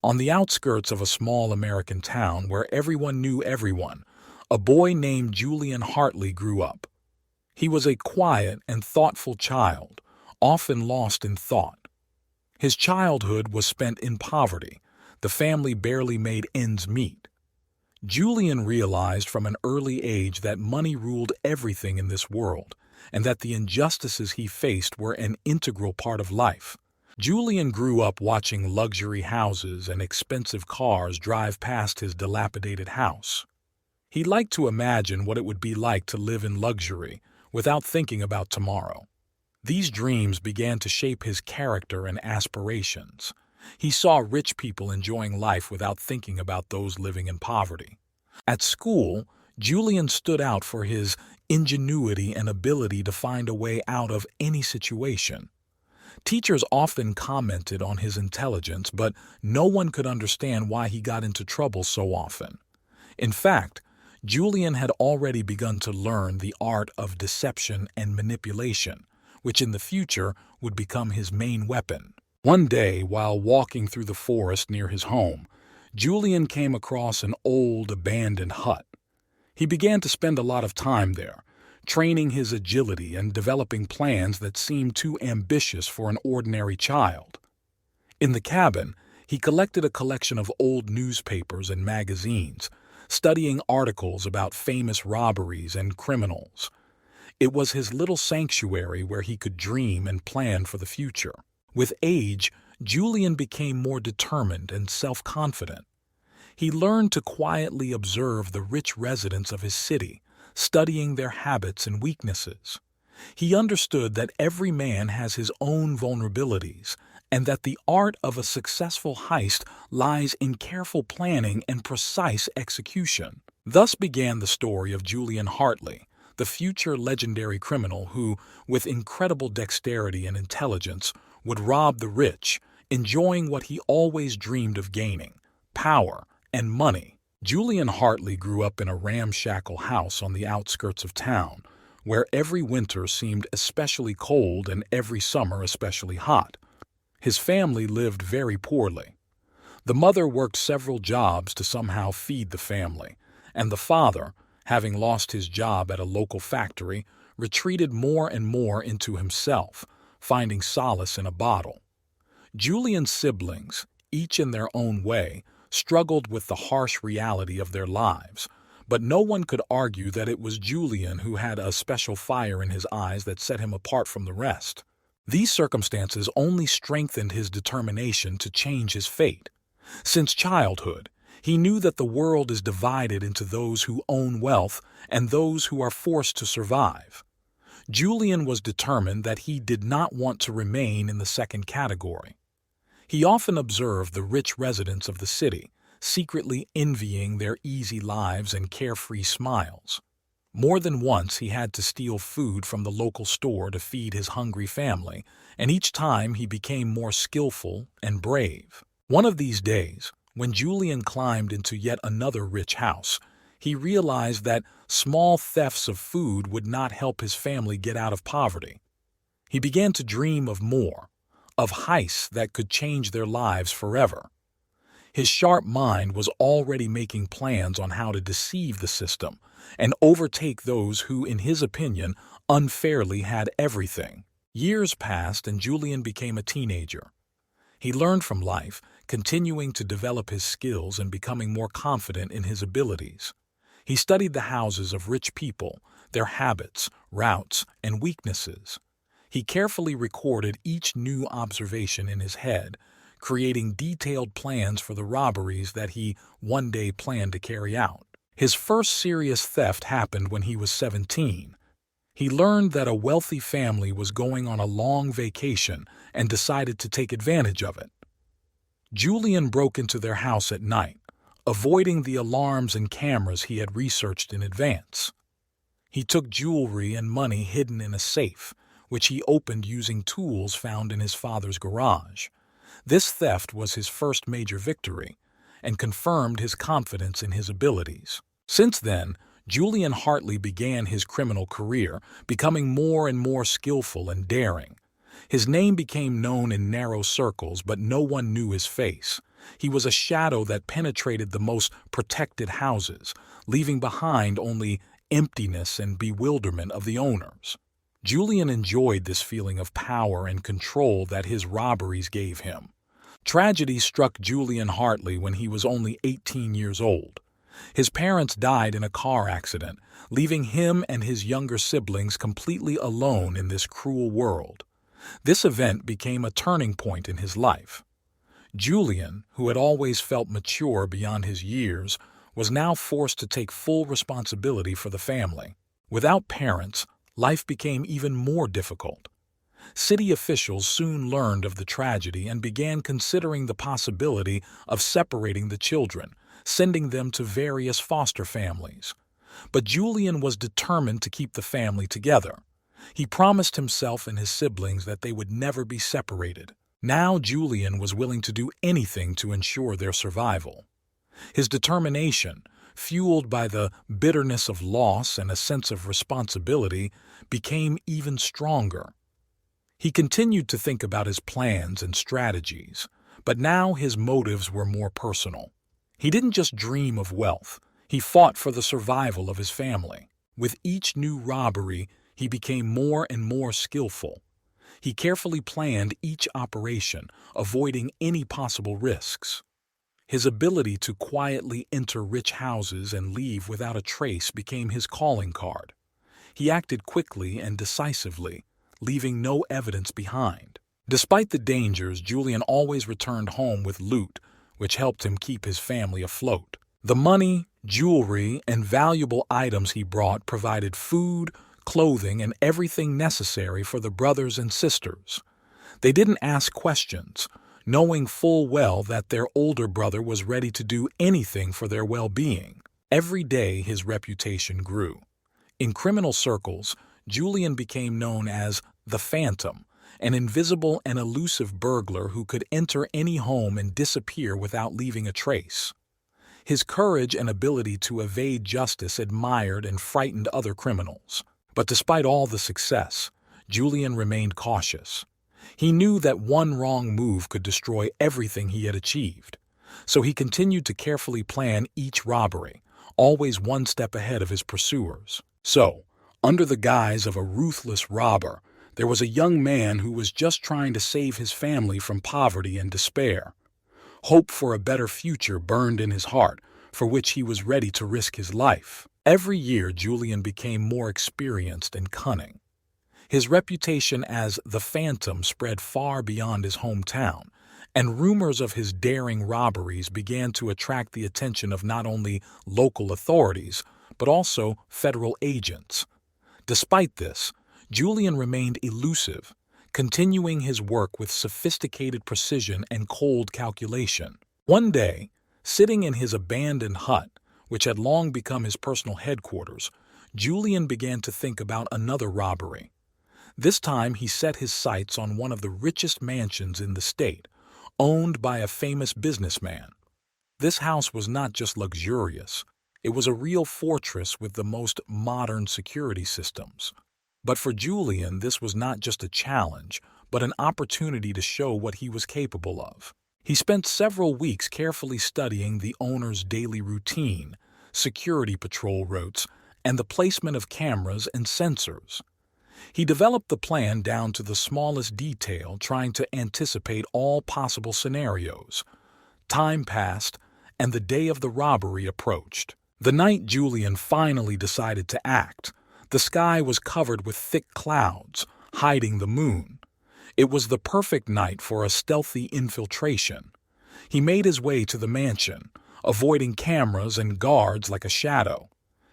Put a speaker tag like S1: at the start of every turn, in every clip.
S1: On the outskirts of a small American town where everyone knew everyone, a boy named Julian Hartley grew up. He was a quiet and thoughtful child, often lost in thought. His childhood was spent in poverty. The family barely made ends meet. Julian realized from an early age that money ruled everything in this world, and that the injustices he faced were an integral part of life. Julian grew up watching luxury houses and expensive cars drive past his dilapidated house. He liked to imagine what it would be like to live in luxury without thinking about tomorrow. These dreams began to shape his character and aspirations. He saw rich people enjoying life without thinking about those living in poverty. At school, Julian stood out for his ingenuity and ability to find a way out of any situation. Teachers often commented on his intelligence, but no one could understand why he got into trouble so often. In fact, Julian had already begun to learn the art of deception and manipulation, which in the future would become his main weapon. One day, while walking through the forest near his home, Julian came across an old, abandoned hut. He began to spend a lot of time there, training his agility and developing plans that seemed too ambitious for an ordinary child. In the cabin, he collected a collection of old newspapers and magazines, studying articles about famous robberies and criminals. It was his little sanctuary where he could dream and plan for the future. With age, Julian became more determined and self-confident. He learned to quietly observe the rich residents of his city, studying their habits and weaknesses. He understood that every man has his own vulnerabilities, and that the art of a successful heist lies in careful planning and precise execution. Thus began the story of Julian Hartley, the future legendary criminal who, with incredible dexterity and intelligence, would rob the rich, enjoying what he always dreamed of gaining: power and money. Julian Hartley grew up in a ramshackle house on the outskirts of town, where every winter seemed especially cold and every summer especially hot. His family lived very poorly. The mother worked several jobs to somehow feed the family, and the father, having lost his job at a local factory, retreated more and more into himself, finding solace in a bottle. Julian's siblings, each in their own way, struggled with the harsh reality of their lives, but no one could argue that it was Julian who had a special fire in his eyes that set him apart from the rest. These circumstances only strengthened his determination to change his fate. Since childhood, he knew that the world is divided into those who own wealth and those who are forced to survive. Julian was determined that he did not want to remain in the second category. He often observed the rich residents of the city, secretly envying their easy lives and carefree smiles. More than once he had to steal food from the local store to feed his hungry family, and each time he became more skillful and brave. One of these days, when Julian climbed into yet another rich house, he realized that small thefts of food would not help his family get out of poverty. He began to dream of more, of heists that could change their lives forever. His sharp mind was already making plans on how to deceive the system and overtake those who, in his opinion, unfairly had everything. Years passed and Julian became a teenager. He learned from life, continuing to develop his skills and becoming more confident in his abilities. He studied the houses of rich people, their habits, routes, and weaknesses. He carefully recorded each new observation in his head, creating detailed plans for the robberies that he one day planned to carry out. His first serious theft happened when he was 17. He learned that a wealthy family was going on a long vacation and decided to take advantage of it. Julian broke into their house at night, avoiding the alarms and cameras he had researched in advance. He took jewelry and money hidden in a safe, which he opened using tools found in his father's garage. This theft was his first major victory and confirmed his confidence in his abilities. Since then, Julian Hartley began his criminal career, becoming more and more skillful and daring. His name became known in narrow circles, but no one knew his face. He was a shadow that penetrated the most protected houses, leaving behind only emptiness and bewilderment of the owners. Julian enjoyed this feeling of power and control that his robberies gave him. Tragedy struck Julian Hartley when he was only 18 years old. His parents died in a car accident, leaving him and his younger siblings completely alone in this cruel world. This event became a turning point in his life. Julian, who had always felt mature beyond his years, was now forced to take full responsibility for the family. Without parents, life became even more difficult. City officials soon learned of the tragedy and began considering the possibility of separating the children, sending them to various foster families. But Julian was determined to keep the family together. He promised himself and his siblings that they would never be separated. Now Julian was willing to do anything to ensure their survival. His determination, fueled by the bitterness of loss and a sense of responsibility, became even stronger. He continued to think about his plans and strategies, but now his motives were more personal. He didn't just dream of wealth, he fought for the survival of his family. With each new robbery, he became more and more skillful. He carefully planned each operation, avoiding any possible risks. His ability to quietly enter rich houses and leave without a trace became his calling card. He acted quickly and decisively, leaving no evidence behind. Despite the dangers, Julian always returned home with loot, which helped him keep his family afloat. The money, jewelry, and valuable items he brought provided food, clothing, and everything necessary for the brothers and sisters. They didn't ask questions, knowing full well that their older brother was ready to do anything for their well-being. Every day his reputation grew. In criminal circles, Julian became known as the Phantom, an invisible and elusive burglar who could enter any home and disappear without leaving a trace. His courage and ability to evade justice admired and frightened other criminals. But despite all the success, Julian remained cautious. He knew that one wrong move could destroy everything he had achieved. So he continued to carefully plan each robbery, always one step ahead of his pursuers. So, under the guise of a ruthless robber, there was a young man who was just trying to save his family from poverty and despair. Hope for a better future burned in his heart, for which he was ready to risk his life. Every year, Julian became more experienced and cunning. His reputation as the Phantom spread far beyond his hometown, and rumors of his daring robberies began to attract the attention of not only local authorities, but also federal agents. Despite this, Julian remained elusive, continuing his work with sophisticated precision and cold calculation. One day, sitting in his abandoned hut, which had long become his personal headquarters, Julian began to think about another robbery. This time he set his sights on one of the richest mansions in the state, owned by a famous businessman. This house was not just luxurious, it was a real fortress with the most modern security systems. But for Julian, this was not just a challenge, but an opportunity to show what he was capable of. He spent several weeks carefully studying the owner's daily routine, security patrol routes, and the placement of cameras and sensors. He developed the plan down to the smallest detail, trying to anticipate all possible scenarios. Time passed, and the day of the robbery approached. The night Julian finally decided to act, the sky was covered with thick clouds, hiding the moon. It was the perfect night for a stealthy infiltration. He made his way to the mansion, avoiding cameras and guards like a shadow.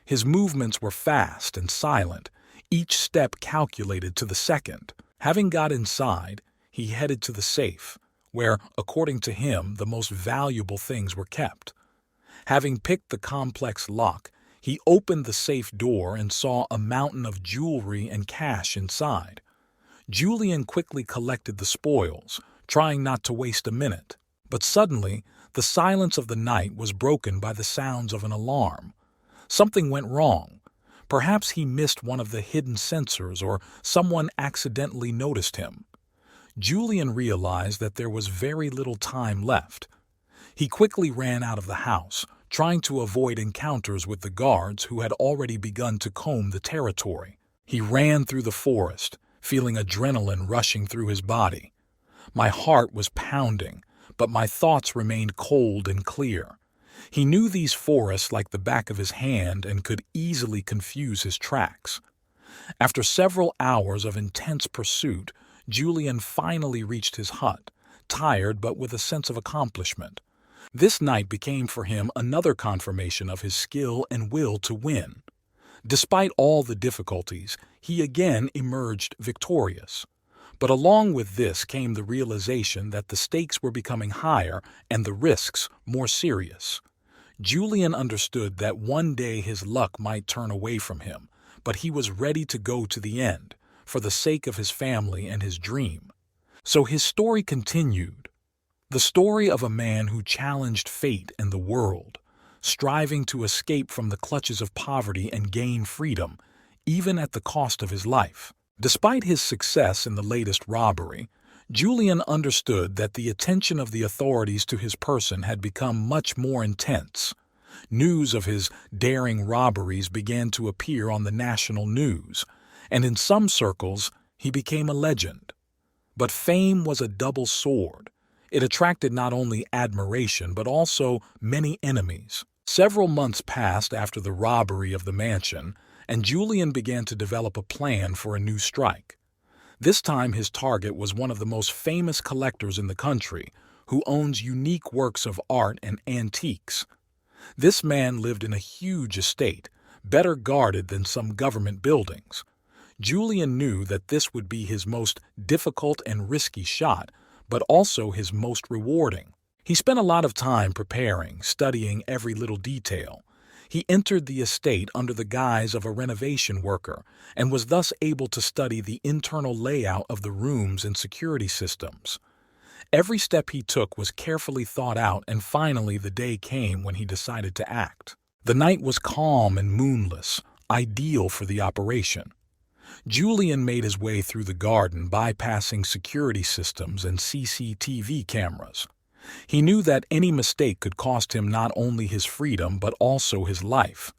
S1: His movements were fast and silent, each step calculated to the second. Having got inside, he headed to the safe, where, according to him, the most valuable things were kept. Having picked the complex lock, he opened the safe door and saw a mountain of jewelry and cash inside. Julian quickly collected the spoils, trying not to waste a minute. But suddenly, the silence of the night was broken by the sounds of an alarm. Something went wrong. Perhaps he missed one of the hidden sensors, or someone accidentally noticed him. Julian realized that there was very little time left. He quickly ran out of the house, trying to avoid encounters with the guards who had already begun to comb the territory. He ran through the forest, feeling adrenaline rushing through his body. My heart was pounding, but my thoughts remained cold and clear. He knew these forests like the back of his hand and could easily confuse his tracks. After several hours of intense pursuit, Julian finally reached his hut, tired but with a sense of accomplishment. This night became for him another confirmation of his skill and will to win. Despite all the difficulties, he again emerged victorious. But along with this came the realization that the stakes were becoming higher and the risks more serious. Julian understood that one day his luck might turn away from him, but he was ready to go to the end, for the sake of his family and his dream. So his story continued. The story of a man who challenged fate and the world, striving to escape from the clutches of poverty and gain freedom, even at the cost of his life. Despite his success in the latest robbery, Julian understood that the attention of the authorities to his person had become much more intense. News of his daring robberies began to appear on the national news, and in some circles he became a legend. But fame was a double sword. It attracted not only admiration but also many enemies. Several months passed after the robbery of the mansion, and Julian began to develop a plan for a new strike. This time his target was one of the most famous collectors in the country, who owns unique works of art and antiques. This man lived in a huge estate, better guarded than some government buildings. Julian knew that this would be his most difficult and risky shot, but also his most rewarding. He spent a lot of time preparing, studying every little detail. He entered the estate under the guise of a renovation worker and was thus able to study the internal layout of the rooms and security systems. Every step he took was carefully thought out, and finally the day came when he decided to act. The night was calm and moonless, ideal for the operation. Julian made his way through the garden, bypassing security systems and CCTV cameras. He knew that any mistake could cost him not only his freedom but also his life.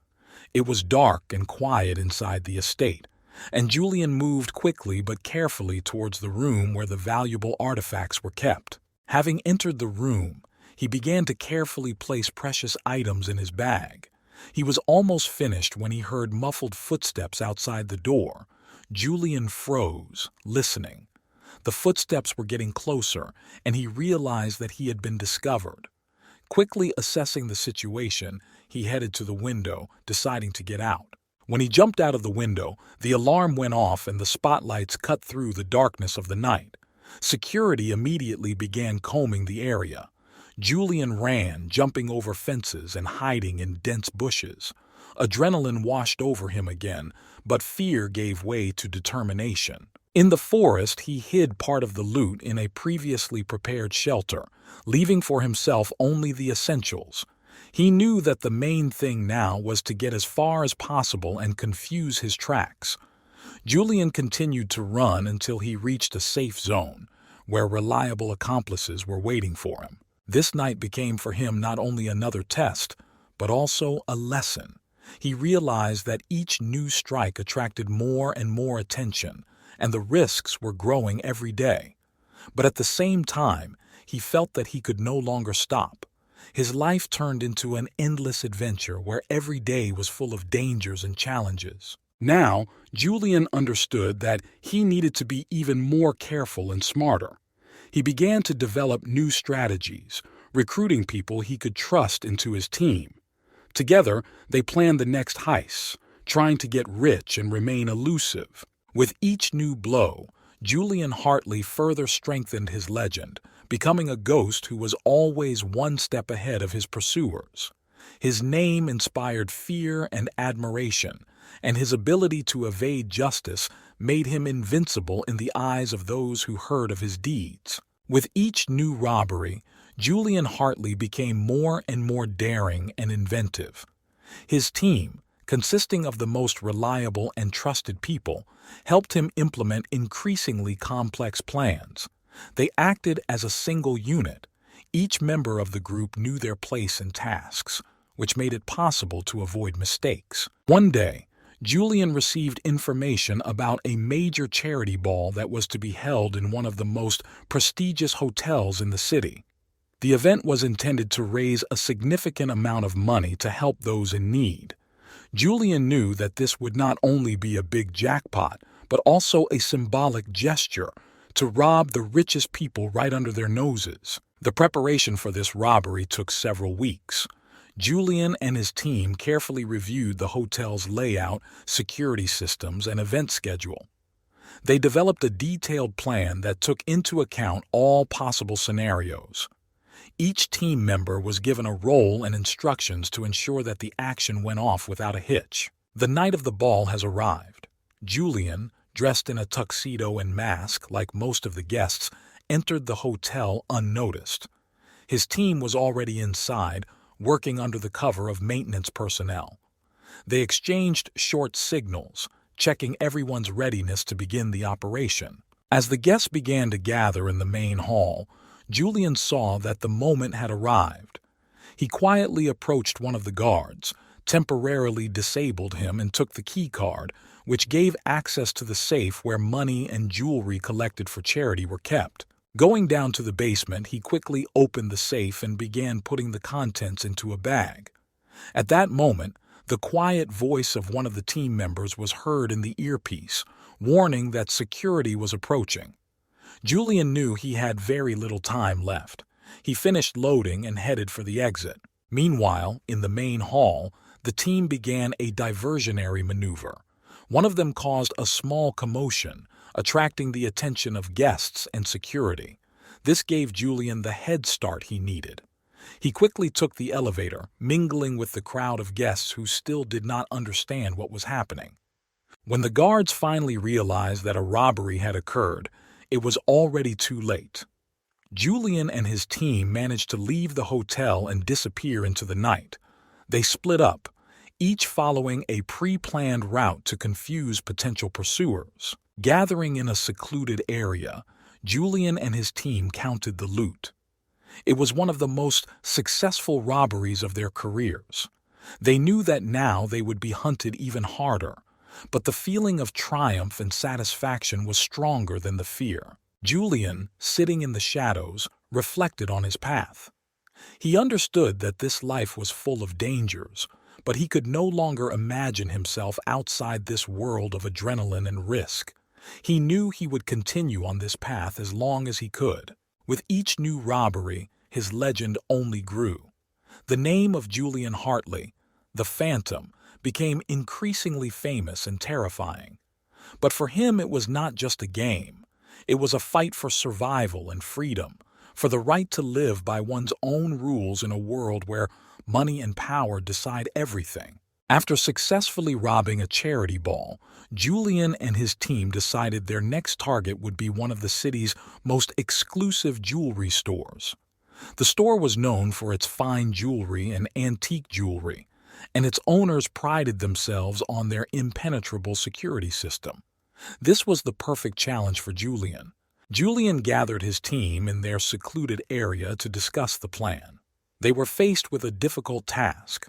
S1: It was dark and quiet inside the estate, and Julian moved quickly but carefully towards the room where the valuable artifacts were kept. Having entered the room, he began to carefully place precious items in his bag. He was almost finished when he heard muffled footsteps outside the door. Julian froze, listening. The footsteps were getting closer, and he realized that he had been discovered. Quickly assessing the situation, he headed to the window, deciding to get out. When he jumped out of the window, the alarm went off and the spotlights cut through the darkness of the night. Security immediately began combing the area. Julian ran, jumping over fences and hiding in dense bushes. Adrenaline washed over him again, but fear gave way to determination. In the forest, he hid part of the loot in a previously prepared shelter, leaving for himself only the essentials. He knew that the main thing now was to get as far as possible and confuse his tracks. Julian continued to run until he reached a safe zone, where reliable accomplices were waiting for him. This night became for him not only another test, but also a lesson. He realized that each new strike attracted more and more attention, and the risks were growing every day. But at the same time, he felt that he could no longer stop. His life turned into an endless adventure where every day was full of dangers and challenges. Now, Julian understood that he needed to be even more careful and smarter. He began to develop new strategies, recruiting people he could trust into his team. Together, they planned the next heists, trying to get rich and remain elusive. With each new blow, Julian Hartley further strengthened his legend, becoming a ghost who was always one step ahead of his pursuers. His name inspired fear and admiration, and his ability to evade justice made him invincible in the eyes of those who heard of his deeds. With each new robbery, Julian Hartley became more and more daring and inventive. His team, consisting of the most reliable and trusted people, helped him implement increasingly complex plans. They acted as a single unit, Each member of the group knew their place and tasks, which made it possible to avoid mistakes. One day, Julian received information about a major charity ball that was to be held in one of the most prestigious hotels in the city. The event was intended to raise a significant amount of money to help those in need. Julian knew that this would not only be a big jackpot, but also a symbolic gesture to rob the richest people right under their noses. The preparation for this robbery took several weeks. Julian and his team carefully reviewed the hotel's layout, security systems, and event schedule. They developed a detailed plan that took into account all possible scenarios. Each team member was given a role and instructions to ensure that the action went off without a hitch. The night of the ball has arrived. Julian, dressed in a tuxedo and mask like most of the guests, entered the hotel unnoticed. His team was already inside, working under the cover of maintenance personnel. They exchanged short signals, checking everyone's readiness to begin the operation. As the guests began to gather in the main hall, Julian saw that the moment had arrived. He quietly approached one of the guards, temporarily disabled him, and took the key card, which gave access to the safe where money and jewelry collected for charity were kept. Going down to the basement, he quickly opened the safe and began putting the contents into a bag. At that moment, the quiet voice of one of the team members was heard in the earpiece, warning that security was approaching. Julian knew he had very little time left. He finished loading and headed for the exit. Meanwhile, in the main hall, the team began a diversionary maneuver. One of them caused a small commotion, attracting the attention of guests and security. This gave Julian the head start he needed. He quickly took the elevator, mingling with the crowd of guests who still did not understand what was happening. When the guards finally realized that a robbery had occurred, it was already too late. Julian and his team managed to leave the hotel and disappear into the night. They split up, each following a pre-planned route to confuse potential pursuers. Gathering in a secluded area, Julian and his team counted the loot. It was one of the most successful robberies of their careers. They knew that now they would be hunted even harder, but the feeling of triumph and satisfaction was stronger than the fear. Julian, sitting in the shadows, reflected on his path. He understood that this life was full of dangers, but he could no longer imagine himself outside this world of adrenaline and risk. He knew he would continue on this path as long as he could. With each new robbery, his legend only grew. The name of Julian Hartley, the Phantom, became increasingly famous and terrifying. But for him, it was not just a game. It was a fight for survival and freedom, for the right to live by one's own rules in a world where money and power decide everything. After successfully robbing a charity ball, Julian and his team decided their next target would be one of the city's most exclusive jewelry stores. The store was known for its fine jewelry and antique jewelry, and its owners prided themselves on their impenetrable security system. This was the perfect challenge for Julian. Julian gathered his team in their secluded area to discuss the plan. They were faced with a difficult task: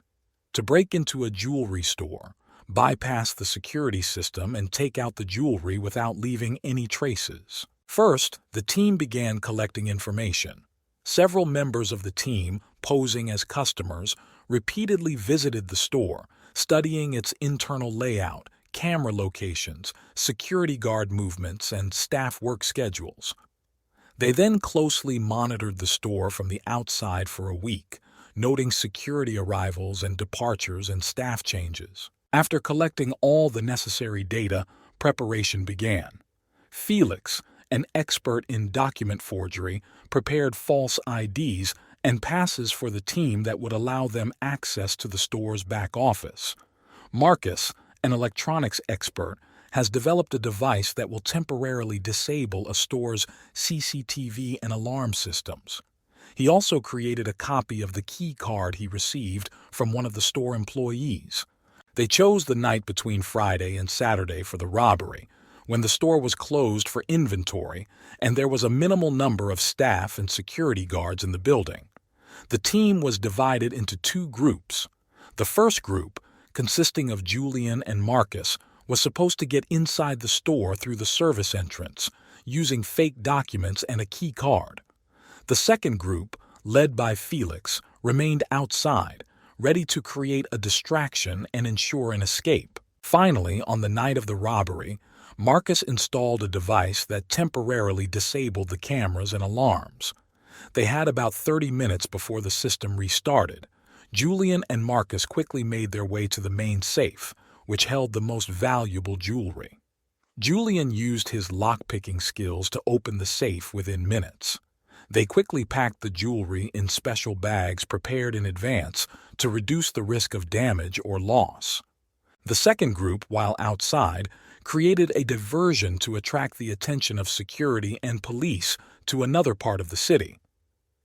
S1: to break into a jewelry store, bypass the security system, and take out the jewelry without leaving any traces. First, the team began collecting information. Several members of the team, posing as customers, repeatedly visited the store, studying its internal layout, camera locations, security guard movements, and staff work schedules. They then closely monitored the store from the outside for a week, noting security arrivals and departures and staff changes. After collecting all the necessary data, preparation began. Felix, an expert in document forgery, prepared false IDs and passes for the team that would allow them access to the store's back office. Marcus, an electronics expert, has developed a device that will temporarily disable a store's CCTV and alarm systems. He also created a copy of the key card he received from one of the store employees. They chose the night between Friday and Saturday for the robbery, when the store was closed for inventory and there was a minimal number of staff and security guards in the building. The team was divided into two groups. The first group, consisting of Julian and Marcus, was supposed to get inside the store through the service entrance, using fake documents and a key card. The second group, led by Felix, remained outside, ready to create a distraction and ensure an escape. Finally, on the night of the robbery, Marcus installed a device that temporarily disabled the cameras and alarms. They had about 30 minutes before the system restarted. Julian and Marcus quickly made their way to the main safe, which held the most valuable jewelry. Julian used his lockpicking skills to open the safe within minutes. They quickly packed the jewelry in special bags prepared in advance to reduce the risk of damage or loss. The second group, while outside, created a diversion to attract the attention of security and police to another part of the city.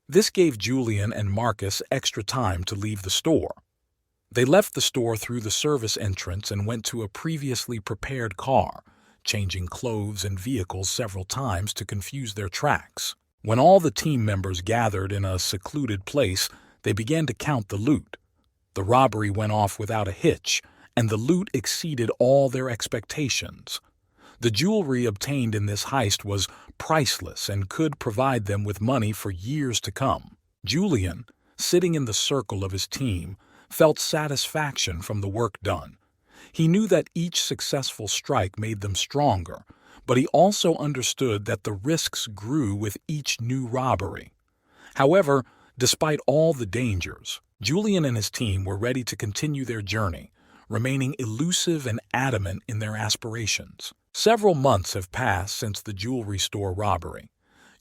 S1: This gave Julian and Marcus extra time to leave the store. They left the store through the service entrance and went to a previously prepared car, changing clothes and vehicles several times to confuse their tracks. When all the team members gathered in a secluded place, they began to count the loot. The robbery went off without a hitch, and the loot exceeded all their expectations. The jewelry obtained in this heist was priceless and could provide them with money for years to come. Julian, sitting in the circle of his team, felt satisfaction from the work done. He knew that each successful strike made them stronger, but he also understood that the risks grew with each new robbery. However, despite all the dangers, Julian and his team were ready to continue their journey, remaining elusive and adamant in their aspirations. Several months have passed since the jewelry store robbery.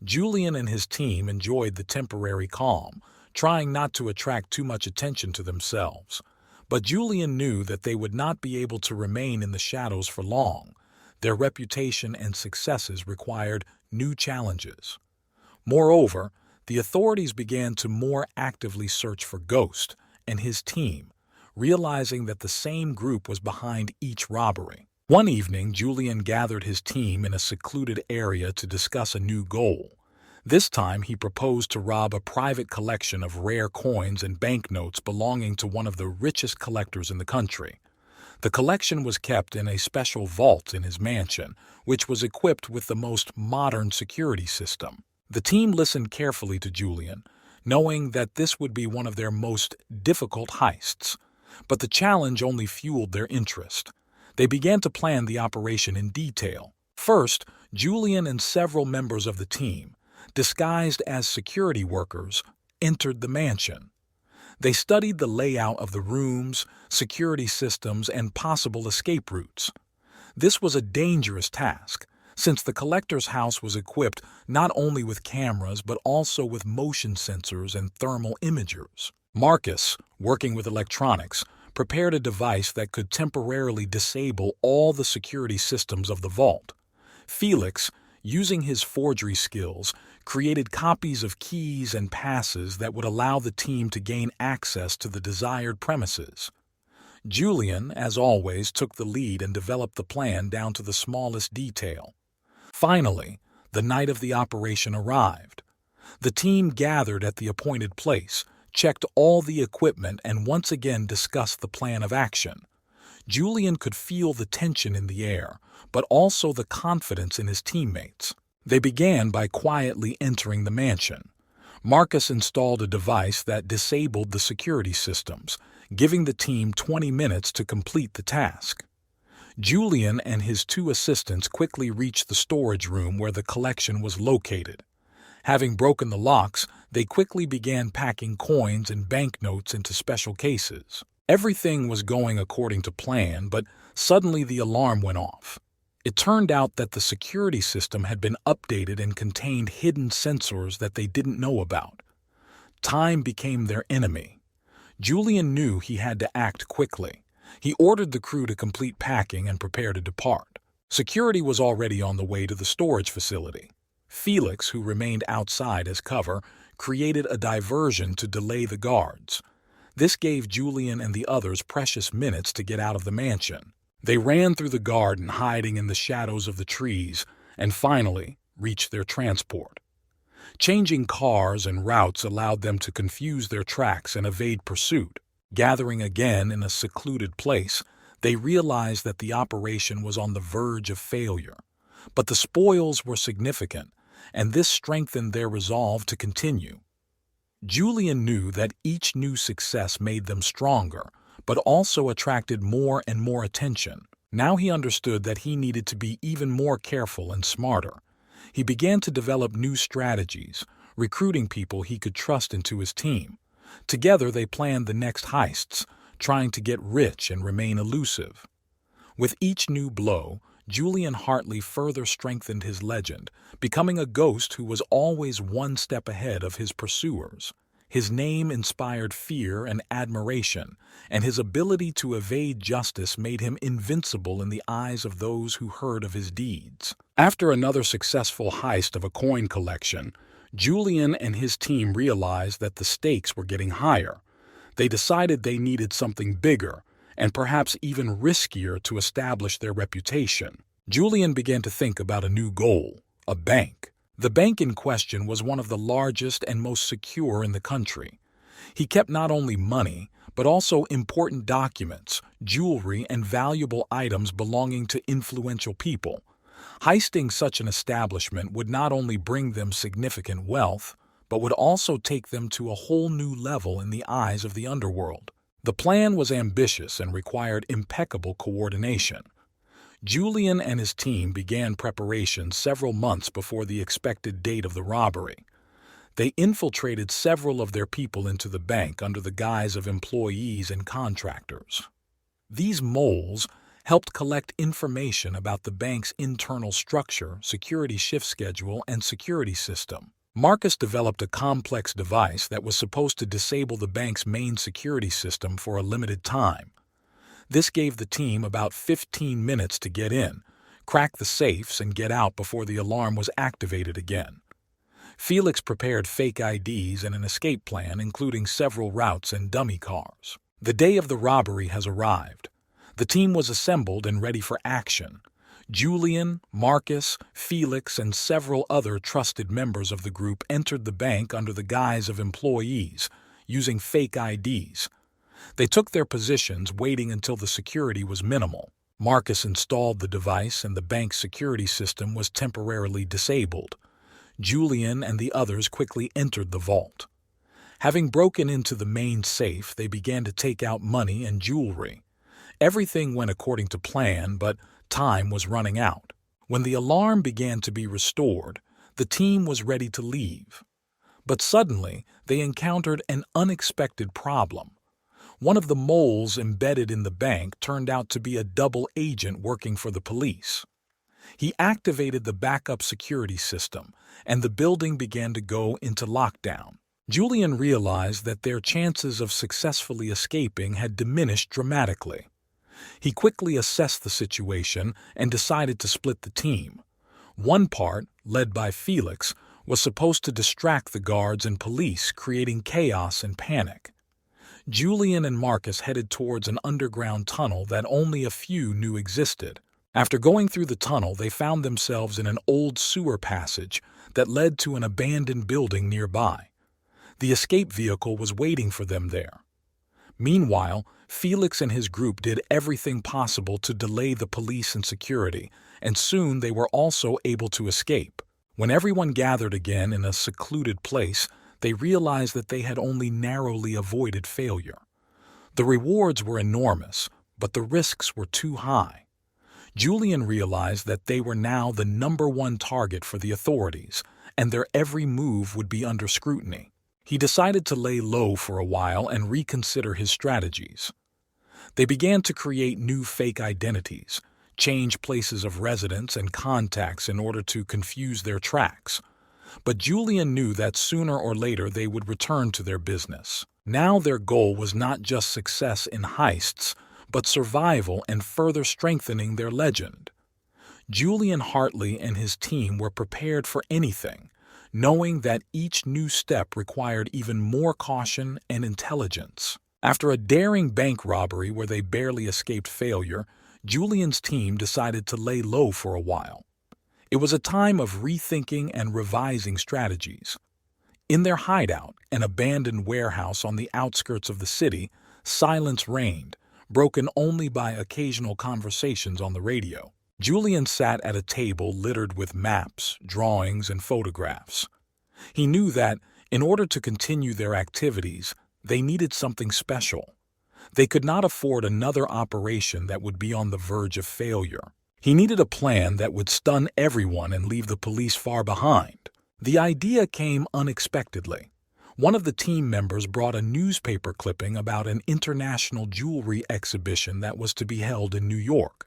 S1: Julian and his team enjoyed the temporary calm, trying not to attract too much attention to themselves. But Julian knew that they would not be able to remain in the shadows for long. Their reputation and successes required new challenges. Moreover, the authorities began to more actively search for Ghost and his team, realizing that the same group was behind each robbery. One evening, Julian gathered his team in a secluded area to discuss a new goal. This time, he proposed to rob a private collection of rare coins and banknotes belonging to one of the richest collectors in the country. The collection was kept in a special vault in his mansion, which was equipped with the most modern security system. The team listened carefully to Julian, knowing that this would be one of their most difficult heists. But the challenge only fueled their interest. They began to plan the operation in detail. First, Julian and several members of the team, disguised as security workers, entered the mansion. They studied the layout of the rooms, security systems, and possible escape routes. This was a dangerous task, since the collector's house was equipped not only with cameras but also with motion sensors and thermal imagers. Marcus, working with electronics, prepared a device that could temporarily disable all the security systems of the vault. Felix, using his forgery skills, created copies of keys and passes that would allow the team to gain access to the desired premises. Julian, as always, took the lead and developed the plan down to the smallest detail. Finally, the night of the operation arrived. The team gathered at the appointed place, checked all the equipment, and once again discussed the plan of action. Julian could feel the tension in the air, but also the confidence in his teammates. They began by quietly entering the mansion. Marcus installed a device that disabled the security systems, giving the team 20 minutes to complete the task. Julian and his two assistants quickly reached the storage room where the collection was located. Having broken the locks, they quickly began packing coins and banknotes into special cases. Everything was going according to plan, but suddenly the alarm went off. It turned out that the security system had been updated and contained hidden sensors that they didn't know about. Time became their enemy. Julian knew he had to act quickly. He ordered the crew to complete packing and prepare to depart. Security was already on the way to the storage facility. Felix, who remained outside as cover, created a diversion to delay the guards. This gave Julian and the others precious minutes to get out of the mansion. They ran through the garden, hiding in the shadows of the trees, and finally reached their transport. Changing cars and routes allowed them to confuse their tracks and evade pursuit. Gathering again in a secluded place, they realized that the operation was on the verge of failure. But the spoils were significant, and this strengthened their resolve to continue. Julian knew that each new success made them stronger, but also attracted more and more attention. Now he understood that he needed to be even more careful and smarter. He began to develop new strategies, recruiting people he could trust into his team. Together they planned the next heists, trying to get rich and remain elusive. With each new blow, Julian Hartley further strengthened his legend, becoming a ghost who was always one step ahead of his pursuers. His name inspired fear and admiration, and his ability to evade justice made him invincible in the eyes of those who heard of his deeds. After another successful heist of a coin collection, Julian and his team realized that the stakes were getting higher. They decided they needed something bigger, and perhaps even riskier to establish their reputation. Julian began to think about a new goal: a bank. The bank in question was one of the largest and most secure in the country. He kept not only money, but also important documents, jewelry, and valuable items belonging to influential people. Heisting such an establishment would not only bring them significant wealth, but would also take them to a whole new level in the eyes of the underworld. The plan was ambitious and required impeccable coordination. Julian and his team began preparations several months before the expected date of the robbery. They infiltrated several of their people into the bank under the guise of employees and contractors. These moles helped collect information about the bank's internal structure, security shift schedule, and security system. Marcus developed a complex device that was supposed to disable the bank's main security system for a limited time. This gave the team about 15 minutes to get in, crack the safes, and get out before the alarm was activated again. Felix prepared fake IDs and an escape plan, including several routes and dummy cars. The day of the robbery has arrived. The team was assembled and ready for action. Julian, Marcus, Felix, and several other trusted members of the group entered the bank under the guise of employees, using fake IDs. They took their positions, waiting until the security was minimal. Marcus installed the device and the bank's security system was temporarily disabled. Julian and the others quickly entered the vault. Having broken into the main safe, they began to take out money and jewelry. Everything went according to plan, but time was running out. When the alarm began to be restored, the team was ready to leave. But suddenly, they encountered an unexpected problem. One of the moles embedded in the bank turned out to be a double agent working for the police. He activated the backup security system, and the building began to go into lockdown. Julian realized that their chances of successfully escaping had diminished dramatically. He quickly assessed the situation and decided to split the team. One part, led by Felix, was supposed to distract the guards and police, creating chaos and panic. Julian and Marcus headed towards an underground tunnel that only a few knew existed. After going through the tunnel, they found themselves in an old sewer passage that led to an abandoned building nearby. The escape vehicle was waiting for them there. Meanwhile, Felix and his group did everything possible to delay the police and security, and soon they were also able to escape. When everyone gathered again in a secluded place, they realized that they had only narrowly avoided failure. The rewards were enormous, but the risks were too high. Julian realized that they were now the #1 target for the authorities, and their every move would be under scrutiny. He decided to lay low for a while and reconsider his strategies. They began to create new fake identities, change places of residence and contacts in order to confuse their tracks. But Julian knew that sooner or later they would return to their business. Now their goal was not just success in heists, but survival and further strengthening their legend. Julian Hartley and his team were prepared for anything, knowing that each new step required even more caution and intelligence. After a daring bank robbery where they barely escaped failure, Julian's team decided to lay low for a while. It was a time of rethinking and revising strategies. In their hideout, an abandoned warehouse on the outskirts of the city, silence reigned, broken only by occasional conversations on the radio. Julian sat at a table littered with maps, drawings, and photographs. He knew that, in order to continue their activities, they needed something special. They could not afford another operation that would be on the verge of failure. He needed a plan that would stun everyone and leave the police far behind. The idea came unexpectedly. One of the team members brought a newspaper clipping about an international jewelry exhibition that was to be held in New York.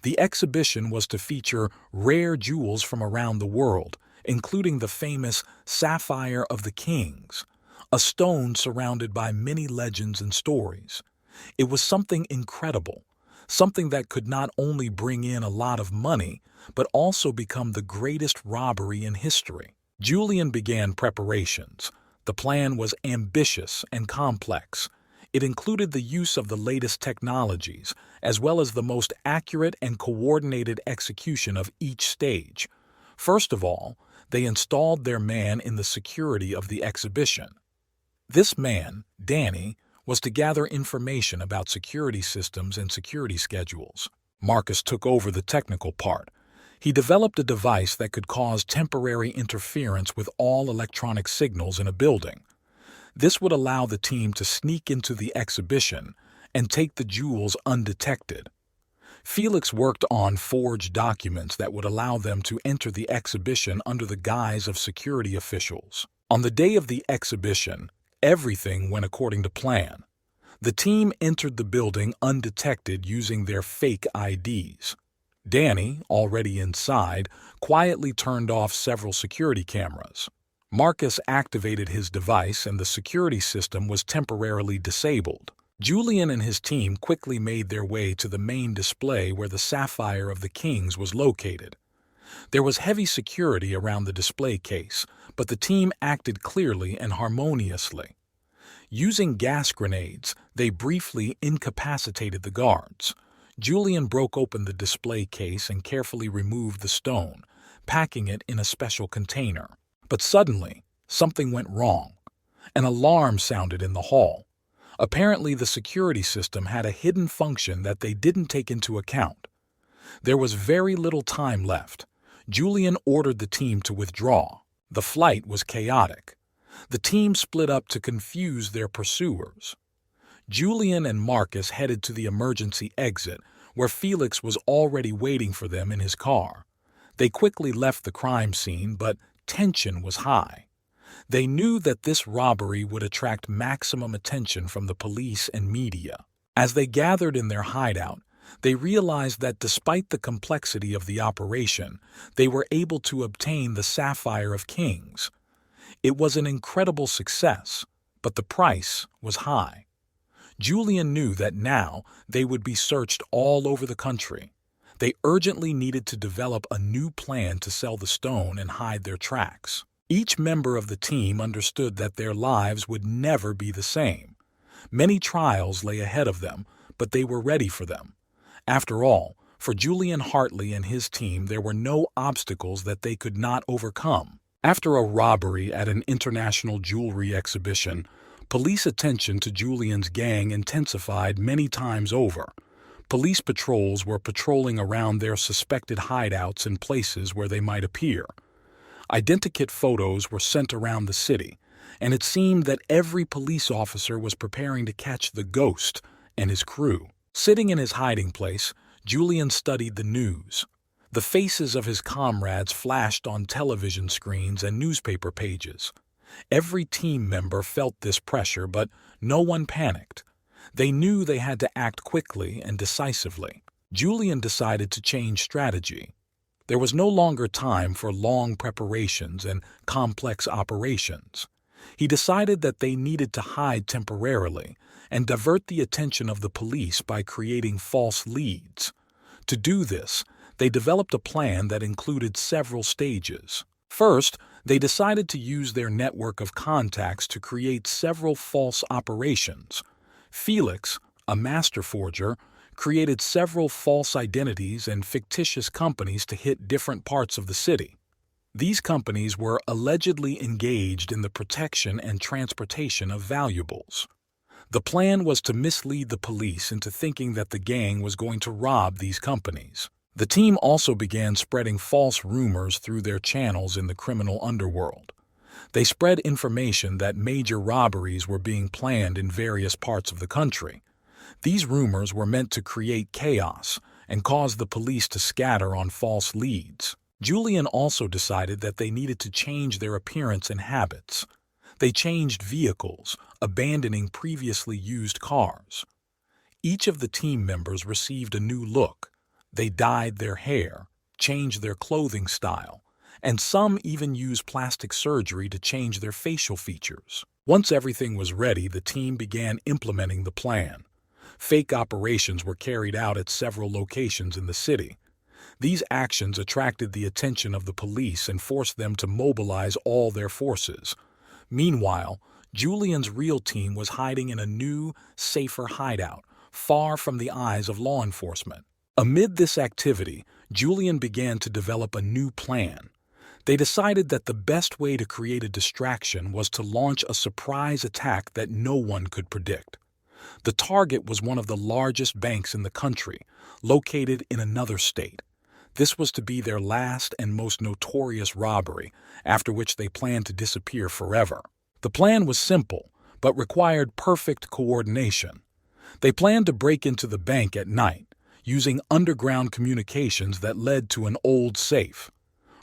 S1: The exhibition was to feature rare jewels from around the world, including the famous Sapphire of the Kings, a stone surrounded by many legends and stories. It was something incredible, something that could not only bring in a lot of money, but also become the greatest robbery in history. Julian began preparations. The plan was ambitious and complex. It included the use of the latest technologies, as well as the most accurate and coordinated execution of each stage. First of all, they installed their man in the security of the exhibition. This man, Danny, was to gather information about security systems and security schedules. Marcus took over the technical part. He developed a device that could cause temporary interference with all electronic signals in a building. This would allow the team to sneak into the exhibition and take the jewels undetected. Felix worked on forged documents that would allow them to enter the exhibition under the guise of security officials. On the day of the exhibition, everything went according to plan. The team entered the building undetected using their fake IDs. Danny, already inside, quietly turned off several security cameras. Marcus activated his device and the security system was temporarily disabled. Julian and his team quickly made their way to the main display where the Sapphire of the Kings was located. There was heavy security around the display case, but the team acted clearly and harmoniously. Using gas grenades, they briefly incapacitated the guards. Julian broke open the display case and carefully removed the stone, packing it in a special container. But suddenly, something went wrong. An alarm sounded in the hall. Apparently, the security system had a hidden function that they didn't take into account. There was very little time left. Julian ordered the team to withdraw. The flight was chaotic. The team split up to confuse their pursuers. Julian and Marcus headed to the emergency exit, where Felix was already waiting for them in his car. They quickly left the crime scene, but tension was high. They knew that this robbery would attract maximum attention from the police and media. As they gathered in their hideout, they realized that despite the complexity of the operation, they were able to obtain the Sapphire of Kings. It was an incredible success, but the price was high. Julian knew that now they would be searched all over the country. They urgently needed to develop a new plan to sell the stone and hide their tracks. Each member of the team understood that their lives would never be the same. Many trials lay ahead of them, but they were ready for them. After all, for Julian Hartley and his team, there were no obstacles that they could not overcome. After a robbery at an international jewelry exhibition, police attention to Julian's gang intensified many times over. Police patrols were patrolling around their suspected hideouts and places where they might appear. Identikit photos were sent around the city, and it seemed that every police officer was preparing to catch the ghost and his crew. Sitting in his hiding place, Julian studied the news. The faces of his comrades flashed on television screens and newspaper pages. Every team member felt this pressure, but no one panicked. They knew they had to act quickly and decisively. Julian decided to change strategy. There was no longer time for long preparations and complex operations. He decided that they needed to hide temporarily and divert the attention of the police by creating false leads. To do this, they developed a plan that included several stages. First, they decided to use their network of contacts to create several false operations. Felix, a master forger, created several false identities and fictitious companies to hit different parts of the city. These companies were allegedly engaged in the protection and transportation of valuables. The plan was to mislead the police into thinking that the gang was going to rob these companies. The team also began spreading false rumors through their channels in the criminal underworld. They spread information that major robberies were being planned in various parts of the country. These rumors were meant to create chaos and cause the police to scatter on false leads. Julian also decided that they needed to change their appearance and habits. They changed vehicles, abandoning previously used cars. Each of the team members received a new look. They dyed their hair, changed their clothing style, and some even used plastic surgery to change their facial features. Once everything was ready, the team began implementing the plan. Fake operations were carried out at several locations in the city. These actions attracted the attention of the police and forced them to mobilize all their forces. Meanwhile, Julian's real team was hiding in a new, safer hideout, far from the eyes of law enforcement. Amid this activity, Julian began to develop a new plan. They decided that the best way to create a distraction was to launch a surprise attack that no one could predict. The target was one of the largest banks in the country, located in another state. This was to be their last and most notorious robbery, after which they planned to disappear forever. The plan was simple, but required perfect coordination. They planned to break into the bank at night, using underground communications that led to an old safe.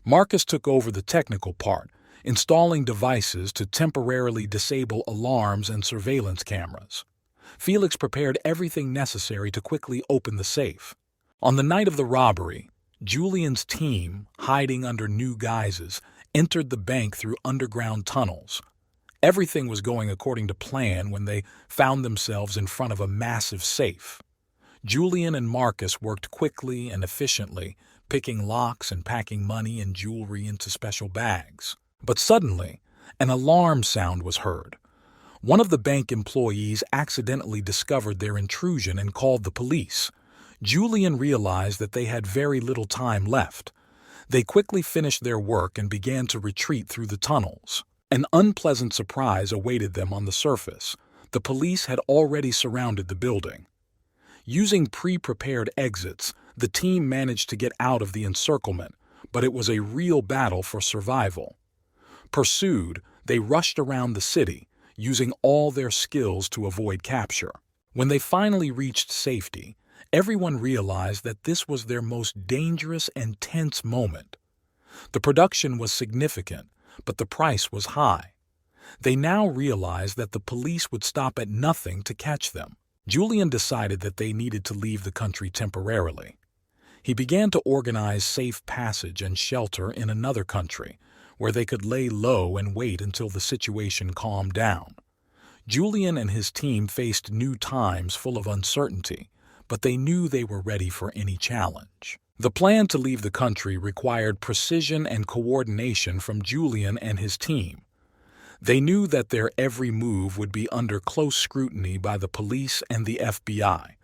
S1: Marcus took over the technical part, installing devices to temporarily disable alarms and surveillance cameras. Felix prepared everything necessary to quickly open the safe. On the night of the robbery, Julian's team, hiding under new guises, entered the bank through underground tunnels. Everything was going according to plan when they found themselves in front of a massive safe. Julian and Marcus worked quickly and efficiently, picking locks and packing money and jewelry into special bags. But suddenly, an alarm sound was heard. One of the bank employees accidentally discovered their intrusion and called the police. Julian realized that they had very little time left. They quickly finished their work and began to retreat through the tunnels. An unpleasant surprise awaited them on the surface. The police had already surrounded the building. Using pre-prepared exits, the team managed to get out of the encirclement, but it was a real battle for survival. Pursued, they rushed around the city, using all their skills to avoid capture. When they finally reached safety, everyone realized that this was their most dangerous and tense moment. The production was significant, but the price was high. They now realized that the police would stop at nothing to catch them. Julian decided that they needed to leave the country temporarily. He began to organize safe passage and shelter in another country, where they could lay low and wait until the situation calmed down. Julian and his team faced new times full of uncertainty, but they knew they were ready for any challenge. The plan to leave the country required precision and coordination from Julian and his team. They knew that their every move would be under close scrutiny by the police and the FBI.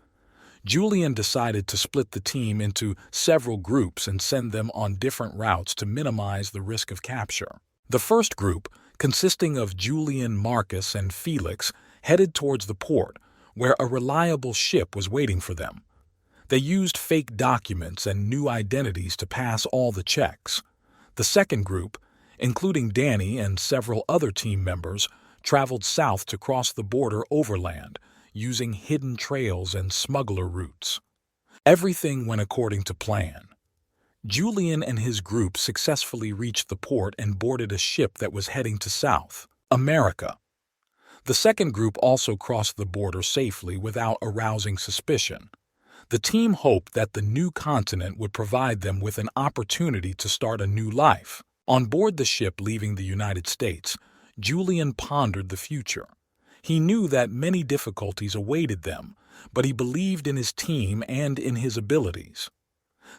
S1: Julian decided to split the team into several groups and send them on different routes to minimize the risk of capture. The first group, consisting of Julian, Marcus, and Felix, headed towards the port, where a reliable ship was waiting for them. They used fake documents and new identities to pass all the checks. The second group, including Danny and several other team members, traveled south to cross the border overland, using hidden trails and smuggler routes. Everything went according to plan. Julian and his group successfully reached the port and boarded a ship that was heading to South America. The second group also crossed the border safely without arousing suspicion. The team hoped that the new continent would provide them with an opportunity to start a new life. On board the ship leaving the United States, Julian pondered the future. He knew that many difficulties awaited them, but he believed in his team and in his abilities.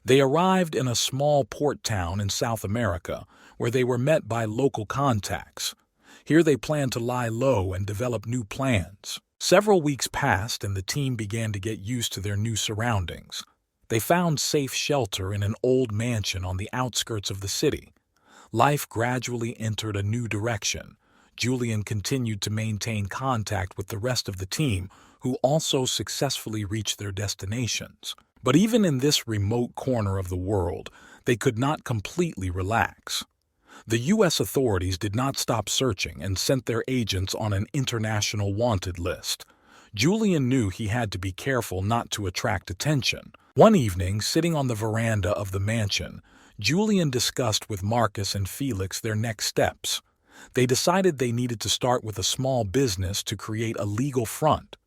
S1: They arrived in a small port town in South America, where they were met by local contacts. Here they planned to lie low and develop new plans. Several weeks passed and the team began to get used to their new surroundings. They found safe shelter in an old mansion on the outskirts of the city. Life gradually entered a new direction. Julian continued to maintain contact with the rest of the team, who also successfully reached their destinations. But even in this remote corner of the world, they could not completely relax. The U.S. authorities did not stop searching and sent their agents on an international wanted list. Julian knew he had to be careful not to attract attention. One evening, sitting on the veranda of the mansion, Julian discussed with Marcus and Felix their next steps. They decided they needed to start with a small business to create a legal front.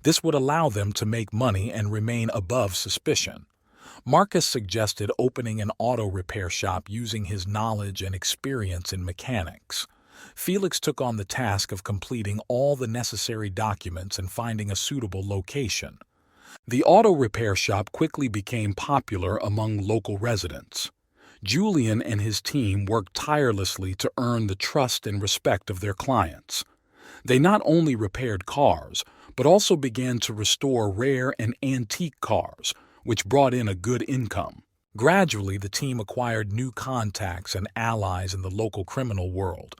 S1: This would allow them to make money and remain above suspicion. Marcus suggested opening an auto repair shop using his knowledge and experience in mechanics. Felix took on the task of completing all the necessary documents and finding a suitable location. The auto repair shop quickly became popular among local residents. Julian and his team worked tirelessly to earn the trust and respect of their clients. They not only repaired cars, but also began to restore rare and antique cars, which brought in a good income. Gradually, the team acquired new contacts and allies in the local criminal world.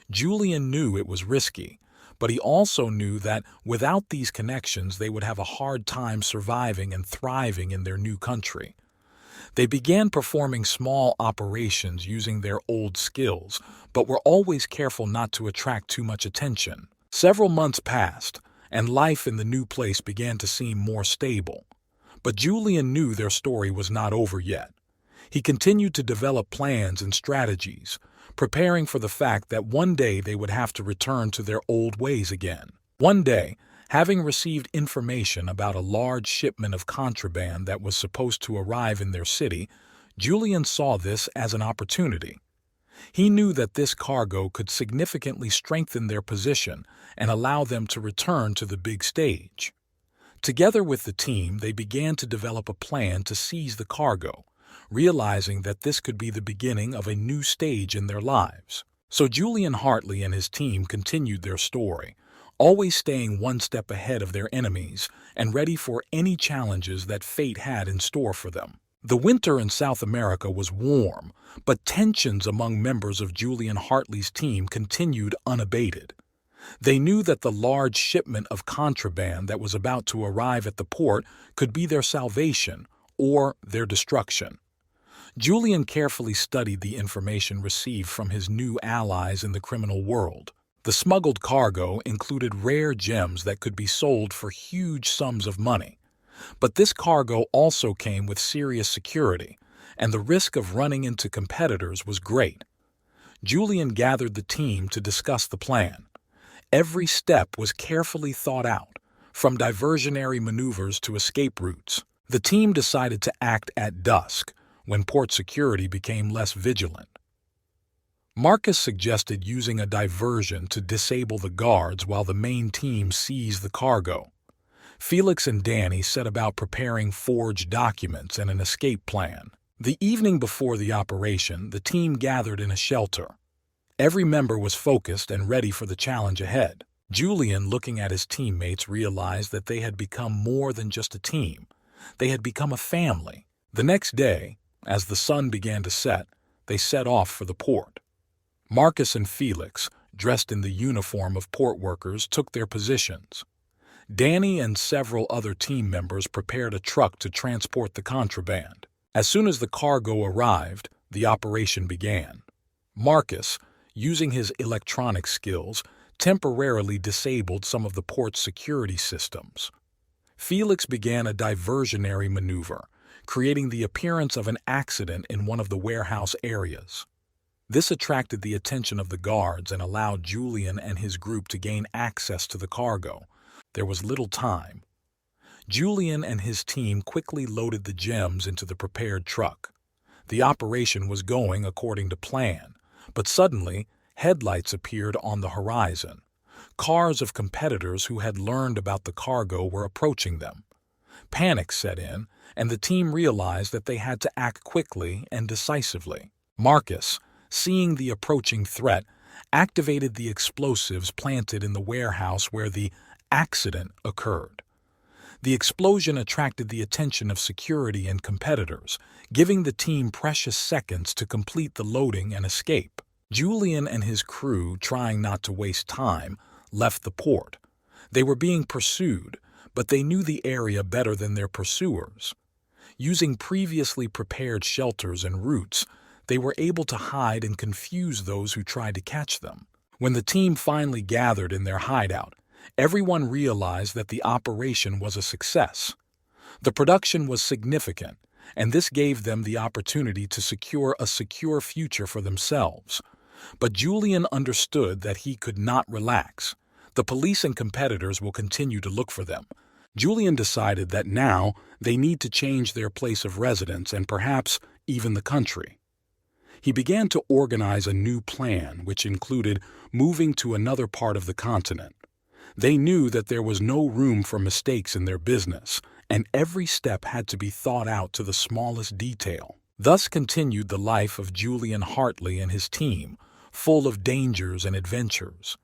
S1: Julian knew it was risky, but he also knew that without these connections, they would have a hard time surviving and thriving in their new country. They began performing small operations using their old skills, but were always careful not to attract too much attention. Several months passed, and life in the new place began to seem more stable. But Julian knew their story was not over yet. He continued to develop plans and strategies, preparing for the fact that one day they would have to return to their old ways again. One day, having received information about a large shipment of contraband that was supposed to arrive in their city, Julian saw this as an opportunity. He knew that this cargo could significantly strengthen their position and allow them to return to the big stage. Together with the team, they began to develop a plan to seize the cargo, realizing that this could be the beginning of a new stage in their lives. So Julian Hartley and his team continued their story, always staying one step ahead of their enemies and ready for any challenges that fate had in store for them. The winter in South America was warm, but tensions among members of Julian Hartley's team continued unabated. They knew that the large shipment of contraband that was about to arrive at the port could be their salvation or their destruction. Julian carefully studied the information received from his new allies in the criminal world. The smuggled cargo included rare gems that could be sold for huge sums of money. But this cargo also came with serious security, and the risk of running into competitors was great. Julian gathered the team to discuss the plan. Every step was carefully thought out, from diversionary maneuvers to escape routes. The team decided to act at dusk, when port security became less vigilant. Marcus suggested using a diversion to disable the guards while the main team seized the cargo. Felix and Danny set about preparing forged documents and an escape plan. The evening before the operation, the team gathered in a shelter. Every member was focused and ready for the challenge ahead. Julian, looking at his teammates, realized that they had become more than just a team. They had become a family. The next day, as the sun began to set, they set off for the port. Marcus and Felix, dressed in the uniform of port workers, took their positions. Danny and several other team members prepared a truck to transport the contraband. As soon as the cargo arrived, the operation began. Marcus, using his electronic skills, temporarily disabled some of the port's security systems. Felix began a diversionary maneuver, creating the appearance of an accident in one of the warehouse areas. This attracted the attention of the guards and allowed Julian and his group to gain access to the cargo. There was little time. Julian and his team quickly loaded the gems into the prepared truck. The operation was going according to plan, but suddenly, headlights appeared on the horizon. Cars of competitors who had learned about the cargo were approaching them. Panic set in, and the team realized that they had to act quickly and decisively. Marcus, seeing the approaching threat, activated the explosives planted in the warehouse where the accident occurred. The explosion attracted the attention of security and competitors, giving the team precious seconds to complete the loading and escape. Julian and his crew, trying not to waste time, left the port. They were being pursued, but they knew the area better than their pursuers. Using previously prepared shelters and routes, they were able to hide and confuse those who tried to catch them. When the team finally gathered in their hideout, everyone realized that the operation was a success. The production was significant, and this gave them the opportunity to secure a secure future for themselves. But Julian understood that he could not relax. The police and competitors will continue to look for them. Julian decided that now they need to change their place of residence and perhaps even the country. He began to organize a new plan, which included moving to another part of the continent. They knew that there was no room for mistakes in their business, and every step had to be thought out to the smallest detail. Thus continued the life of Julian Hartley and his team, full of dangers and adventures.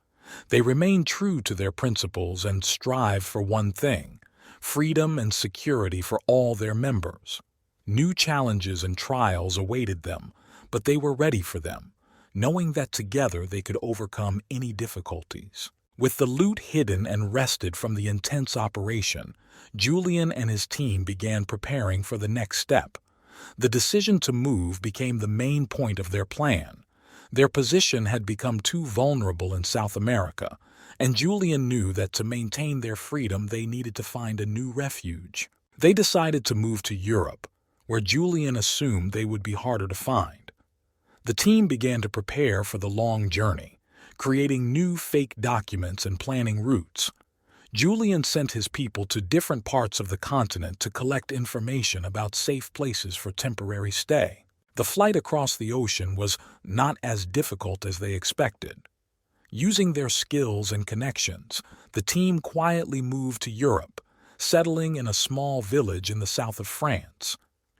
S1: They remained true to their principles and strived for one thing: freedom and security for all their members. New challenges and trials awaited them, but they were ready for them, knowing that together they could overcome any difficulties. With the loot hidden and wrested from the intense operation, Julian and his team began preparing for the next step. The decision to move became the main point of their plan. Their position had become too vulnerable in South America, and Julian knew that to maintain their freedom they needed to find a new refuge. They decided to move to Europe, where Julian assumed they would be harder to find. The team began to prepare for the long journey, creating new fake documents and planning routes. Julian sent his people to different parts of the continent to collect information about safe places for temporary stay. The flight across the ocean was not as difficult as they expected. Using their skills and connections, the team quietly moved to Europe, settling in a small village in the south of France.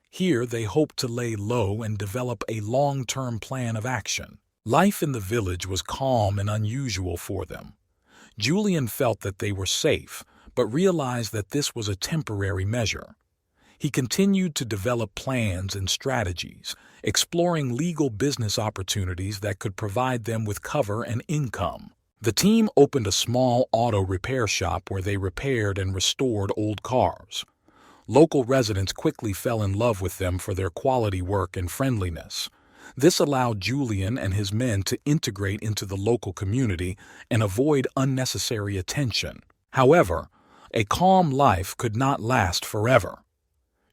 S1: Here they hoped to lay low and develop a long-term plan of action. Life in the village was calm and unusual for them. Julian felt that they were safe, but realized that this was a temporary measure. He continued to develop plans and strategies, exploring legal business opportunities that could provide them with cover and income. The team opened a small auto repair shop where they repaired and restored old cars. Local residents quickly fell in love with them for their quality work and friendliness. This allowed Julian and his men to integrate into the local community and avoid unnecessary attention. However, a calm life could not last forever.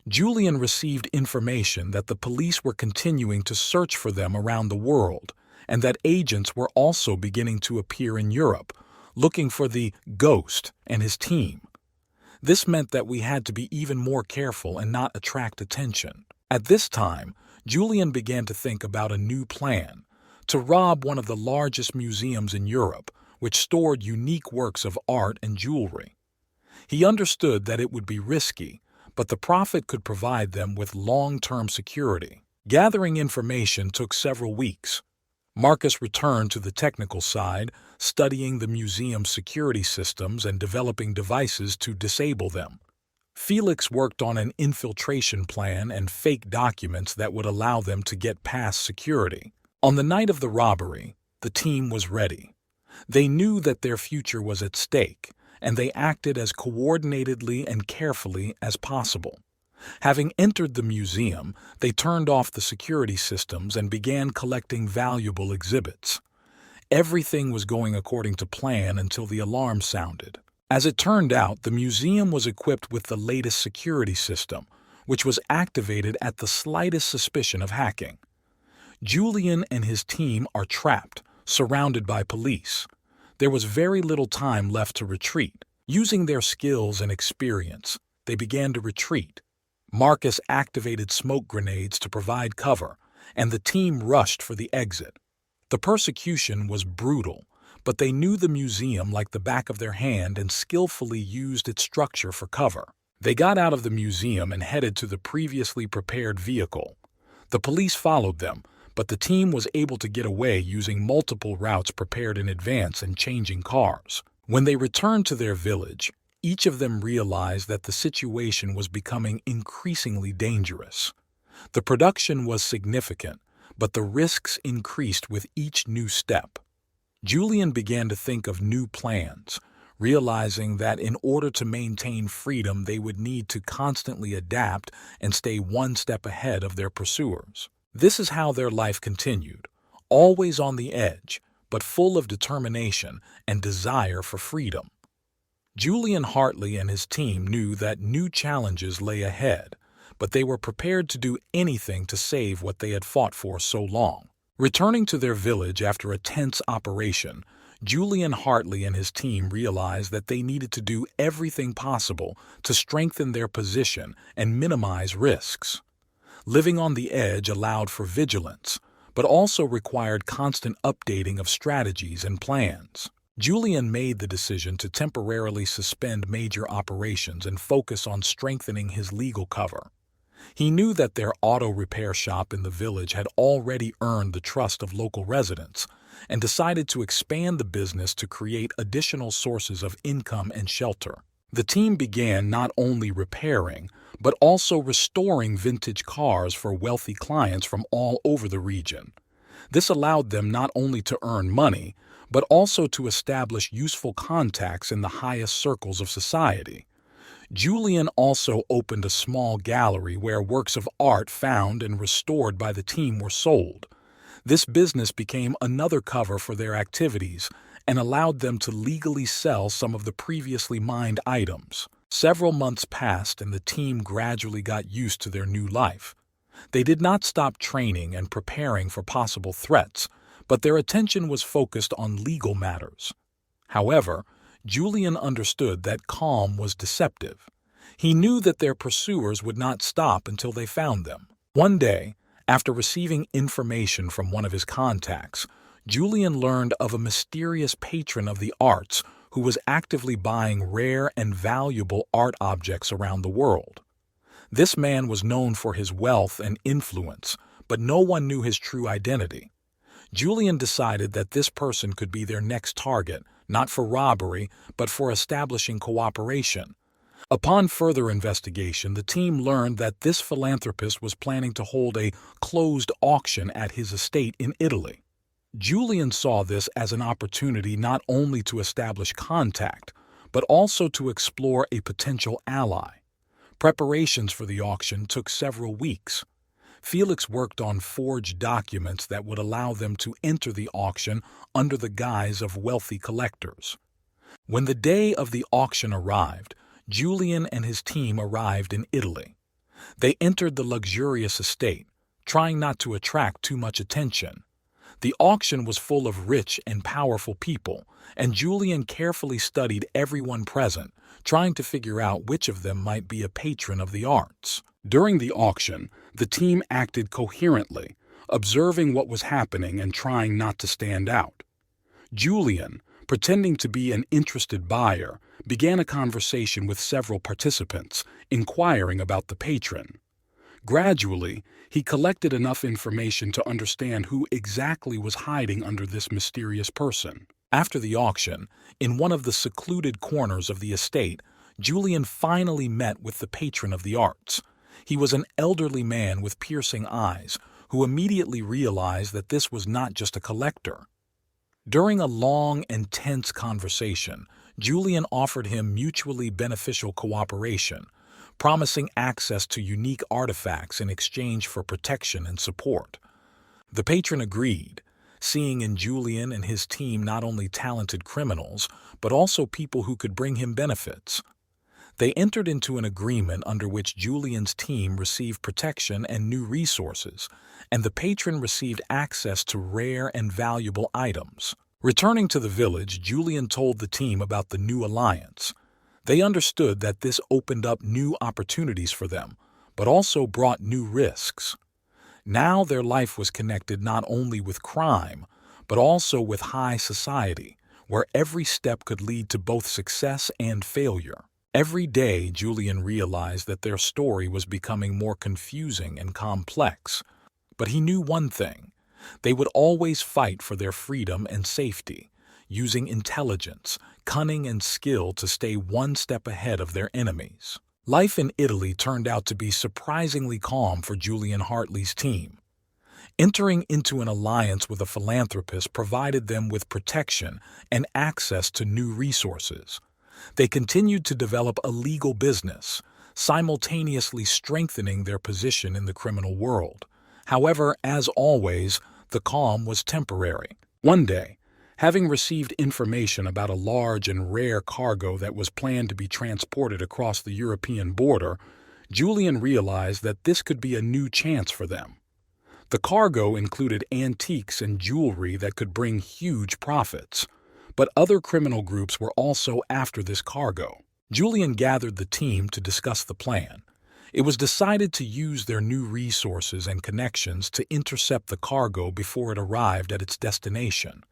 S1: Julian received information that the police were continuing to search for them around the world, and that agents were also beginning to appear in Europe, looking for the Ghost and his team. This meant that we had to be even more careful and not attract attention. At this time, Julian began to think about a new plan: to rob one of the largest museums in Europe, which stored unique works of art and jewelry. He understood that it would be risky, but the profit could provide them with long-term security. Gathering information took several weeks. Marcus returned to the technical side, studying the museum's security systems and developing devices to disable them. Felix worked on an infiltration plan and fake documents that would allow them to get past security. On the night of the robbery, the team was ready. They knew that their future was at stake, and they acted as coordinatedly and carefully as possible. Having entered the museum, they turned off the security systems and began collecting valuable exhibits. Everything was going according to plan until the alarm sounded. As it turned out, the museum was equipped with the latest security system, which was activated at the slightest suspicion of hacking. Julian and his team are trapped, surrounded by police. There was very little time left to retreat. Using their skills and experience, they began to retreat. Marcus activated smoke grenades to provide cover, and the team rushed for the exit. The persecution was brutal, but they knew the museum like the back of their hand and skillfully used its structure for cover. They got out of the museum and headed to the previously prepared vehicle. The police followed them, but the team was able to get away using multiple routes prepared in advance and changing cars. When they returned to their village, each of them realized that the situation was becoming increasingly dangerous. The production was significant, but the risks increased with each new step. Julian began to think of new plans, realizing that in order to maintain freedom they would need to constantly adapt and stay one step ahead of their pursuers. This is how their life continued, always on the edge, but full of determination and desire for freedom. Julian Hartley and his team knew that new challenges lay ahead, but they were prepared to do anything to save what they had fought for so long. Returning to their village after a tense operation, Julian Hartley and his team realized that they needed to do everything possible to strengthen their position and minimize risks. Living on the edge allowed for vigilance, but also required constant updating of strategies and plans. Julian made the decision to temporarily suspend major operations and focus on strengthening his legal cover. He knew that their auto repair shop in the village had already earned the trust of local residents and decided to expand the business to create additional sources of income and shelter. The team began not only repairing, but also restoring vintage cars for wealthy clients from all over the region. This allowed them not only to earn money, but also to establish useful contacts in the highest circles of society. Julian also opened a small gallery where works of art found and restored by the team were sold. This business became another cover for their activities and allowed them to legally sell some of the previously mined items. Several months passed and the team gradually got used to their new life. They did not stop training and preparing for possible threats, but their attention was focused on legal matters. However, Julian understood that calm was deceptive. He knew that their pursuers would not stop until they found them. One day, after receiving information from one of his contacts, Julian learned of a mysterious patron of the arts who was actively buying rare and valuable art objects around the world. This man was known for his wealth and influence, but no one knew his true identity. Julian decided that this person could be their next target, not for robbery, but for establishing cooperation. Upon further investigation, the team learned that this philanthropist was planning to hold a closed auction at his estate in Italy. Julian saw this as an opportunity not only to establish contact, but also to explore a potential ally. Preparations for the auction took several weeks. Felix worked on forged documents that would allow them to enter the auction under the guise of wealthy collectors. When the day of the auction arrived, Julian and his team arrived in Italy. They entered the luxurious estate, trying not to attract too much attention. The auction was full of rich and powerful people, and Julian carefully studied everyone present, trying to figure out which of them might be a patron of the arts. During the auction, the team acted coherently, observing what was happening and trying not to stand out. Julian, pretending to be an interested buyer, began a conversation with several participants, inquiring about the patron. Gradually, he collected enough information to understand who exactly was hiding under this mysterious person. After the auction, in one of the secluded corners of the estate, Julian finally met with the patron of the arts. He was an elderly man with piercing eyes, who immediately realized that this was not just a collector. During a long and tense conversation, Julian offered him mutually beneficial cooperation, promising access to unique artifacts in exchange for protection and support. The patron agreed, seeing in Julian and his team not only talented criminals, but also people who could bring him benefits. They entered into an agreement under which Julian's team received protection and new resources, and the patron received access to rare and valuable items. Returning to the village, Julian told the team about the new alliance. They understood that this opened up new opportunities for them, but also brought new risks. Now their life was connected not only with crime, but also with high society, where every step could lead to both success and failure. Every day, Julian realized that their story was becoming more confusing and complex. But he knew one thing: they would always fight for their freedom and safety, using intelligence, cunning, and skill to stay one step ahead of their enemies. Life in Italy turned out to be surprisingly calm for Julian Hartley's team. Entering into an alliance with a philanthropist provided them with protection and access to new resources. They continued to develop a legal business, simultaneously strengthening their position in the criminal world. However, as always, the calm was temporary. One day, having received information about a large and rare cargo that was planned to be transported across the European border, Julian realized that this could be a new chance for them. The cargo included antiques and jewelry that could bring huge profits, but other criminal groups were also after this cargo. Julian gathered the team to discuss the plan. It was decided to use their new resources and connections to intercept the cargo before it arrived at its destination.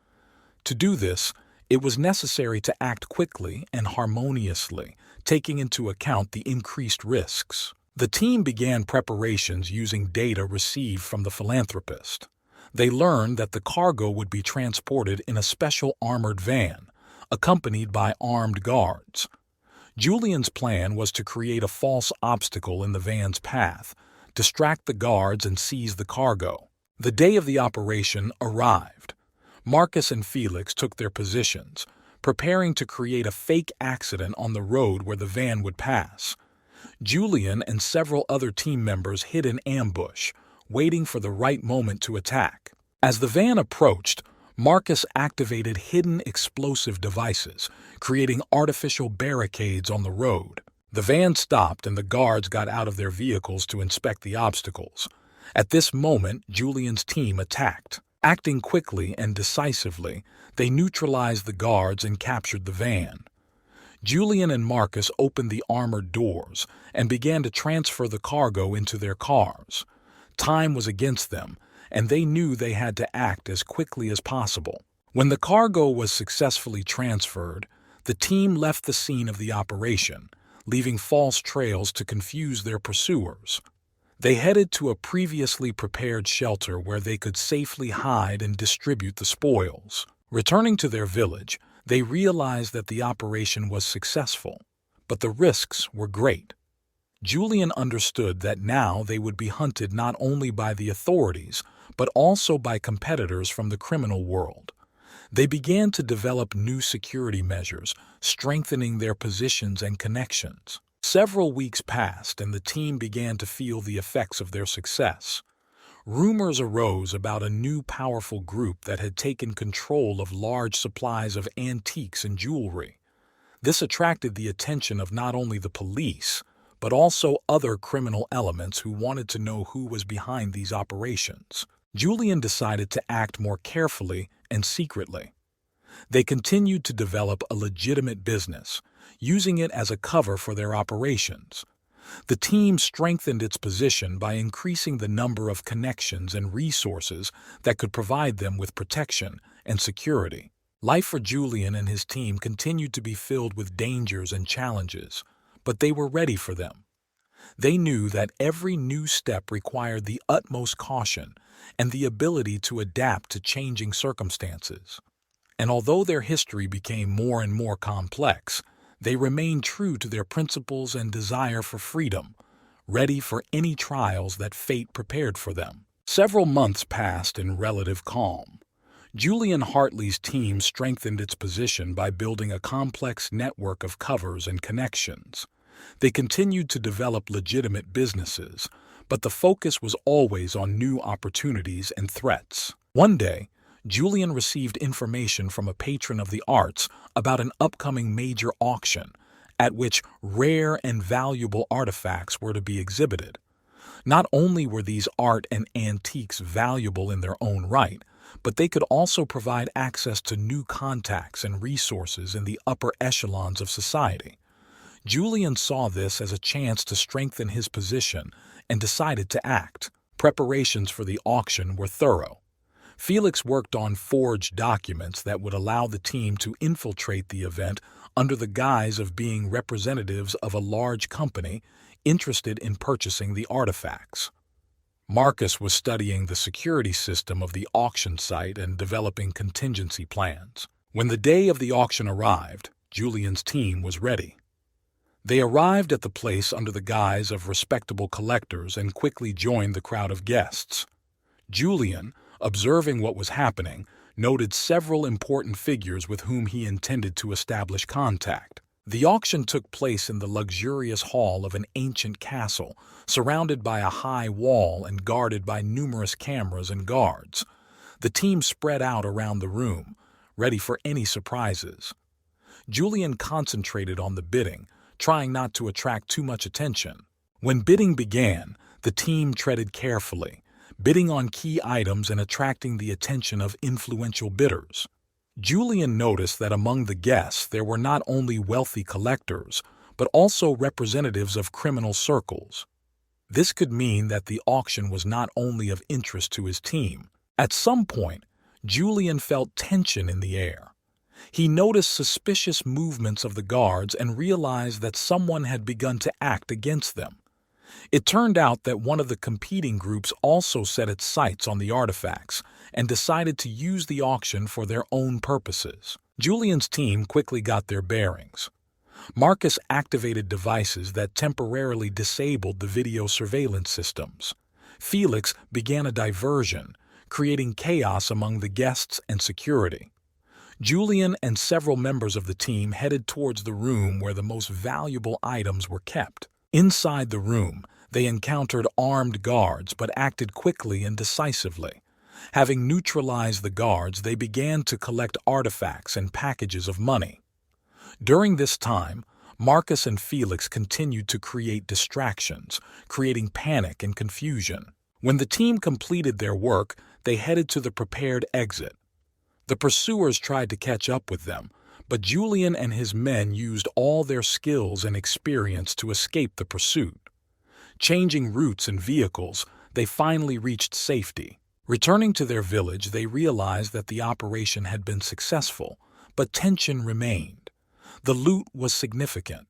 S1: To do this, it was necessary to act quickly and harmoniously, taking into account the increased risks. The team began preparations using data received from the philanthropist. They learned that the cargo would be transported in a special armored van, accompanied by armed guards. Julian's plan was to create a false obstacle in the van's path, distract the guards, and seize the cargo. The day of the operation arrived. Marcus and Felix took their positions, preparing to create a fake accident on the road where the van would pass. Julian and several other team members hid in ambush, waiting for the right moment to attack. As the van approached, Marcus activated hidden explosive devices, creating artificial barricades on the road. The van stopped and the guards got out of their vehicles to inspect the obstacles. At this moment, Julian's team attacked. Acting quickly and decisively, they neutralized the guards and captured the van. Julian and Marcus opened the armored doors and began to transfer the cargo into their cars. Time was against them, and they knew they had to act as quickly as possible. When the cargo was successfully transferred, the team left the scene of the operation, leaving false trails to confuse their pursuers. They headed to a previously prepared shelter where they could safely hide and distribute the spoils. Returning to their village, they realized that the operation was successful, but the risks were great. Julian understood that now they would be hunted not only by the authorities, but also by competitors from the criminal world. They began to develop new security measures, strengthening their positions and connections. Several weeks passed and the team began to feel the effects of their success. Rumors arose about a new powerful group that had taken control of large supplies of antiques and jewelry. This attracted the attention of not only the police, but also other criminal elements who wanted to know who was behind these operations. Julian decided to act more carefully and secretly. They continued to develop a legitimate business, using it as a cover for their operations. The team strengthened its position by increasing the number of connections and resources that could provide them with protection and security. Life for Julian and his team continued to be filled with dangers and challenges, but they were ready for them. They knew that every new step required the utmost caution and the ability to adapt to changing circumstances. And although their history became more and more complex, they remained true to their principles and desire for freedom, ready for any trials that fate prepared for them. Several months passed in relative calm. Julian Hartley's team strengthened its position by building a complex network of covers and connections. They continued to develop legitimate businesses, but the focus was always on new opportunities and threats. One day, Julian received information from a patron of the arts about an upcoming major auction at which rare and valuable artifacts were to be exhibited. Not only were these art and antiques valuable in their own right, but they could also provide access to new contacts and resources in the upper echelons of society. Julian saw this as a chance to strengthen his position and decided to act. Preparations for the auction were thorough. Felix worked on forged documents that would allow the team to infiltrate the event under the guise of being representatives of a large company interested in purchasing the artifacts. Marcus was studying the security system of the auction site and developing contingency plans. When the day of the auction arrived, Julian's team was ready. They arrived at the place under the guise of respectable collectors and quickly joined the crowd of guests. Julian, observing what was happening, noted several important figures with whom he intended to establish contact. The auction took place in the luxurious hall of an ancient castle, surrounded by a high wall and guarded by numerous cameras and guards. The team spread out around the room, ready for any surprises. Julian concentrated on the bidding, trying not to attract too much attention. When bidding began, the team treaded carefully, bidding on key items and attracting the attention of influential bidders. Julian noticed that among the guests there were not only wealthy collectors, but also representatives of criminal circles. This could mean that the auction was not only of interest to his team. At some point, Julian felt tension in the air. He noticed suspicious movements of the guards and realized that someone had begun to act against them. It turned out that one of the competing groups also set its sights on the artifacts and decided to use the auction for their own purposes. Julian's team quickly got their bearings. Marcus activated devices that temporarily disabled the video surveillance systems. Felix began a diversion, creating chaos among the guests and security. Julian and several members of the team headed towards the room where the most valuable items were kept. Inside the room, they encountered armed guards but acted quickly and decisively. Having neutralized the guards, they began to collect artifacts and packages of money. During this time, Marcus and Felix continued to create distractions, creating panic and confusion. When the team completed their work, they headed to the prepared exit. The pursuers tried to catch up with them, but Julian and his men used all their skills and experience to escape the pursuit. Changing routes and vehicles, they finally reached safety. Returning to their village, they realized that the operation had been successful, but tension remained. The loot was significant,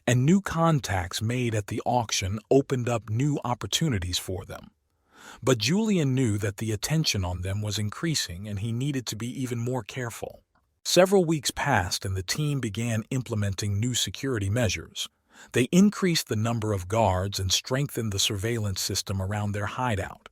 S1: and new contacts made at the auction opened up new opportunities for them. But Julian knew that the attention on them was increasing and he needed to be even more careful. Several weeks passed and the team began implementing new security measures. They increased the number of guards and strengthened the surveillance system around their hideout.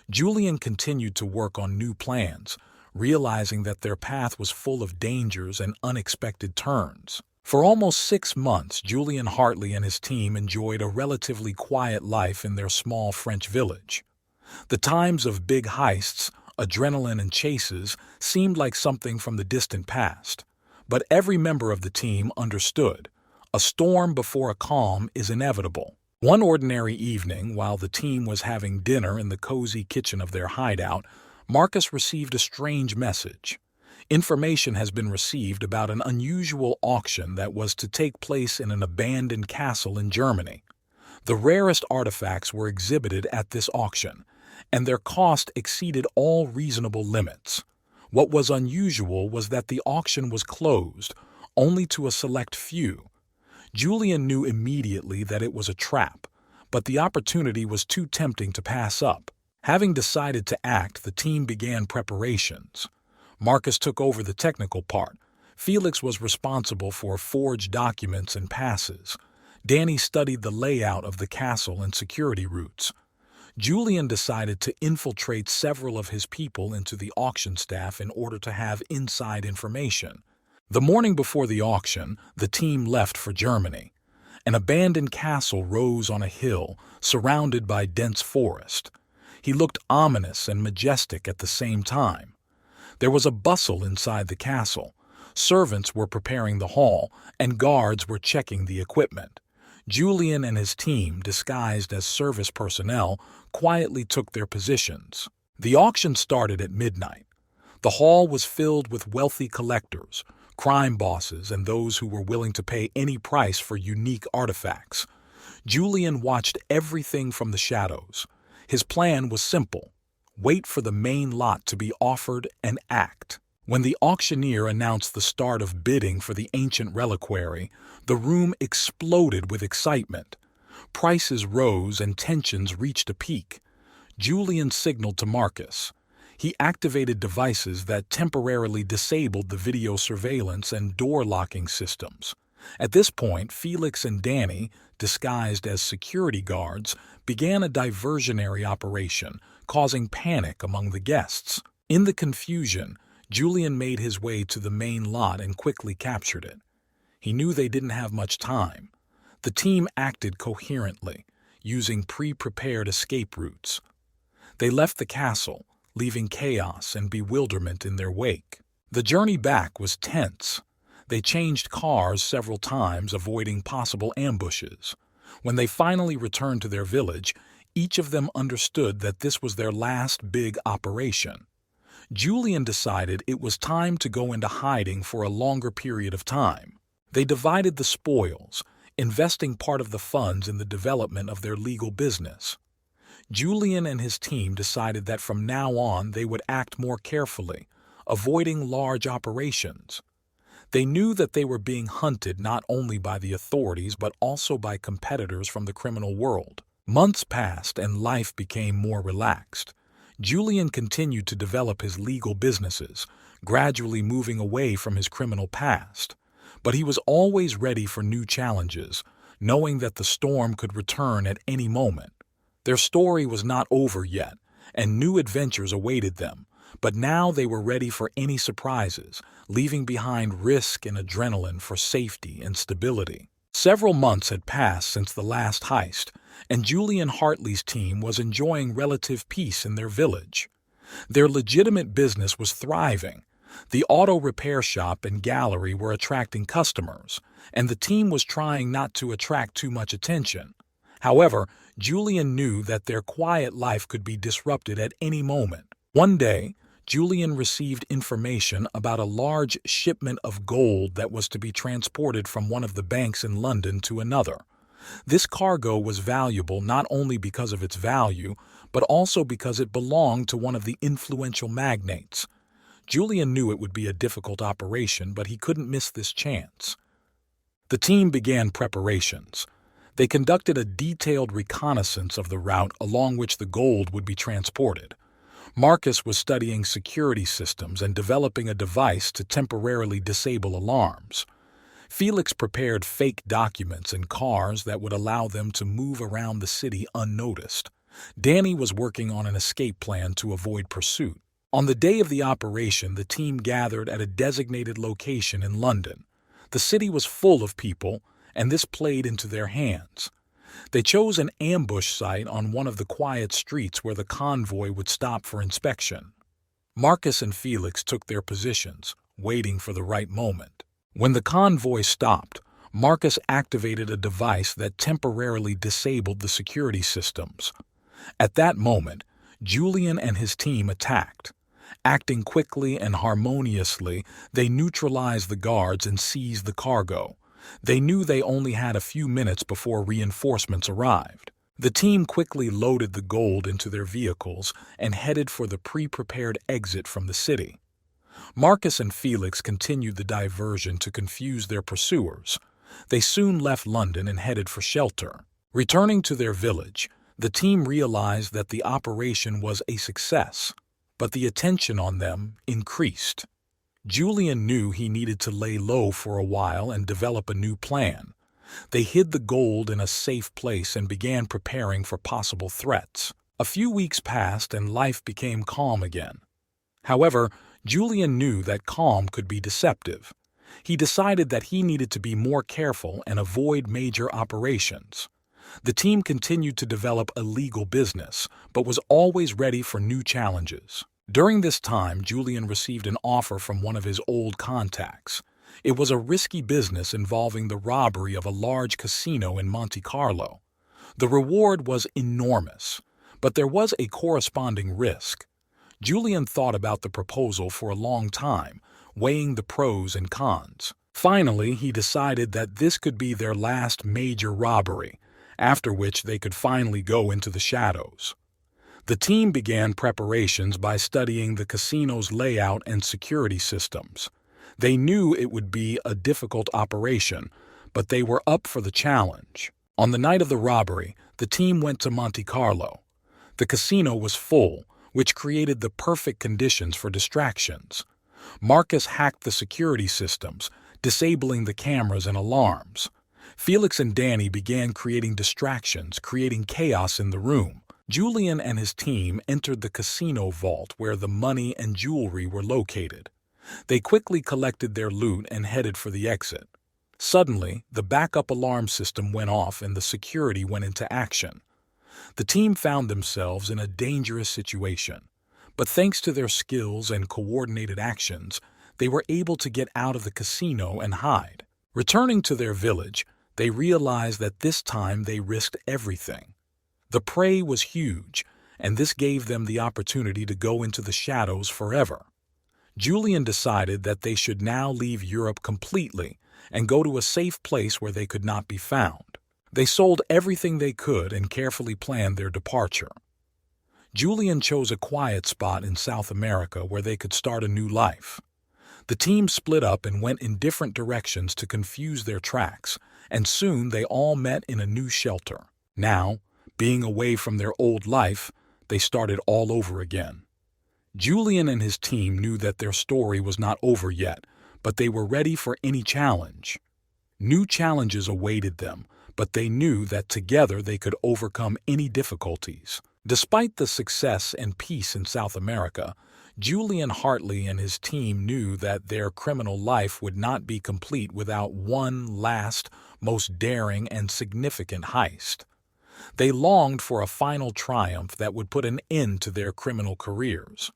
S1: Julian continued to work on new plans, realizing that their path was full of dangers and unexpected turns. For almost 6 months, Julian Hartley and his team enjoyed a relatively quiet life in their small French village. The times of big heists, adrenaline and chases seemed like something from the distant past. But every member of the team understood. A storm before a calm is inevitable. One ordinary evening, while the team was having dinner in the cozy kitchen of their hideout, Marcus received a strange message. Information has been received about an unusual auction that was to take place in an abandoned castle in Germany. The rarest artifacts were exhibited at this auction, and their cost exceeded all reasonable limits. What was unusual was that the auction was closed, only to a select few. Julian knew immediately that it was a trap, but the opportunity was too tempting to pass up. Having decided to act, the team began preparations. Marcus took over the technical part. Felix was responsible for forged documents and passes. Danny studied the layout of the castle and security routes. Julian decided to infiltrate several of his people into the auction staff in order to have inside information. The morning before the auction, the team left for Germany. An abandoned castle rose on a hill, surrounded by dense forest. He looked ominous and majestic at the same time. There was a bustle inside the castle. Servants were preparing the hall, and guards were checking the equipment. Julian and his team, disguised as service personnel, quietly took their positions. The auction started at midnight. The hall was filled with wealthy collectors, crime bosses, and those who were willing to pay any price for unique artifacts. Julian watched everything from the shadows. His plan was simple: wait for the main lot to be offered and act. When the auctioneer announced the start of bidding for the ancient reliquary, the room exploded with excitement. Prices rose and tensions reached a peak. Julian signaled to Marcus. He activated devices that temporarily disabled the video surveillance and door locking systems. At this point, Felix and Danny, disguised as security guards, began a diversionary operation, causing panic among the guests. In the confusion, Julian made his way to the main lot and quickly captured it. He knew they didn't have much time. The team acted coherently, using pre-prepared escape routes. They left the castle, leaving chaos and bewilderment in their wake. The journey back was tense. They changed cars several times, avoiding possible ambushes. When they finally returned to their village, each of them understood that this was their last big operation. Julian decided it was time to go into hiding for a longer period of time. They divided the spoils, investing part of the funds in the development of their legal business. Julian and his team decided that from now on they would act more carefully, avoiding large operations. They knew that they were being hunted not only by the authorities but also by competitors from the criminal world. Months passed and life became more relaxed. Julian continued to develop his legal businesses, gradually moving away from his criminal past. But he was always ready for new challenges, knowing that the storm could return at any moment. Their story was not over yet, and new adventures awaited them, but now they were ready for any surprises, leaving behind risk and adrenaline for safety and stability. Several months had passed since the last heist, and Julian Hartley's team was enjoying relative peace in their village. Their legitimate business was thriving. The auto repair shop and gallery were attracting customers, and the team was trying not to attract too much attention. However, Julian knew that their quiet life could be disrupted at any moment. One day, Julian received information about a large shipment of gold that was to be transported from one of the banks in London to another. This cargo was valuable not only because of its value, but also because it belonged to one of the influential magnates. Julian knew it would be a difficult operation, but he couldn't miss this chance. The team began preparations. They conducted a detailed reconnaissance of the route along which the gold would be transported. Marcus was studying security systems and developing a device to temporarily disable alarms. Felix prepared fake documents and cars that would allow them to move around the city unnoticed. Danny was working on an escape plan to avoid pursuit. On the day of the operation, the team gathered at a designated location in London. The city was full of people, and this played into their hands. They chose an ambush site on one of the quiet streets where the convoy would stop for inspection. Marcus and Felix took their positions, waiting for the right moment. When the convoy stopped, Marcus activated a device that temporarily disabled the security systems. At that moment, Julian and his team attacked. Acting quickly and harmoniously, they neutralized the guards and seized the cargo. They knew they only had a few minutes before reinforcements arrived. The team quickly loaded the gold into their vehicles and headed for the pre-prepared exit from the city. Marcus and Felix continued the diversion to confuse their pursuers. They soon left London and headed for shelter. Returning to their village, the team realized that the operation was a success, but the attention on them increased. Julian knew he needed to lay low for a while and develop a new plan. They hid the gold in a safe place and began preparing for possible threats. A few weeks passed and life became calm again. However, Julian knew that calm could be deceptive. He decided that he needed to be more careful and avoid major operations. The team continued to develop a legal business, but was always ready for new challenges. During this time, Julian received an offer from one of his old contacts. It was a risky business involving the robbery of a large casino in Monte Carlo. The reward was enormous, but there was a corresponding risk. Julian thought about the proposal for a long time, weighing the pros and cons. Finally, he decided that this could be their last major robbery, after which they could finally go into the shadows. The team began preparations by studying the casino's layout and security systems. They knew it would be a difficult operation, but they were up for the challenge. On the night of the robbery, the team went to Monte Carlo. The casino was full, which created the perfect conditions for distractions. Marcus hacked the security systems, disabling the cameras and alarms. Felix and Danny began creating distractions, creating chaos in the room. Julian and his team entered the casino vault where the money and jewelry were located. They quickly collected their loot and headed for the exit. Suddenly, the backup alarm system went off and the security went into action. The team found themselves in a dangerous situation, but thanks to their skills and coordinated actions, they were able to get out of the casino and hide. Returning to their village, they realized that this time they risked everything. The prey was huge, and this gave them the opportunity to go into the shadows forever. Julian decided that they should now leave Europe completely and go to a safe place where they could not be found. They sold everything they could and carefully planned their departure. Julian chose a quiet spot in South America where they could start a new life. The team split up and went in different directions to confuse their tracks, and soon they all met in a new shelter. Now, being away from their old life, they started all over again. Julian and his team knew that their story was not over yet, but they were ready for any challenge. New challenges awaited them, but they knew that together they could overcome any difficulties. Despite the success and peace in South America, Julian Hartley and his team knew that their criminal life would not be complete without one last, most daring and significant heist. They longed for a final triumph that would put an end to their criminal careers.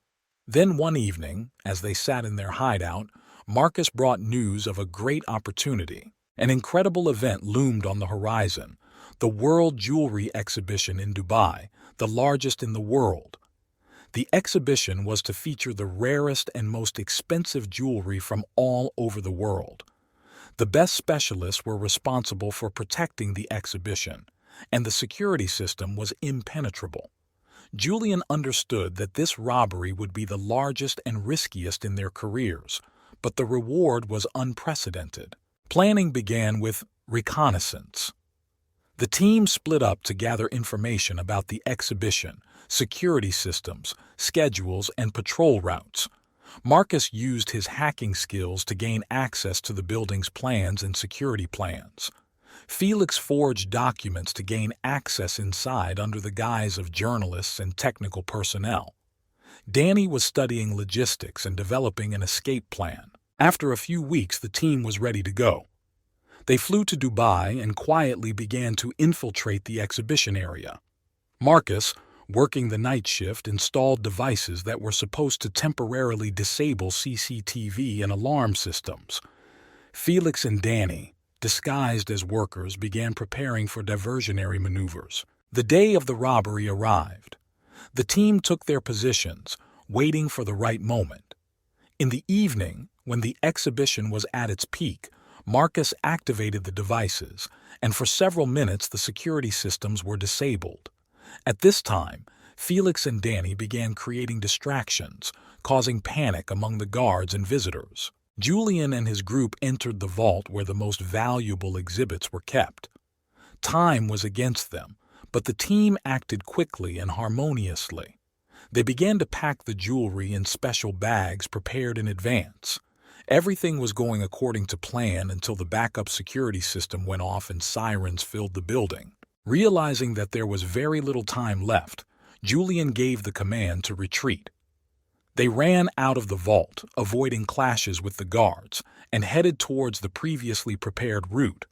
S1: Then one evening, as they sat in their hideout, Marcus brought news of a great opportunity. An incredible event loomed on the horizon, the World Jewelry Exhibition in Dubai, the largest in the world. The exhibition was to feature the rarest and most expensive jewelry from all over the world. The best specialists were responsible for protecting the exhibition, and the security system was impenetrable. Julian understood that this robbery would be the largest and riskiest in their careers, but the reward was unprecedented. Planning began with reconnaissance. The team split up to gather information about the exhibition, security systems, schedules, and patrol routes. Marcus used his hacking skills to gain access to the building's plans and security plans. Felix forged documents to gain access inside under the guise of journalists and technical personnel. Danny was studying logistics and developing an escape plan. After a few weeks, the team was ready to go. They flew to Dubai and quietly began to infiltrate the exhibition area. Marcus, working the night shift, installed devices that were supposed to temporarily disable CCTV and alarm systems. Felix and Danny, disguised as workers, began preparing for diversionary maneuvers. The day of the robbery arrived. The team took their positions, waiting for the right moment. In the evening, when the exhibition was at its peak, Marcus activated the devices, and for several minutes the security systems were disabled. At this time, Felix and Danny began creating distractions, causing panic among the guards and visitors. Julian and his group entered the vault where the most valuable exhibits were kept. Time was against them, but the team acted quickly and harmoniously. They began to pack the jewelry in special bags prepared in advance. Everything was going according to plan until the backup security system went off and sirens filled the building. Realizing that there was very little time left, Julian gave the command to retreat. They ran out of the vault, avoiding clashes with the guards, and headed towards the previously prepared route.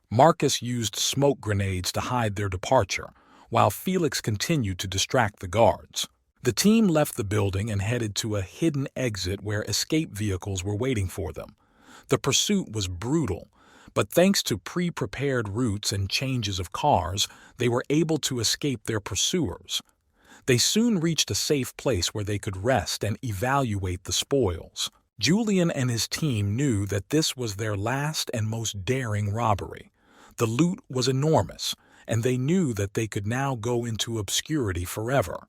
S1: Marcus used smoke grenades to hide their departure, while Felix continued to distract the guards. The team left the building and headed to a hidden exit where escape vehicles were waiting for them. The pursuit was brutal, but thanks to pre-prepared routes and changes of cars, they were able to escape their pursuers. They soon reached a safe place where they could rest and evaluate the spoils. Julian and his team knew that this was their last and most daring robbery. The loot was enormous, and they knew that they could now go into obscurity forever.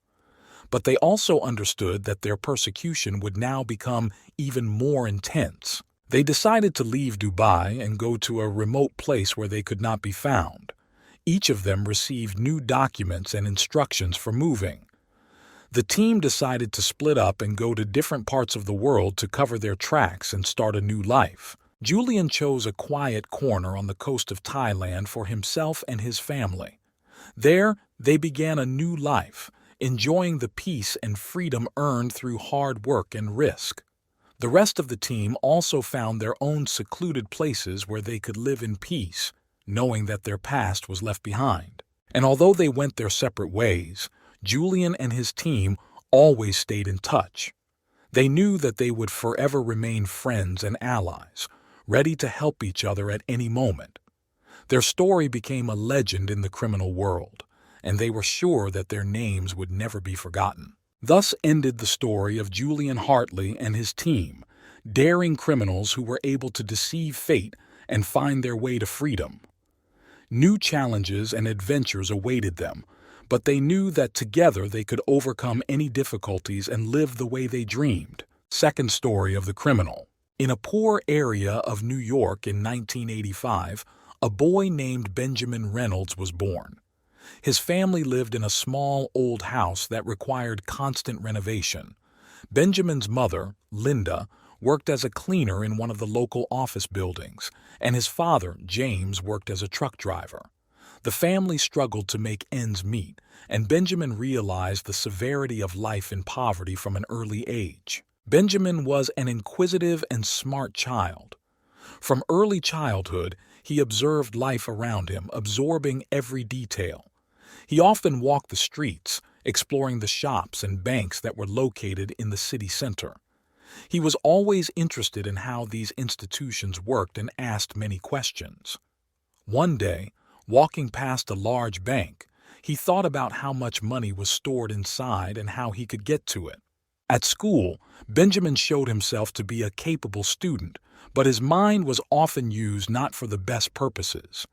S1: But they also understood that their persecution would now become even more intense. They decided to leave Dubai and go to a remote place where they could not be found. Each of them received new documents and instructions for moving. The team decided to split up and go to different parts of the world to cover their tracks and start a new life. Julian chose a quiet corner on the coast of Thailand for himself and his family. There, they began a new life, enjoying the peace and freedom earned through hard work and risk. The rest of the team also found their own secluded places where they could live in peace, knowing that their past was left behind. And although they went their separate ways, Julian and his team always stayed in touch. They knew that they would forever remain friends and allies, ready to help each other at any moment. Their story became a legend in the criminal world, and they were sure that their names would never be forgotten. Thus ended the story of Julian Hartley and his team, daring criminals who were able to deceive fate and find their way to freedom. New challenges and adventures awaited them, but they knew that together they could overcome any difficulties and live the way they dreamed. Second story of the criminal. In a poor area of New York in 1985, a boy named Benjamin Reynolds was born. His family lived in a small old house that required constant renovation. Benjamin's mother, Linda, worked as a cleaner in one of the local office buildings, and his father, James, worked as a truck driver. The family struggled to make ends meet, and Benjamin realized the severity of life in poverty from an early age. Benjamin was an inquisitive and smart child. From early childhood, he observed life around him, absorbing every detail. He often walked the streets, exploring the shops and banks that were located in the city center. He was always interested in how these institutions worked and asked many questions. One day, walking past a large bank, he thought about how much money was stored inside and how he could get to it. At school, Benjamin showed himself to be a capable student, but his mind was often used not for the best purposes.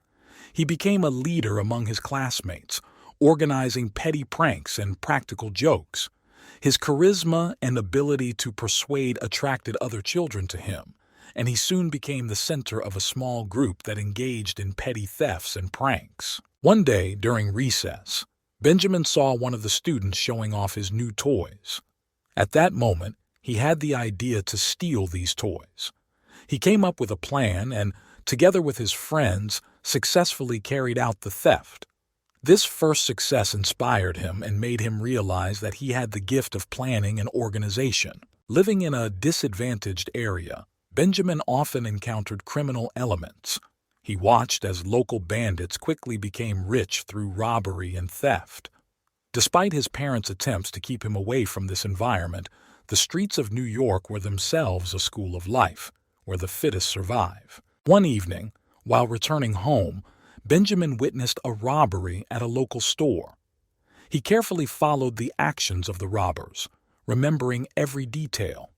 S1: He became a leader among his classmates, organizing petty pranks and practical jokes. His charisma and ability to persuade attracted other children to him, and he soon became the center of a small group that engaged in petty thefts and pranks. One day, during recess, Benjamin saw one of the students showing off his new toys. At that moment, he had the idea to steal these toys. He came up with a plan and, together with his friends, successfully carried out the theft. This first success inspired him and made him realize that he had the gift of planning and organization. Living in a disadvantaged area, Benjamin often encountered criminal elements. He watched as local bandits quickly became rich through robbery and theft. Despite his parents' attempts to keep him away from this environment, the streets of New York were themselves a school of life, where the fittest survive. One evening, while returning home, Benjamin witnessed a robbery at a local store. He carefully followed the actions of the robbers, remembering every detail.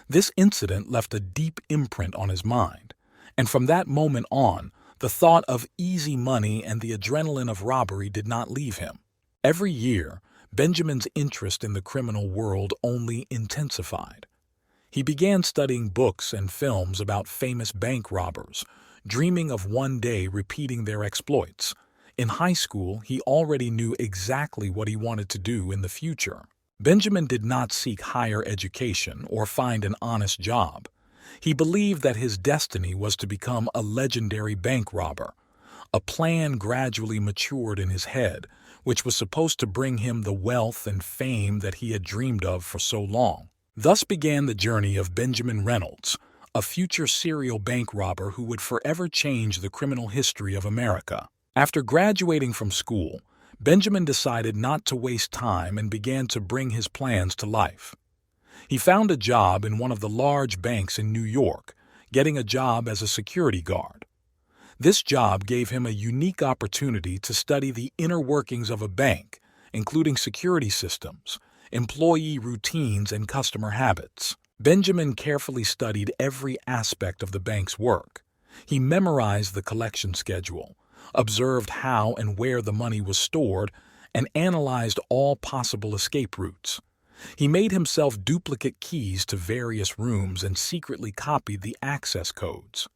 S1: This incident left a deep imprint on his mind, and from that moment on, the thought of easy money and the adrenaline of robbery did not leave him. Every year, Benjamin's interest in the criminal world only intensified. He began studying books and films about famous bank robbers, dreaming of one day repeating their exploits. In high school, he already knew exactly what he wanted to do in the future. Benjamin did not seek higher education or find an honest job. He believed that his destiny was to become a legendary bank robber. A plan gradually matured in his head, which was supposed to bring him the wealth and fame that he had dreamed of for so long. Thus began the journey of Benjamin Reynolds, a future serial bank robber who would forever change the criminal history of America. After graduating from school, Benjamin decided not to waste time and began to bring his plans to life. He found a job in one of the large banks in New York, getting a job as a security guard. This job gave him a unique opportunity to study the inner workings of a bank, including security systems, employee routines, and customer habits. Benjamin carefully studied every aspect of the bank's work. He memorized the collection schedule, observed how and where the money was stored, and analyzed all possible escape routes. He made himself duplicate keys to various rooms and secretly copied the access codes.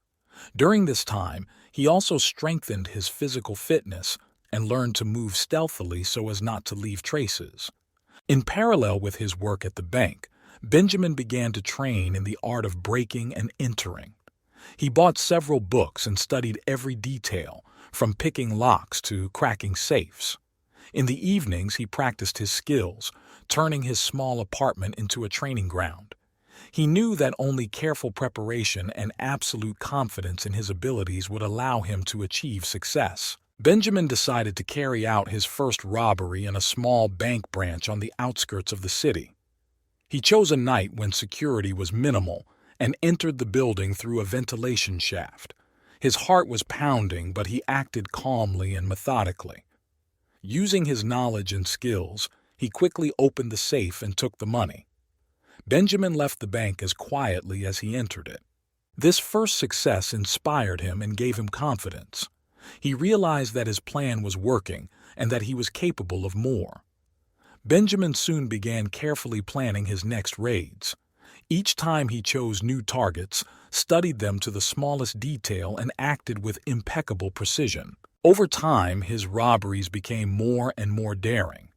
S1: During this time, he also strengthened his physical fitness and learned to move stealthily so as not to leave traces. In parallel with his work at the bank, Benjamin began to train in the art of breaking and entering. He bought several books and studied every detail, from picking locks to cracking safes. In the evenings, he practiced his skills, turning his small apartment into a training ground. He knew that only careful preparation and absolute confidence in his abilities would allow him to achieve success. Benjamin decided to carry out his first robbery in a small bank branch on the outskirts of the city. He chose a night when security was minimal and entered the building through a ventilation shaft. His heart was pounding, but he acted calmly and methodically. Using his knowledge and skills, he quickly opened the safe and took the money. Benjamin left the bank as quietly as he entered it. This first success inspired him and gave him confidence. He realized that his plan was working and that he was capable of more. Benjamin soon began carefully planning his next raids. Each time he chose new targets, studied them to the smallest detail, and acted with impeccable precision. Over time, his robberies became more and more daring.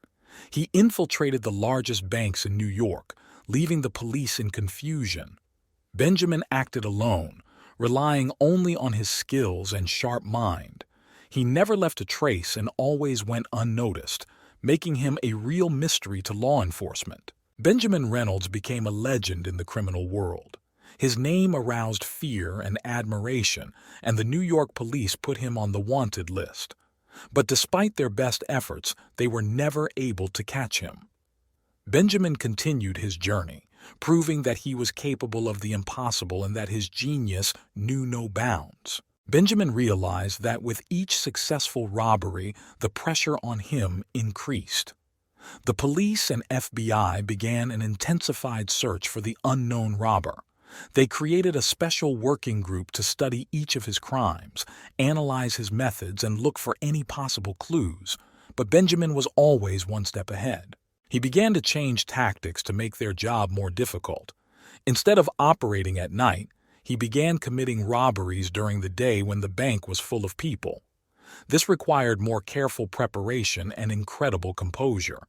S1: He infiltrated the largest banks in New York, leaving the police in confusion. Benjamin acted alone, relying only on his skills and sharp mind. He never left a trace and always went unnoticed, making him a real mystery to law enforcement. Benjamin Reynolds became a legend in the criminal world. His name aroused fear and admiration, and the New York police put him on the wanted list. But despite their best efforts, they were never able to catch him. Benjamin continued his journey, proving that he was capable of the impossible and that his genius knew no bounds. Benjamin realized that with each successful robbery, the pressure on him increased. The police and FBI began an intensified search for the unknown robber. They created a special working group to study each of his crimes, analyze his methods, and look for any possible clues. But Benjamin was always one step ahead. He began to change tactics to make their job more difficult. Instead of operating at night, he began committing robberies during the day when the bank was full of people. This required more careful preparation and incredible composure.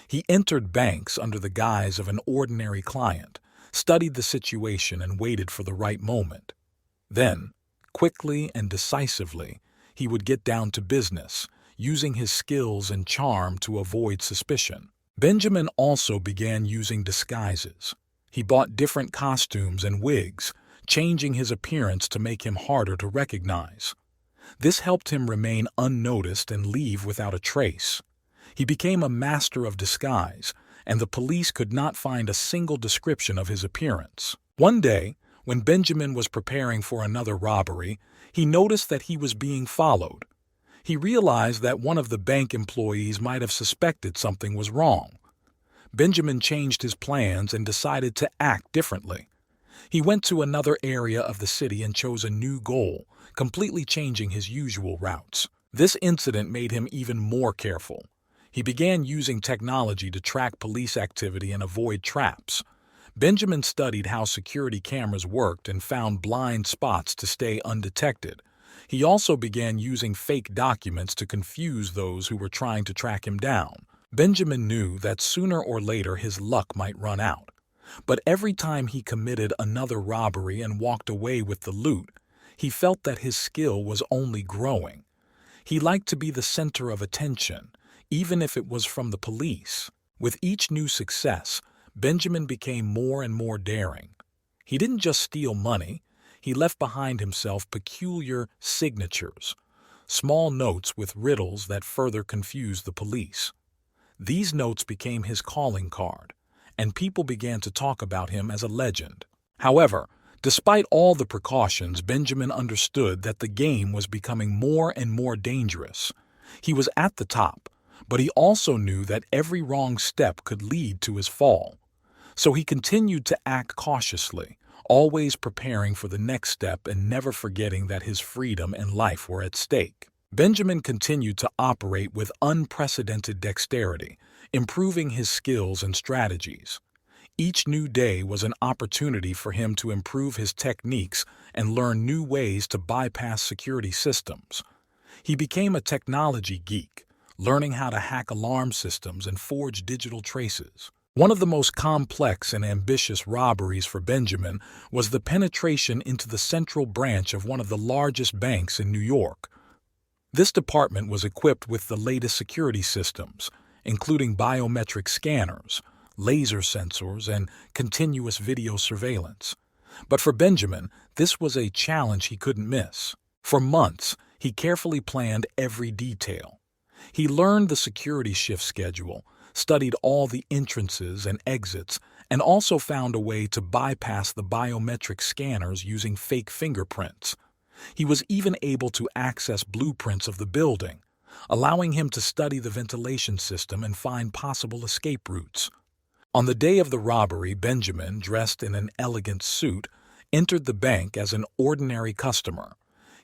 S1: He entered banks under the guise of an ordinary client, studied the situation, and waited for the right moment. Then, quickly and decisively, he would get down to business, using his skills and charm to avoid suspicion. Benjamin also began using disguises. He bought different costumes and wigs, changing his appearance to make him harder to recognize. This helped him remain unnoticed and leave without a trace. He became a master of disguise, and the police could not find a single description of his appearance. One day, when Benjamin was preparing for another robbery, he noticed that he was being followed. He realized that one of the bank employees might have suspected something was wrong. Benjamin changed his plans and decided to act differently. He went to another area of the city and chose a new goal, completely changing his usual routes. This incident made him even more careful. He began using technology to track police activity and avoid traps. Benjamin studied how security cameras worked and found blind spots to stay undetected. He also began using fake documents to confuse those who were trying to track him down. Benjamin knew that sooner or later his luck might run out. But every time he committed another robbery and walked away with the loot, he felt that his skill was only growing. He liked to be the center of attention, even if it was from the police. With each new success, Benjamin became more and more daring. He didn't just steal money, he left behind himself peculiar signatures, small notes with riddles that further confused the police. These notes became his calling card, and people began to talk about him as a legend. However, despite all the precautions, Benjamin understood that the game was becoming more and more dangerous. He was at the top, but he also knew that every wrong step could lead to his fall. So he continued to act cautiously, always preparing for the next step and never forgetting that his freedom and life were at stake. Benjamin continued to operate with unprecedented dexterity, improving his skills and strategies. Each new day was an opportunity for him to improve his techniques and learn new ways to bypass security systems. He became a technology geek, learning how to hack alarm systems and forge digital traces. One of the most complex and ambitious robberies for Benjamin was the penetration into the central branch of one of the largest banks in New York. This department was equipped with the latest security systems, including biometric scanners, laser sensors, and continuous video surveillance. But for Benjamin, this was a challenge he couldn't miss. For months, he carefully planned every detail. He learned the security shift schedule, studied all the entrances and exits, and also found a way to bypass the biometric scanners using fake fingerprints. He was even able to access blueprints of the building, allowing him to study the ventilation system and find possible escape routes. On the day of the robbery, Benjamin, dressed in an elegant suit, entered the bank as an ordinary customer.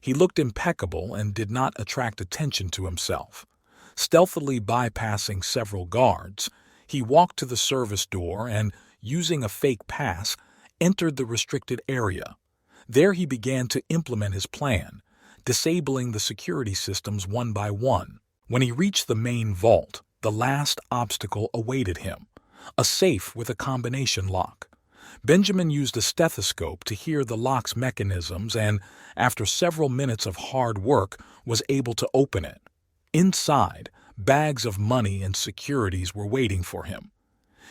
S1: He looked impeccable and did not attract attention to himself. Stealthily bypassing several guards, he walked to the service door and, using a fake pass, entered the restricted area. There he began to implement his plan, disabling the security systems one by one. When he reached the main vault, the last obstacle awaited him, a safe with a combination lock. Benjamin used a stethoscope to hear the lock's mechanisms and, after several minutes of hard work, was able to open it. Inside, bags of money and securities were waiting for him.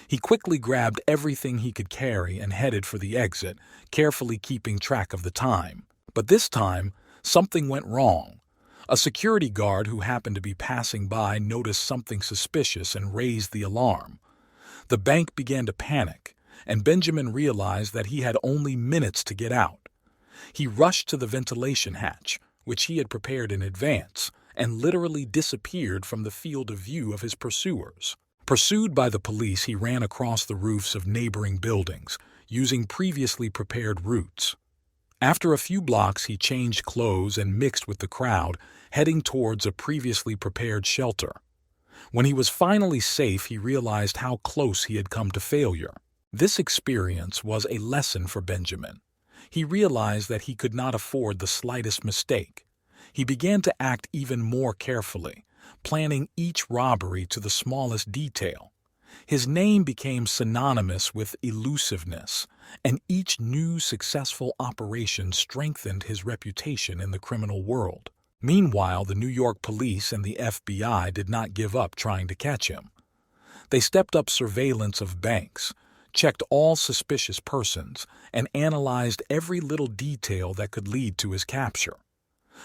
S1: He quickly grabbed everything he could carry and headed for the exit, carefully keeping track of the time. But this time, something went wrong. A security guard who happened to be passing by noticed something suspicious and raised the alarm. The bank began to panic, and Benjamin realized that he had only minutes to get out. He rushed to the ventilation hatch, which he had prepared in advance, and literally disappeared from the field of view of his pursuers. Pursued by the police, he ran across the roofs of neighboring buildings, using previously prepared routes. After a few blocks, he changed clothes and mixed with the crowd, heading towards a previously prepared shelter. When he was finally safe, he realized how close he had come to failure. This experience was a lesson for Benjamin. He realized that he could not afford the slightest mistake. He began to act even more carefully, planning each robbery to the smallest detail. His name became synonymous with elusiveness, and each new successful operation strengthened his reputation in the criminal world. Meanwhile, the New York police and the FBI did not give up trying to catch him. They stepped up surveillance of banks, checked all suspicious persons, and analyzed every little detail that could lead to his capture.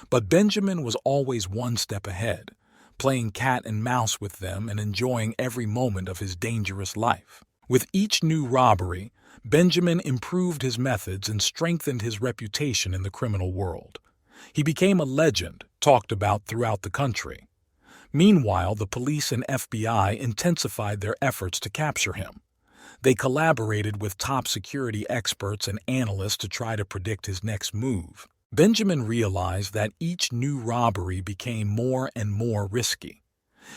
S1: But Benjamin was always one step ahead, playing cat and mouse with them and enjoying every moment of his dangerous life. With each new robbery, Benjamin improved his methods and strengthened his reputation in the criminal world. He became a legend, talked about throughout the country. Meanwhile, the police and FBI intensified their efforts to capture him. They collaborated with top security experts and analysts to try to predict his next move. Benjamin realized that each new robbery became more and more risky.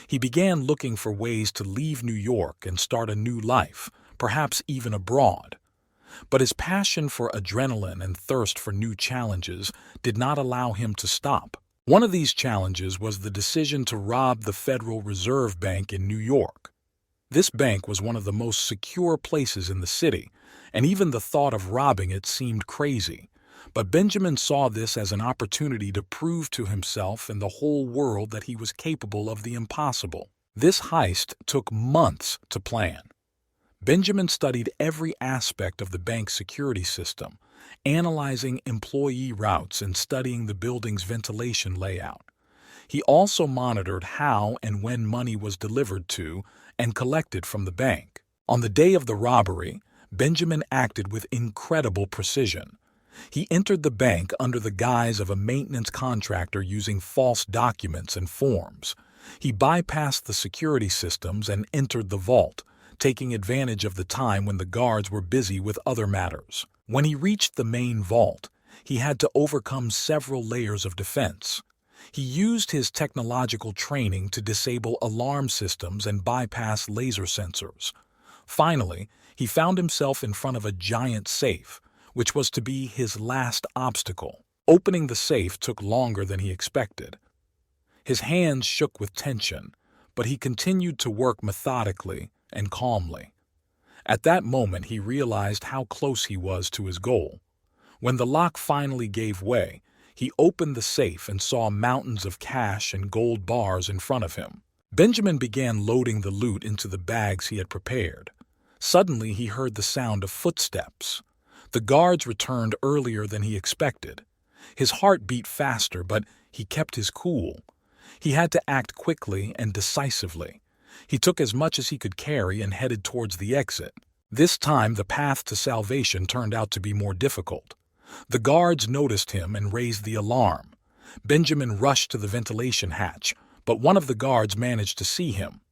S1: He began looking for ways to leave New York and start a new life, perhaps even abroad. But his passion for adrenaline and thirst for new challenges did not allow him to stop. One of these challenges was the decision to rob the Federal Reserve Bank in New York. This bank was one of the most secure places in the city, and even the thought of robbing it seemed crazy. But Benjamin saw this as an opportunity to prove to himself and the whole world that he was capable of the impossible. This heist took months to plan. Benjamin studied every aspect of the bank's security system, analyzing employee routes and studying the building's ventilation layout. He also monitored how and when money was delivered to and collected from the bank. On the day of the robbery, Benjamin acted with incredible precision. He entered the bank under the guise of a maintenance contractor using false documents and forms. He bypassed the security systems and entered the vault, taking advantage of the time when the guards were busy with other matters. When he reached the main vault, he had to overcome several layers of defense. He used his technological training to disable alarm systems and bypass laser sensors. Finally, he found himself in front of a giant safe, which was to be his last obstacle. Opening the safe took longer than he expected. His hands shook with tension, but he continued to work methodically and calmly. At that moment, he realized how close he was to his goal. When the lock finally gave way, he opened the safe and saw mountains of cash and gold bars in front of him. Benjamin began loading the loot into the bags he had prepared. Suddenly, he heard the sound of footsteps. The guards returned earlier than he expected. His heart beat faster, but he kept his cool. He had to act quickly and decisively. He took as much as he could carry and headed towards the exit. This time, the path to salvation turned out to be more difficult. The guards noticed him and raised the alarm. Benjamin rushed to the ventilation hatch, but one of the guards managed to see him.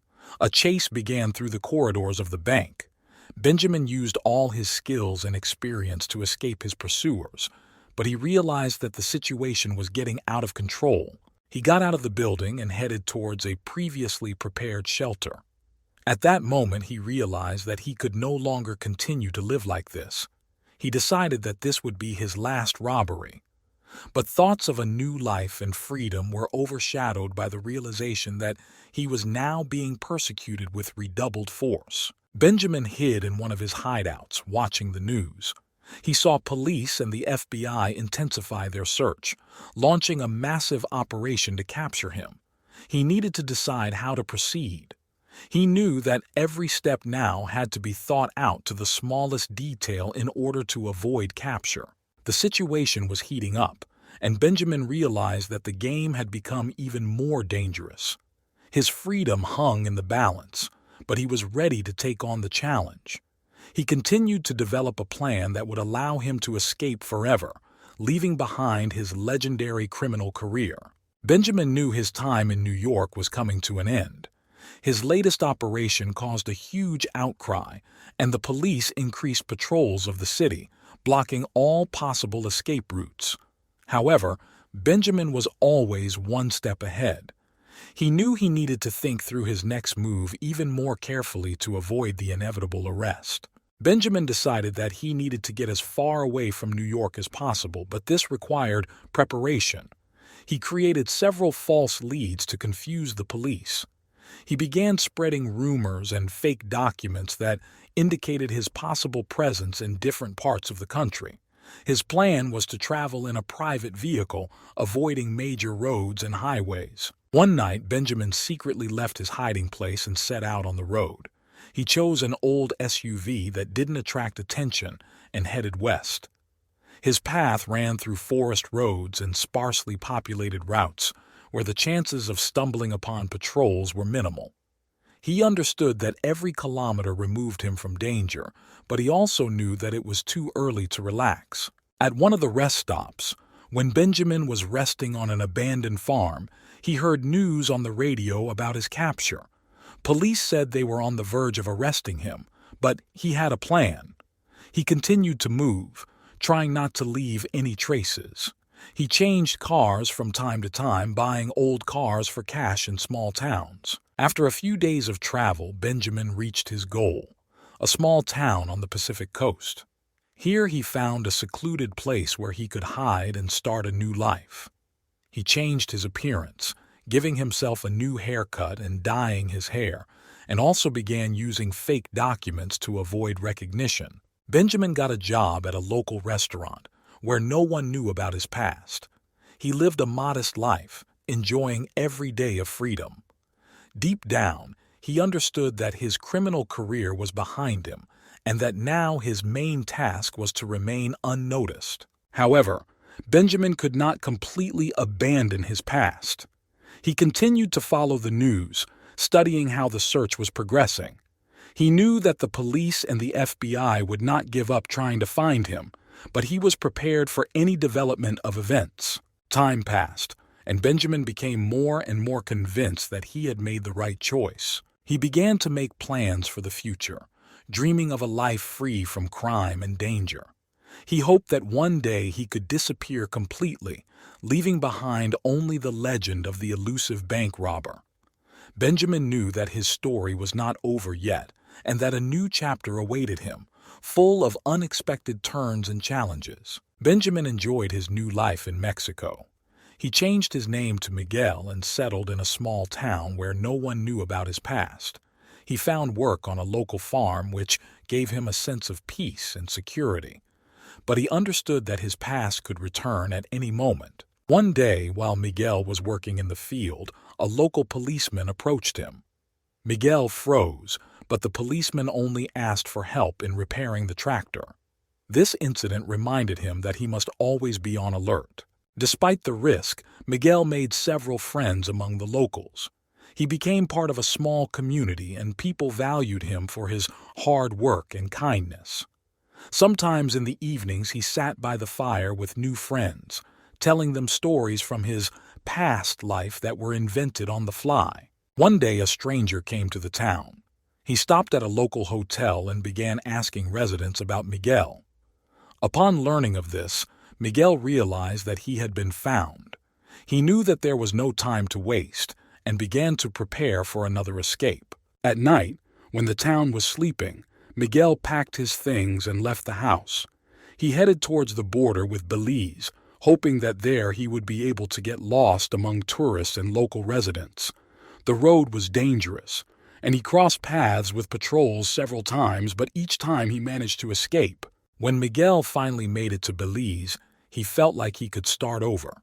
S1: A chase began through the corridors of the bank. Benjamin used all his skills and experience to escape his pursuers, but he realized that the situation was getting out of control. He got out of the building and headed towards a previously prepared shelter. At that moment, he realized that he could no longer continue to live like this. He decided that this would be his last robbery. But thoughts of a new life and freedom were overshadowed by the realization that he was now being persecuted with redoubled force. Benjamin hid in one of his hideouts, watching the news. He saw police and the FBI intensify their search, launching a massive operation to capture him. He needed to decide how to proceed. He knew that every step now had to be thought out to the smallest detail in order to avoid capture. The situation was heating up, and Benjamin realized that the game had become even more dangerous. His freedom hung in the balance, but he was ready to take on the challenge. He continued to develop a plan that would allow him to escape forever, leaving behind his legendary criminal career. Benjamin knew his time in New York was coming to an end. His latest operation caused a huge outcry, and the police increased patrols of the city, blocking all possible escape routes. However, Benjamin was always one step ahead. He knew he needed to think through his next move even more carefully to avoid the inevitable arrest. Benjamin decided that he needed to get as far away from New York as possible, but this required preparation. He created several false leads to confuse the police. He began spreading rumors and fake documents that indicated his possible presence in different parts of the country. His plan was to travel in a private vehicle, avoiding major roads and highways. One night, Benjamin secretly left his hiding place and set out on the road. He chose an old SUV that didn't attract attention and headed west. His path ran through forest roads and sparsely populated routes, where the chances of stumbling upon patrols were minimal. He understood that every kilometer removed him from danger, but he also knew that it was too early to relax. At one of the rest stops, when Benjamin was resting on an abandoned farm, he heard news on the radio about his capture. Police said they were on the verge of arresting him, but he had a plan. He continued to move, trying not to leave any traces. He changed cars from time to time, buying old cars for cash in small towns. After a few days of travel, Benjamin reached his goal, a small town on the Pacific coast. Here he found a secluded place where he could hide and start a new life. He changed his appearance, giving himself a new haircut and dyeing his hair, and also began using fake documents to avoid recognition. Benjamin got a job at a local restaurant, where no one knew about his past. He lived a modest life, enjoying every day of freedom. Deep down, he understood that his criminal career was behind him, and that now his main task was to remain unnoticed. However, Benjamin could not completely abandon his past. He continued to follow the news, studying how the search was progressing. He knew that the police and the FBI would not give up trying to find him, but he was prepared for any development of events. Time passed, and Benjamin became more and more convinced that he had made the right choice. He began to make plans for the future, dreaming of a life free from crime and danger. He hoped that one day he could disappear completely, leaving behind only the legend of the elusive bank robber. Benjamin knew that his story was not over yet, and that a new chapter awaited him, full of unexpected turns and challenges. Benjamin enjoyed his new life in Mexico. He changed his name to Miguel and settled in a small town where no one knew about his past. He found work on a local farm, which gave him a sense of peace and security. But he understood that his past could return at any moment. One day, while Miguel was working in the field, a local policeman approached him. Miguel froze, but the policeman only asked for help in repairing the tractor. This incident reminded him that he must always be on alert. Despite the risk, Miguel made several friends among the locals. He became part of a small community, and people valued him for his hard work and kindness. Sometimes in the evenings he sat by the fire with new friends, telling them stories from his past life that were invented on the fly. One day a stranger came to the town. He stopped at a local hotel and began asking residents about Miguel. Upon learning of this, Miguel realized that he had been found. He knew that there was no time to waste and began to prepare for another escape. At night, when the town was sleeping, Miguel packed his things and left the house. He headed towards the border with Belize, hoping that there he would be able to get lost among tourists and local residents. The road was dangerous, and he crossed paths with patrols several times, but each time he managed to escape. When Miguel finally made it to Belize, he felt like he could start over.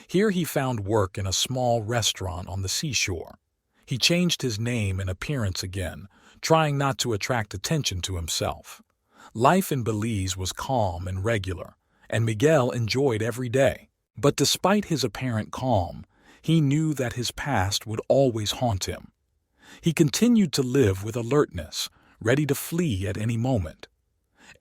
S1: Here he found work in a small restaurant on the seashore. He changed his name and appearance again, trying not to attract attention to himself. Life in Belize was calm and regular, and Miguel enjoyed every day. But despite his apparent calm, he knew that his past would always haunt him. He continued to live with alertness, ready to flee at any moment.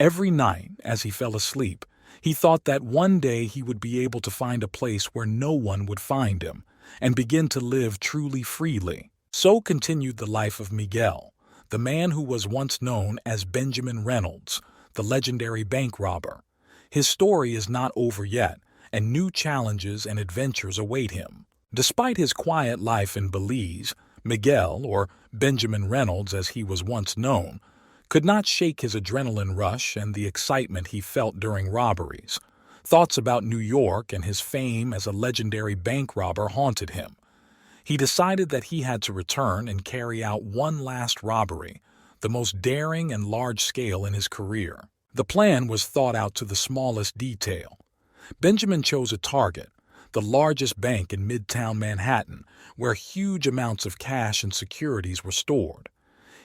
S1: Every night, as he fell asleep, he thought that one day he would be able to find a place where no one would find him and begin to live truly freely. So continued the life of Miguel, the man who was once known as Benjamin Reynolds, the legendary bank robber. His story is not over yet, and new challenges and adventures await him. Despite his quiet life in Belize, Miguel, or Benjamin Reynolds as he was once known, could not shake his adrenaline rush and the excitement he felt during robberies. Thoughts about New York and his fame as a legendary bank robber haunted him. He decided that he had to return and carry out one last robbery, the most daring and large-scale in his career. The plan was thought out to the smallest detail. Benjamin chose a target, the largest bank in Midtown Manhattan, where huge amounts of cash and securities were stored.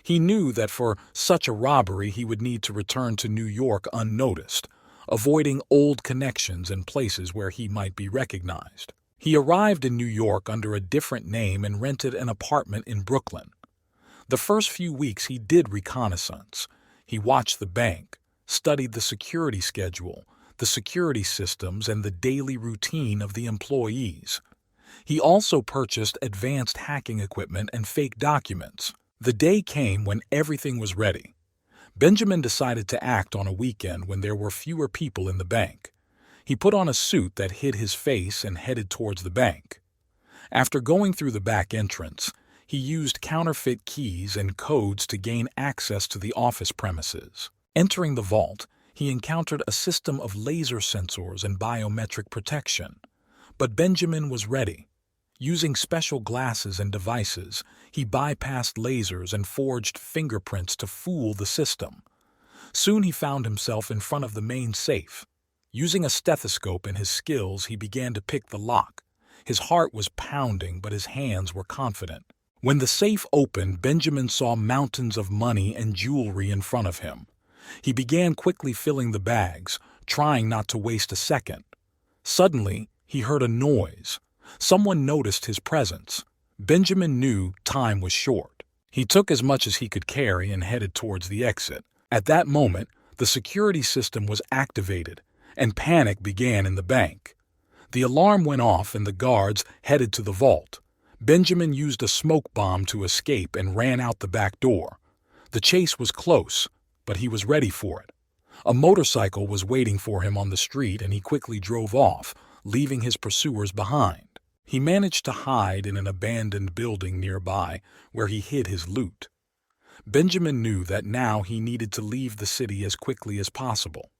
S1: He knew that for such a robbery he would need to return to New York unnoticed, avoiding old connections and places where he might be recognized. He arrived in New York under a different name and rented an apartment in Brooklyn. The first few weeks he did reconnaissance. He watched the bank, studied the security schedule, the security systems, and the daily routine of the employees. He also purchased advanced hacking equipment and fake documents. The day came when everything was ready. Benjamin decided to act on a weekend when there were fewer people in the bank. He put on a suit that hid his face and headed towards the bank. After going through the back entrance, he used counterfeit keys and codes to gain access to the office premises. Entering the vault, he encountered a system of laser sensors and biometric protection. But Benjamin was ready. Using special glasses and devices, he bypassed lasers and forged fingerprints to fool the system. Soon he found himself in front of the main safe. Using a stethoscope and his skills, he began to pick the lock. His heart was pounding, but his hands were confident. When the safe opened, Benjamin saw mountains of money and jewelry in front of him. He began quickly filling the bags, trying not to waste a second. Suddenly, he heard a noise. Someone noticed his presence. Benjamin knew time was short. He took as much as he could carry and headed towards the exit. At that moment, the security system was activated, and panic began in the bank. The alarm went off and the guards headed to the vault. Benjamin used a smoke bomb to escape and ran out the back door. The chase was close, but he was ready for it. A motorcycle was waiting for him on the street and he quickly drove off, leaving his pursuers behind. He managed to hide in an abandoned building nearby where he hid his loot. Benjamin knew that now he needed to leave the city as quickly as possible.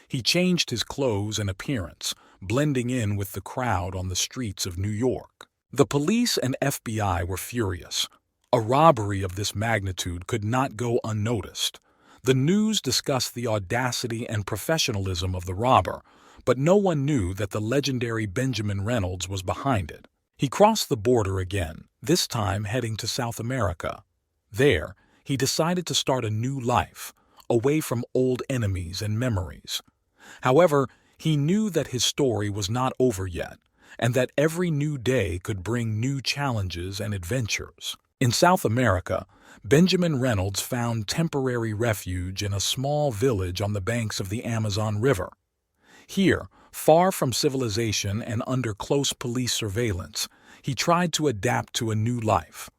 S1: He changed his clothes and appearance, blending in with the crowd on the streets of New York. The police and FBI were furious. A robbery of this magnitude could not go unnoticed. The news discussed the audacity and professionalism of the robber, but no one knew that the legendary Benjamin Reynolds was behind it. He crossed the border again, this time heading to South America. There, he decided to start a new life, away from old enemies and memories. However, he knew that his story was not over yet, and that every new day could bring new challenges and adventures. In South America, Benjamin Reynolds found temporary refuge in a small village on the banks of the Amazon River. Here, far from civilization and under close police surveillance, he tried to adapt to a new life.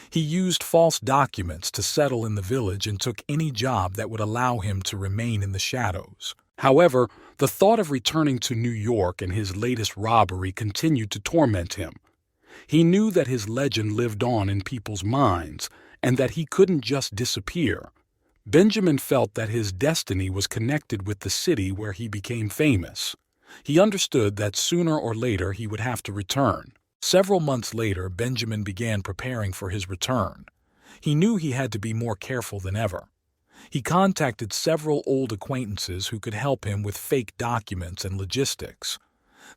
S1: He used false documents to settle in the village and took any job that would allow him to remain in the shadows. However, the thought of returning to New York and his latest robbery continued to torment him. He knew that his legend lived on in people's minds and that he couldn't just disappear. Benjamin felt that his destiny was connected with the city where he became famous. He understood that sooner or later he would have to return. Several months later, Benjamin began preparing for his return. He knew he had to be more careful than ever. He contacted several old acquaintances who could help him with fake documents and logistics.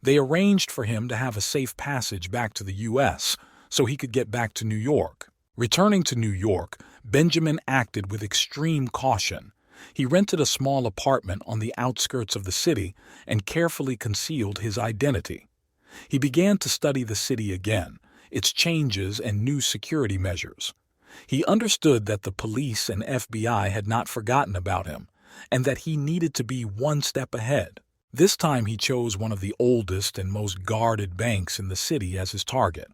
S1: They arranged for him to have a safe passage back to the U.S. so he could get back to New York. Returning to New York, Benjamin acted with extreme caution. He rented a small apartment on the outskirts of the city and carefully concealed his identity. He began to study the city again, its changes and new security measures. He understood that the police and FBI had not forgotten about him, and that he needed to be one step ahead. This time he chose one of the oldest and most guarded banks in the city as his target.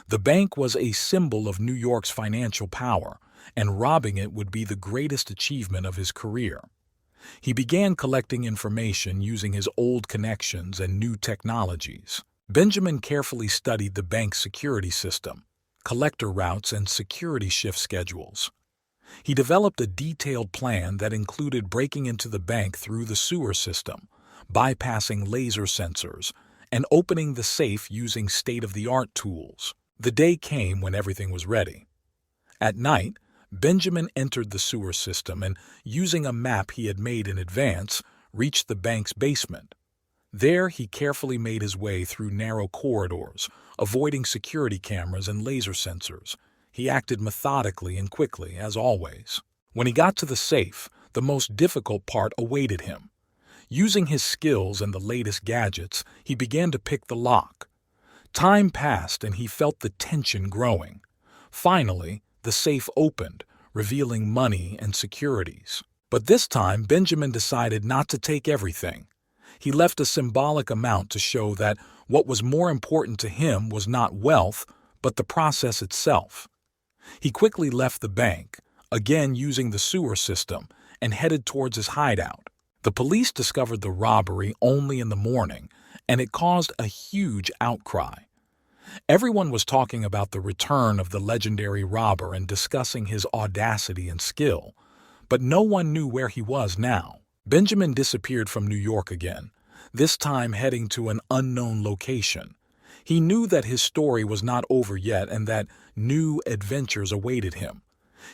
S1: The bank was a symbol of New York's financial power, and robbing it would be the greatest achievement of his career. He began collecting information using his old connections and new technologies. Benjamin carefully studied the bank's security system, collector routes, and security shift schedules. He developed a detailed plan that included breaking into the bank through the sewer system, bypassing laser sensors, and opening the safe using state-of-the-art tools. The day came when everything was ready. At night, Benjamin entered the sewer system and, using a map he had made in advance, reached the bank's basement. There, he carefully made his way through narrow corridors, avoiding security cameras and laser sensors. He acted methodically and quickly, as always. When he got to the safe, the most difficult part awaited him. Using his skills and the latest gadgets, he began to pick the lock. Time passed and he felt the tension growing. Finally, the safe opened, revealing money and securities. But this time, Benjamin decided not to take everything. He left a symbolic amount to show that what was more important to him was not wealth, but the process itself. He quickly left the bank, again using the sewer system, and headed towards his hideout. The police discovered the robbery only in the morning, and it caused a huge outcry. Everyone was talking about the return of the legendary robber and discussing his audacity and skill, but no one knew where he was now. Benjamin disappeared from New York again, this time heading to an unknown location. He knew that his story was not over yet and that new adventures awaited him.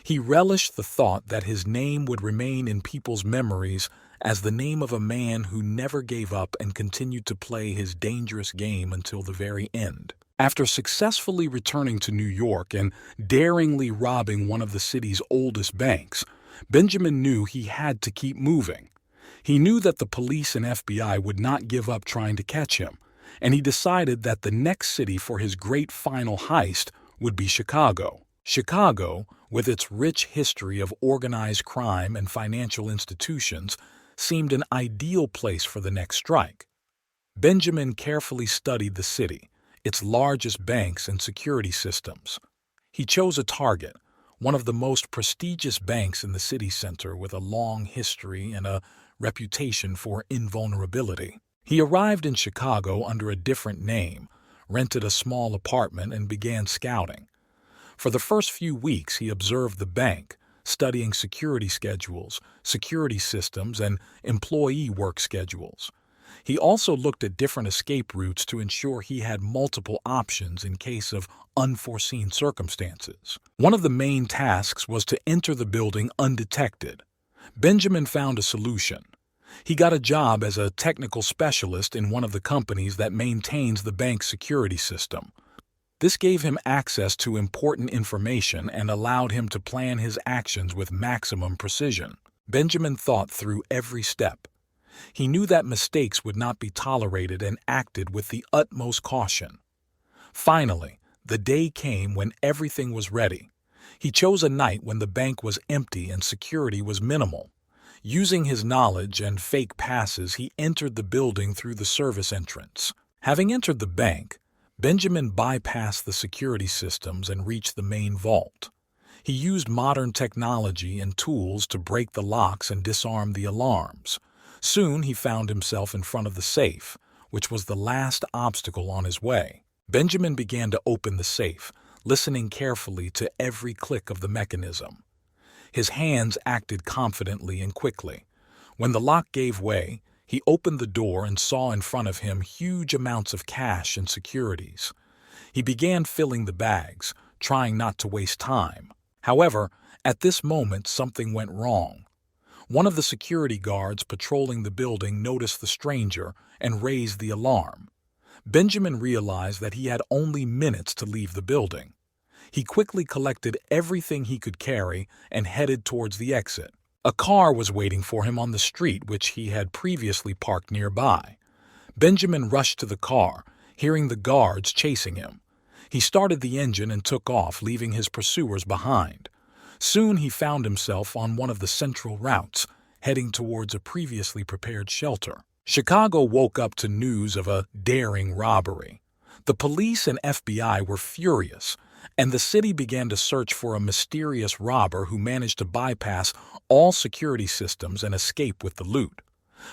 S1: He relished the thought that his name would remain in people's memories as the name of a man who never gave up and continued to play his dangerous game until the very end. After successfully returning to New York and daringly robbing one of the city's oldest banks, Benjamin knew he had to keep moving. He knew that the police and FBI would not give up trying to catch him, and he decided that the next city for his great final heist would be Chicago. Chicago, with its rich history of organized crime and financial institutions, seemed an ideal place for the next strike. Benjamin carefully studied the city, its largest banks and security systems. He chose a target, one of the most prestigious banks in the city center with a long history and a reputation for invulnerability. He arrived in Chicago under a different name, rented a small apartment, and began scouting. For the first few weeks, he observed the bank, studying security schedules, security systems, and employee work schedules. He also looked at different escape routes to ensure he had multiple options in case of unforeseen circumstances. One of the main tasks was to enter the building undetected. Benjamin found a solution. He got a job as a technical specialist in one of the companies that maintains the bank's security system. This gave him access to important information and allowed him to plan his actions with maximum precision. Benjamin thought through every step. He knew that mistakes would not be tolerated and acted with the utmost caution. Finally, the day came when everything was ready. He chose a night when the bank was empty and security was minimal. Using his knowledge and fake passes, he entered the building through the service entrance. Having entered the bank, Benjamin bypassed the security systems and reached the main vault. He used modern technology and tools to break the locks and disarm the alarms. Soon he found himself in front of the safe, which was the last obstacle on his way. Benjamin began to open the safe, listening carefully to every click of the mechanism. His hands acted confidently and quickly. When the lock gave way, he opened the door and saw in front of him huge amounts of cash and securities. He began filling the bags, trying not to waste time. However, at this moment something went wrong. One of the security guards patrolling the building noticed the stranger and raised the alarm. Benjamin realized that he had only minutes to leave the building. He quickly collected everything he could carry and headed towards the exit. A car was waiting for him on the street which he had previously parked nearby. Benjamin rushed to the car, hearing the guards chasing him. He started the engine and took off, leaving his pursuers behind. Soon he found himself on one of the central routes, heading towards a previously prepared shelter. Chicago woke up to news of a daring robbery. The police and FBI were furious, and the city began to search for a mysterious robber who managed to bypass all security systems and escape with the loot.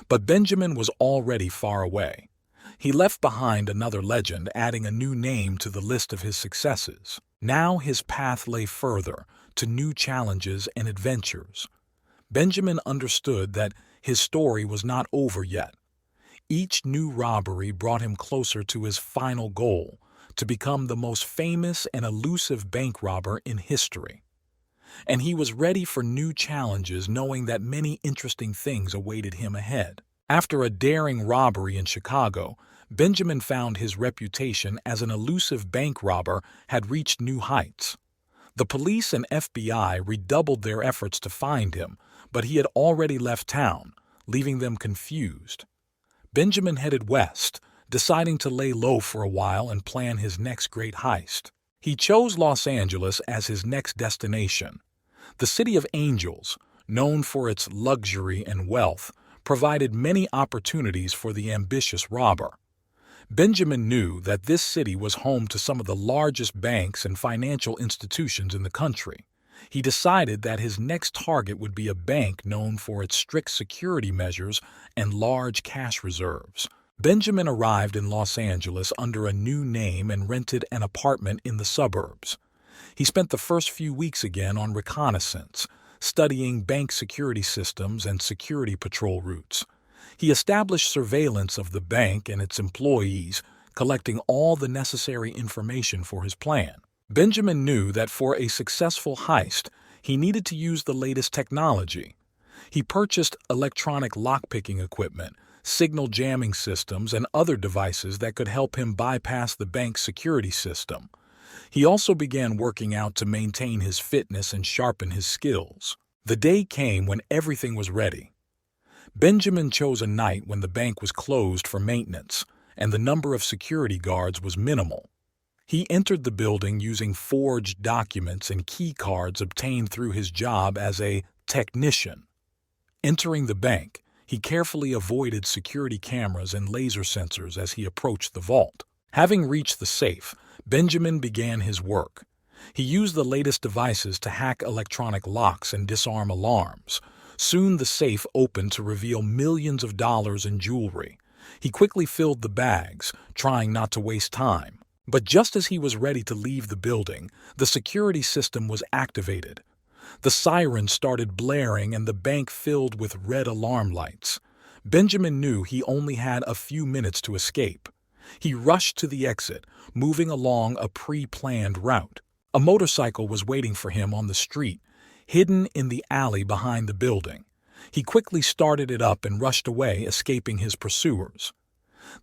S1: But Benjamin was already far away. He left behind another legend, adding a new name to the list of his successes. Now his path lay further, to new challenges and adventures. Benjamin understood that his story was not over yet. Each new robbery brought him closer to his final goal, to become the most famous and elusive bank robber in history. And he was ready for new challenges, knowing that many interesting things awaited him ahead. After a daring robbery in Chicago, Benjamin found his reputation as an elusive bank robber had reached new heights. The police and FBI redoubled their efforts to find him, but he had already left town, leaving them confused. Benjamin headed west, deciding to lay low for a while and plan his next great heist. He chose Los Angeles as his next destination. The City of Angels, known for its luxury and wealth, provided many opportunities for the ambitious robber. Benjamin knew that this city was home to some of the largest banks and financial institutions in the country. He decided that his next target would be a bank known for its strict security measures and large cash reserves. Benjamin arrived in Los Angeles under a new name and rented an apartment in the suburbs. He spent the first few weeks again on reconnaissance, studying bank security systems and security patrol routes. He established surveillance of the bank and its employees, collecting all the necessary information for his plan. Benjamin knew that for a successful heist, he needed to use the latest technology. He purchased electronic lockpicking equipment, signal jamming systems, and other devices that could help him bypass the bank's security system. He also began working out to maintain his fitness and sharpen his skills. The day came when everything was ready. Benjamin chose a night when the bank was closed for maintenance, and the number of security guards was minimal. He entered the building using forged documents and key cards obtained through his job as a technician. Entering the bank, he carefully avoided security cameras and laser sensors as he approached the vault. Having reached the safe, Benjamin began his work. He used the latest devices to hack electronic locks and disarm alarms. Soon the safe opened to reveal millions of dollars in jewelry. He quickly filled the bags, trying not to waste time. But just as he was ready to leave the building, the security system was activated. The sirens started blaring and the bank filled with red alarm lights. Benjamin knew he only had a few minutes to escape. He rushed to the exit, moving along a pre-planned route. A motorcycle was waiting for him on the street, hidden in the alley behind the building. He quickly started it up and rushed away, escaping his pursuers.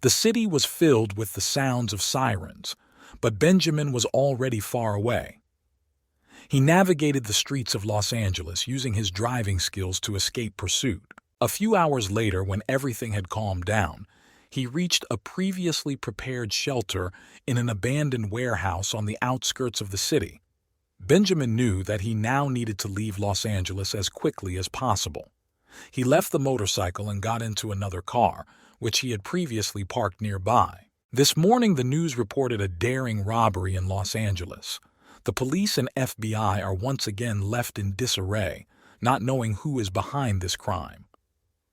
S1: The city was filled with the sounds of sirens, but Benjamin was already far away. He navigated the streets of Los Angeles using his driving skills to escape pursuit. A few hours later, when everything had calmed down, he reached a previously prepared shelter in an abandoned warehouse on the outskirts of the city. Benjamin knew that he now needed to leave Los Angeles as quickly as possible. He left the motorcycle and got into another car, which he had previously parked nearby. This morning, the news reported a daring robbery in Los Angeles. The police and FBI are once again left in disarray, not knowing who is behind this crime.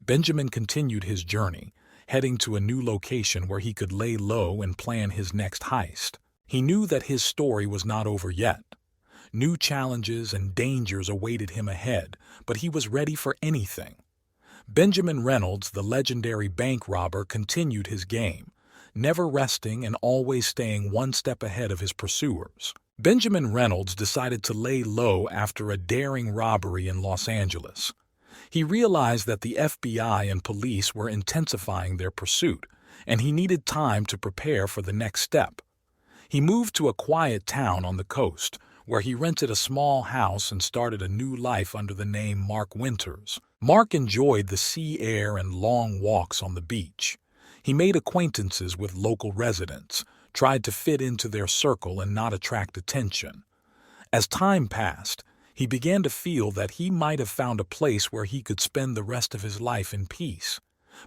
S1: Benjamin continued his journey, heading to a new location where he could lay low and plan his next heist. He knew that his story was not over yet. New challenges and dangers awaited him ahead, but he was ready for anything. Benjamin Reynolds, the legendary bank robber, continued his game, never resting and always staying one step ahead of his pursuers. Benjamin Reynolds decided to lay low after a daring robbery in Los Angeles. He realized that the FBI and police were intensifying their pursuit, and he needed time to prepare for the next step. He moved to a quiet town on the coast, where he rented a small house and started a new life under the name Mark Winters. Mark enjoyed the sea air and long walks on the beach. He made acquaintances with local residents, tried to fit into their circle and not attract attention. As time passed, he began to feel that he might have found a place where he could spend the rest of his life in peace.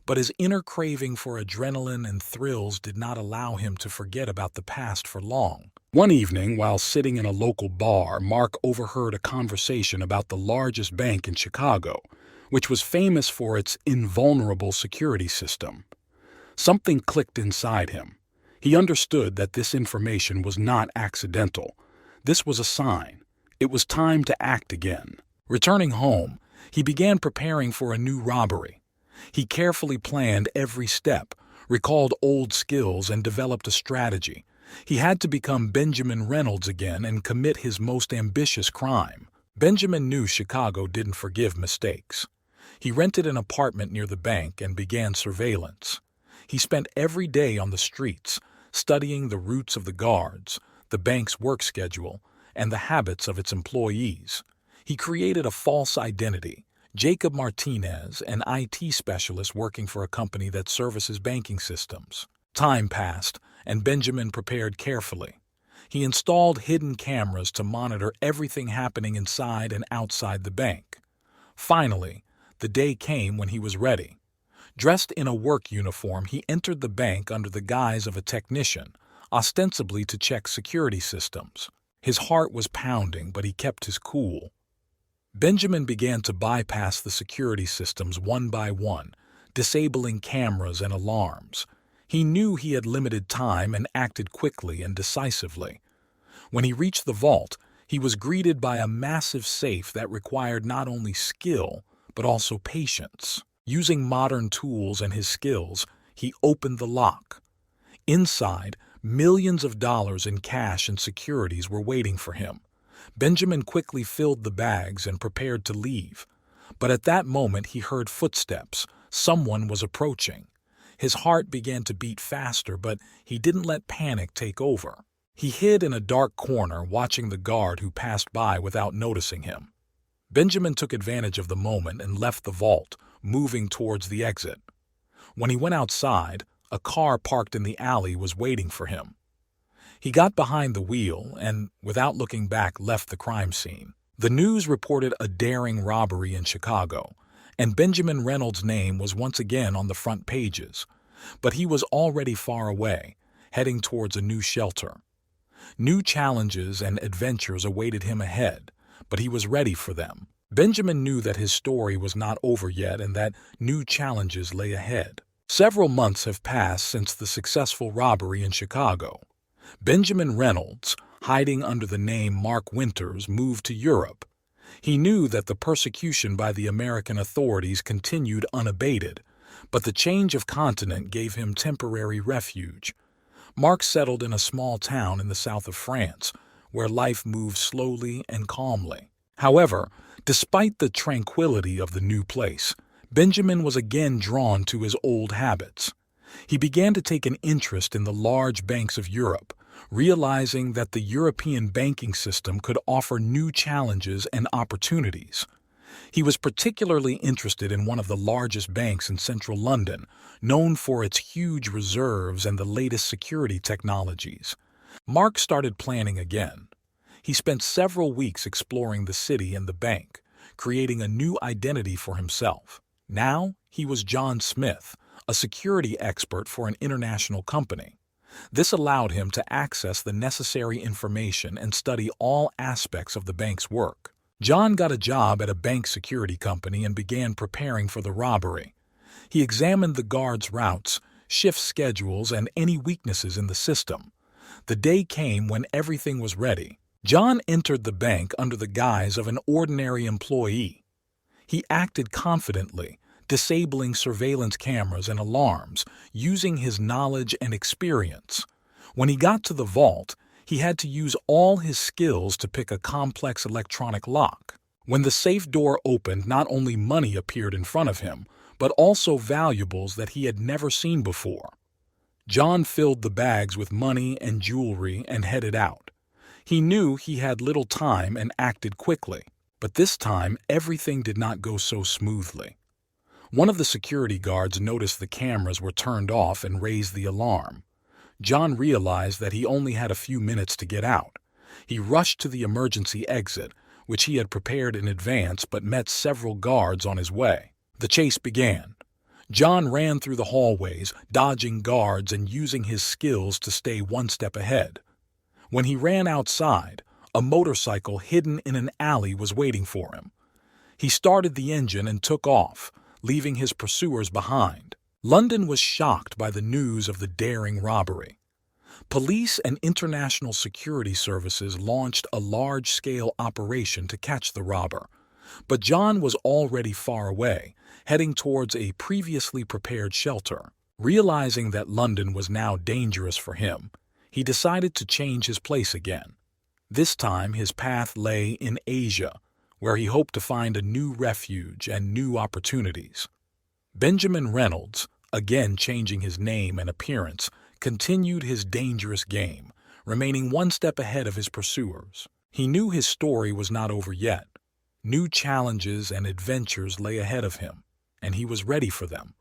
S1: But his inner craving for adrenaline and thrills did not allow him to forget about the past for long. One evening, while sitting in a local bar, Mark overheard a conversation about the largest bank in Chicago, which was famous for its invulnerable security system. Something clicked inside him. He understood that this information was not accidental. This was a sign. It was time to act again. Returning home, he began preparing for a new robbery. He carefully planned every step, recalled old skills, and developed a strategy. He had to become Benjamin Reynolds again and commit his most ambitious crime. Benjamin knew Chicago didn't forgive mistakes. He rented an apartment near the bank and began surveillance. He spent every day on the streets, studying the routes of the guards, the bank's work schedule, and the habits of its employees. He created a false identity, Jacob Martinez, an IT specialist working for a company that services banking systems. Time passed, and Benjamin prepared carefully. He installed hidden cameras to monitor everything happening inside and outside the bank. Finally, the day came when he was ready. Dressed in a work uniform, he entered the bank under the guise of a technician, ostensibly to check security systems. His heart was pounding, but he kept his cool. Benjamin began to bypass the security systems one by one, disabling cameras and alarms. He knew he had limited time and acted quickly and decisively. When he reached the vault, he was greeted by a massive safe that required not only skill, but also patience. Using modern tools and his skills, he opened the lock. Inside, millions of dollars in cash and securities were waiting for him. Benjamin quickly filled the bags and prepared to leave. But at that moment he heard footsteps. Someone was approaching. His heart began to beat faster, but he didn't let panic take over. He hid in a dark corner, watching the guard who passed by without noticing him. Benjamin took advantage of the moment and left the vault, moving towards the exit. When he went outside, a car parked in the alley was waiting for him. He got behind the wheel and, without looking back, left the crime scene. The news reported a daring robbery in Chicago, and Benjamin Reynolds' name was once again on the front pages. But he was already far away, heading towards a new shelter. New challenges and adventures awaited him ahead, but he was ready for them. Benjamin knew that his story was not over yet and that new challenges lay ahead. Several months have passed since the successful robbery in Chicago. Benjamin Reynolds, hiding under the name Mark Winters, moved to Europe. He knew that the persecution by the American authorities continued unabated, But the change of continent gave him temporary refuge. Mark settled in a small town in the south of France, where life moved slowly and calmly. However, despite the tranquility of the new place, Benjamin was again drawn to his old habits. He began to take an interest in the large banks of Europe, realizing that the European banking system could offer new challenges and opportunities. He was particularly interested in one of the largest banks in central London, known for its huge reserves and the latest security technologies. Mark started planning again. He spent several weeks exploring the city and the bank, creating a new identity for himself. Now, he was John Smith, a security expert for an international company. This allowed him to access the necessary information and study all aspects of the bank's work. John got a job at a bank security company and began preparing for the robbery. He examined the guards' routes, shift schedules, and any weaknesses in the system. The day came when everything was ready. John entered the bank under the guise of an ordinary employee. He acted confidently, disabling surveillance cameras and alarms, using his knowledge and experience. When he got to the vault, he had to use all his skills to pick a complex electronic lock. When the safe door opened, not only money appeared in front of him, but also valuables that he had never seen before. John filled the bags with money and jewelry and headed out. He knew he had little time and acted quickly, but this time everything did not go so smoothly. One of the security guards noticed the cameras were turned off and raised the alarm. John realized that he only had a few minutes to get out. He rushed to the emergency exit, which he had prepared in advance, but met several guards on his way. The chase began. John ran through the hallways, dodging guards and using his skills to stay one step ahead. When he ran outside, a motorcycle hidden in an alley was waiting for him. He started the engine and took off, leaving his pursuers behind. London was shocked by the news of the daring robbery. Police and international security services launched a large-scale operation to catch the robber. But John was already far away, heading towards a previously prepared shelter. Realizing that London was now dangerous for him, he decided to change his place again. This time his path lay in Asia, where he hoped to find a new refuge and new opportunities. Benjamin Reynolds, again changing his name and appearance, continued his dangerous game, remaining one step ahead of his pursuers. He knew his story was not over yet. New challenges and adventures lay ahead of him, and he was ready for them.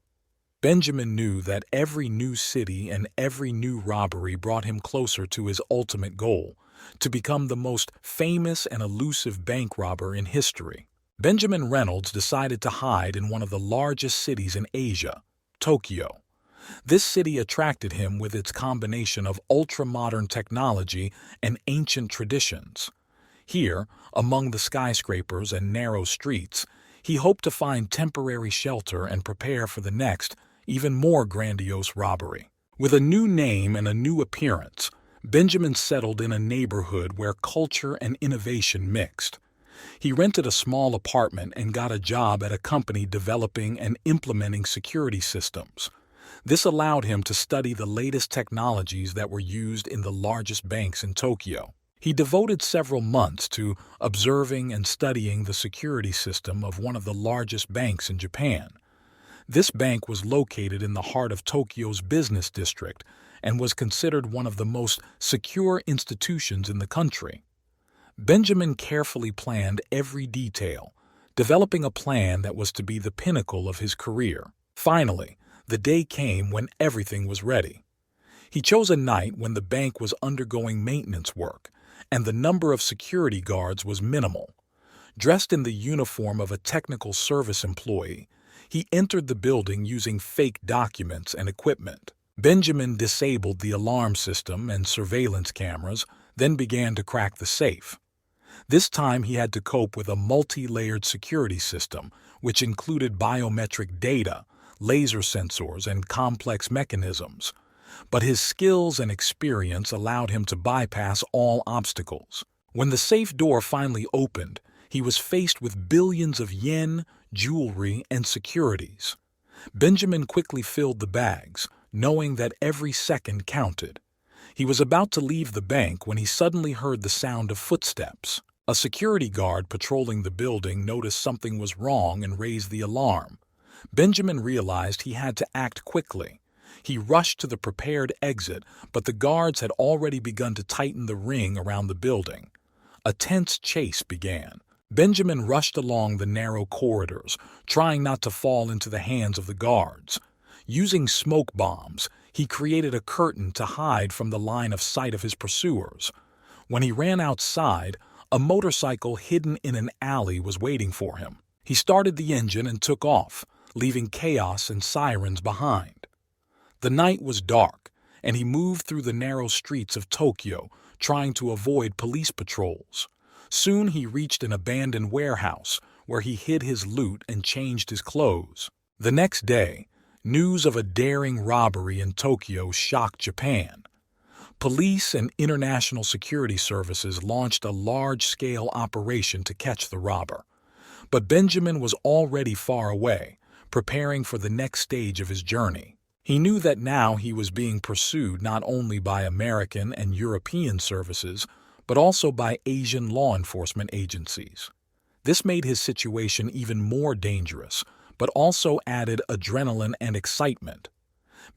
S1: Benjamin knew that every new city and every new robbery brought him closer to his ultimate goal, to become the most famous and elusive bank robber in history. Benjamin Reynolds decided to hide in one of the largest cities in Asia, Tokyo. This city attracted him with its combination of ultra-modern technology and ancient traditions. Here, among the skyscrapers and narrow streets, he hoped to find temporary shelter and prepare for the next, even more grandiose robbery. With a new name and a new appearance, Benjamin settled in a neighborhood where culture and innovation mixed. He rented a small apartment and got a job at a company developing and implementing security systems. This allowed him to study the latest technologies that were used in the largest banks in Tokyo. He devoted several months to observing and studying the security system of one of the largest banks in Japan. This bank was located in the heart of Tokyo's business district and was considered one of the most secure institutions in the country. Benjamin carefully planned every detail, developing a plan that was to be the pinnacle of his career. Finally, the day came when everything was ready. He chose a night when the bank was undergoing maintenance work, and the number of security guards was minimal. Dressed in the uniform of a technical service employee, he entered the building using fake documents and equipment. Benjamin disabled the alarm system and surveillance cameras, then began to crack the safe. This time he had to cope with a multi-layered security system, which included biometric data, laser sensors, and complex mechanisms. But his skills and experience allowed him to bypass all obstacles. When the safe door finally opened, he was faced with billions of yen, jewelry, and securities. Benjamin quickly filled the bags, knowing that every second counted. He was about to leave the bank when he suddenly heard the sound of footsteps. A security guard patrolling the building noticed something was wrong and raised the alarm. Benjamin realized he had to act quickly. He rushed to the prepared exit, but the guards had already begun to tighten the ring around the building. A tense chase began. Benjamin rushed along the narrow corridors, trying not to fall into the hands of the guards. Using smoke bombs, he created a curtain to hide from the line of sight of his pursuers. When he ran outside, a motorcycle hidden in an alley was waiting for him. He started the engine and took off, leaving chaos and sirens behind. The night was dark, and he moved through the narrow streets of Tokyo, trying to avoid police patrols. Soon he reached an abandoned warehouse, where he hid his loot and changed his clothes. The next day, news of a daring robbery in Tokyo shocked Japan. Police and international security services launched a large-scale operation to catch the robber. But Benjamin was already far away, preparing for the next stage of his journey. He knew that now he was being pursued not only by American and European services, but also by Asian law enforcement agencies. This made his situation even more dangerous, but also added adrenaline and excitement.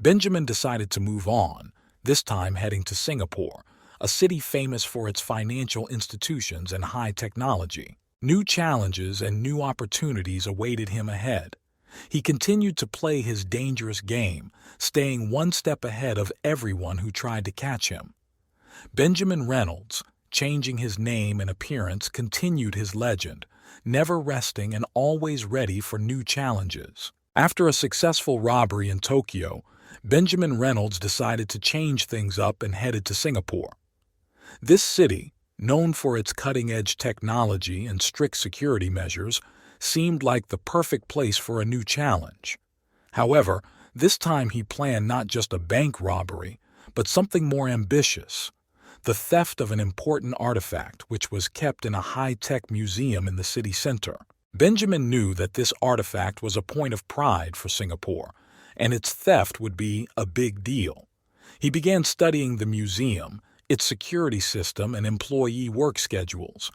S1: Benjamin decided to move on, this time heading to Singapore, a city famous for its financial institutions and high technology. New challenges and new opportunities awaited him ahead. He continued to play his dangerous game, staying one step ahead of everyone who tried to catch him. Benjamin Reynolds, changing his name and appearance, continued his legend, never resting and always ready for new challenges. After a successful robbery in Tokyo, Benjamin Reynolds decided to change things up and headed to Singapore. This city, known for its cutting-edge technology and strict security measures, seemed like the perfect place for a new challenge. However, this time he planned not just a bank robbery, but something more ambitious: the theft of an important artifact which was kept in a high-tech museum in the city center. Benjamin knew that this artifact was a point of pride for Singapore, and its theft would be a big deal. He began studying the museum, its security system, and employee work schedules.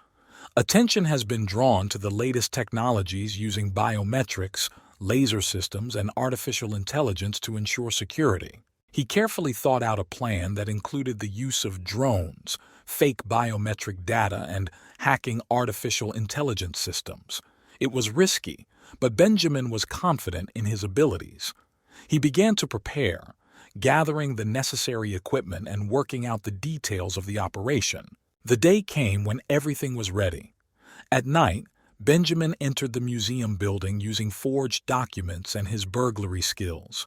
S1: Attention has been drawn to the latest technologies using biometrics, laser systems, and artificial intelligence to ensure security. He carefully thought out a plan that included the use of drones, fake biometric data, and hacking artificial intelligence systems. It was risky, but Benjamin was confident in his abilities. He began to prepare, gathering the necessary equipment and working out the details of the operation. The day came when everything was ready. At night, Benjamin entered the museum building using forged documents and his burglary skills.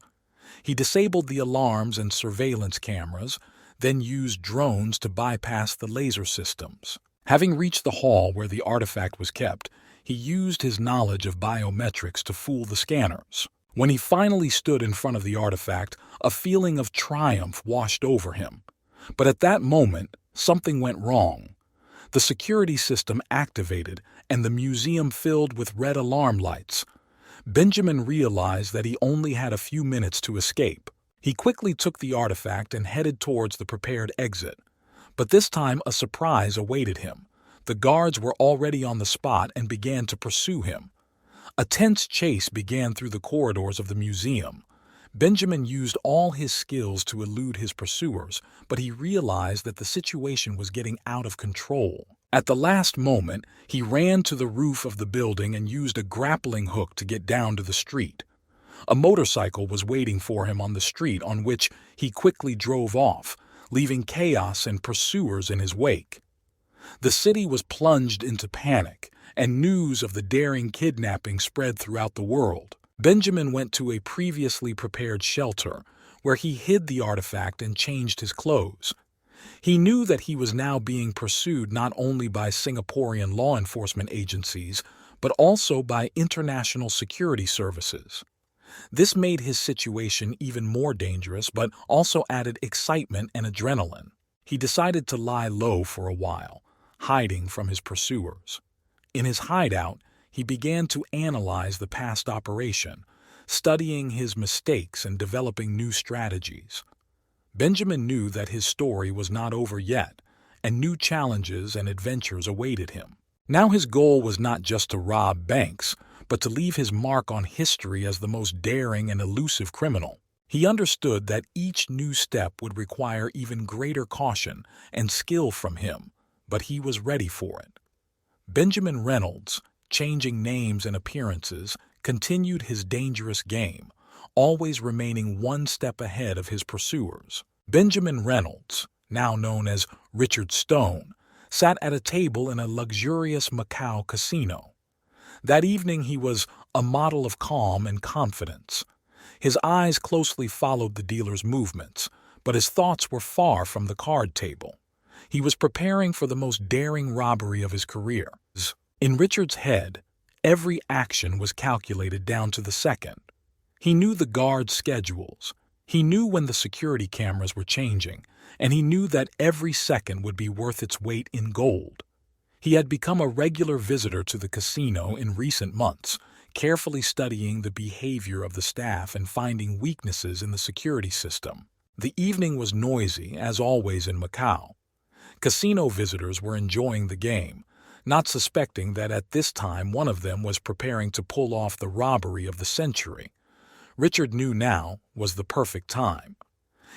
S1: He disabled the alarms and surveillance cameras, then used drones to bypass the laser systems. Having reached the hall where the artifact was kept, he used his knowledge of biometrics to fool the scanners. When he finally stood in front of the artifact, a feeling of triumph washed over him. But at that moment, something went wrong. The security system activated, and the museum filled with red alarm lights. Benjamin realized that he only had a few minutes to escape. He quickly took the artifact and headed towards the prepared exit. But this time a surprise awaited him. The guards were already on the spot and began to pursue him. A tense chase began through the corridors of the museum. Benjamin used all his skills to elude his pursuers, but he realized that the situation was getting out of control. At the last moment, he ran to the roof of the building and used a grappling hook to get down to the street. A motorcycle was waiting for him on the street, on which he quickly drove off, leaving chaos and pursuers in his wake. The city was plunged into panic, and news of the daring kidnapping spread throughout the world. Benjamin went to a previously prepared shelter, where he hid the artifact and changed his clothes. He knew that he was now being pursued not only by Singaporean law enforcement agencies, but also by international security services. This made his situation even more dangerous, but also added excitement and adrenaline. He decided to lie low for a while, hiding from his pursuers. In his hideout, he began to analyze the past operation, studying his mistakes and developing new strategies. Benjamin knew that his story was not over yet, and new challenges and adventures awaited him. Now his goal was not just to rob banks, but to leave his mark on history as the most daring and elusive criminal. He understood that each new step would require even greater caution and skill from him, but he was ready for it. Benjamin Reynolds, changing names and appearances, continued his dangerous game, always remaining one step ahead of his pursuers. Benjamin Reynolds, now known as Richard Stone, sat at a table in a luxurious Macau casino. That evening he was a model of calm and confidence. His eyes closely followed the dealer's movements, but his thoughts were far from the card table. He was preparing for the most daring robbery of his career. In Richard's head, every action was calculated down to the second. He knew the guards' schedules. He knew when the security cameras were changing, and he knew that every second would be worth its weight in gold. He had become a regular visitor to the casino in recent months, carefully studying the behavior of the staff and finding weaknesses in the security system. The evening was noisy, as always in Macau. Casino visitors were enjoying the game, not suspecting that at this time one of them was preparing to pull off the robbery of the century. Richard knew now was the perfect time.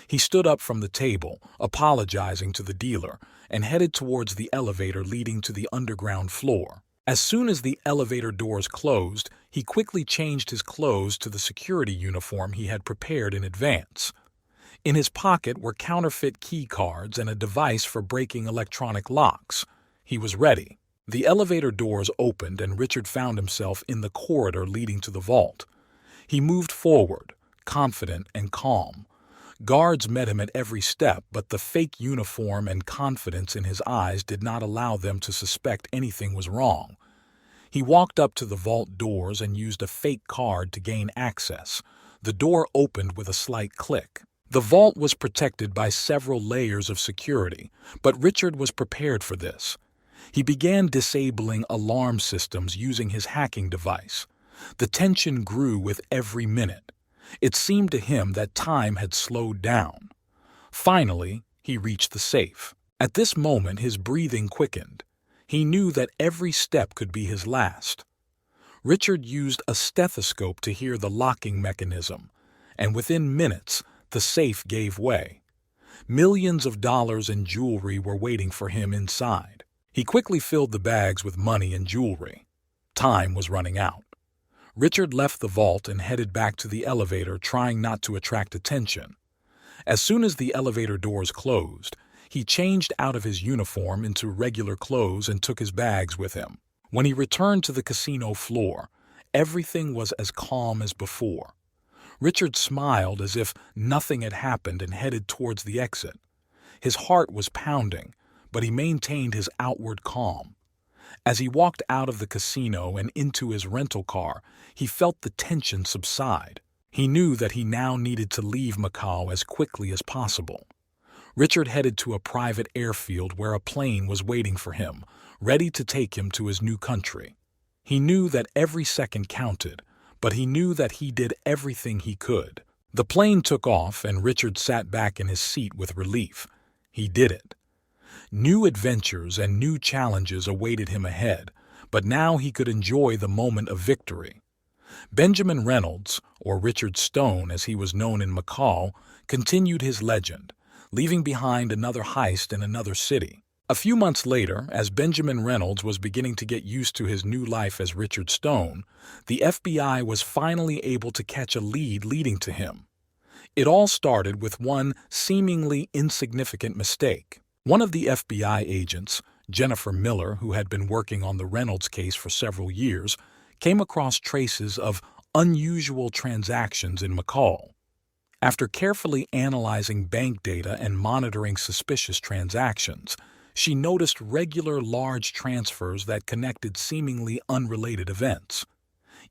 S1: He stood up from the table, apologizing to the dealer, and headed towards the elevator leading to the underground floor. As soon as the elevator doors closed, he quickly changed his clothes to the security uniform he had prepared in advance. In his pocket were counterfeit key cards and a device for breaking electronic locks. He was ready. The elevator doors opened and Richard found himself in the corridor leading to the vault. He moved forward, confident and calm. Guards met him at every step, but the fake uniform and confidence in his eyes did not allow them to suspect anything was wrong. He walked up to the vault doors and used a fake card to gain access. The door opened with a slight click. The vault was protected by several layers of security, but Richard was prepared for this. He began disabling alarm systems using his hacking device. The tension grew with every minute. It seemed to him that time had slowed down. Finally, he reached the safe. At this moment, his breathing quickened. He knew that every step could be his last. Richard used a stethoscope to hear the locking mechanism, and within minutes, the safe gave way. Millions of dollars in jewelry were waiting for him inside. He quickly filled the bags with money and jewelry. Time was running out. Richard left the vault and headed back to the elevator, trying not to attract attention. As soon as the elevator doors closed, he changed out of his uniform into regular clothes and took his bags with him. When he returned to the casino floor, everything was as calm as before. Richard smiled as if nothing had happened and headed towards the exit. His heart was pounding, but he maintained his outward calm. As he walked out of the casino and into his rental car, he felt the tension subside. He knew that he now needed to leave Macau as quickly as possible. Richard headed to a private airfield where a plane was waiting for him, ready to take him to his new country. He knew that every second counted, but he knew that he did everything he could. The plane took off and Richard sat back in his seat with relief. He did it. New adventures and new challenges awaited him ahead, but now he could enjoy the moment of victory. Benjamin Reynolds, or Richard Stone as he was known in Macau, continued his legend, leaving behind another heist in another city. A few months later, as Benjamin Reynolds was beginning to get used to his new life as Richard Stone, the FBI was finally able to catch a lead leading to him. It all started with one seemingly insignificant mistake. One of the FBI agents, Jennifer Miller, who had been working on the Reynolds case for several years, came across traces of unusual transactions in Macau. After carefully analyzing bank data and monitoring suspicious transactions, she noticed regular large transfers that connected seemingly unrelated events.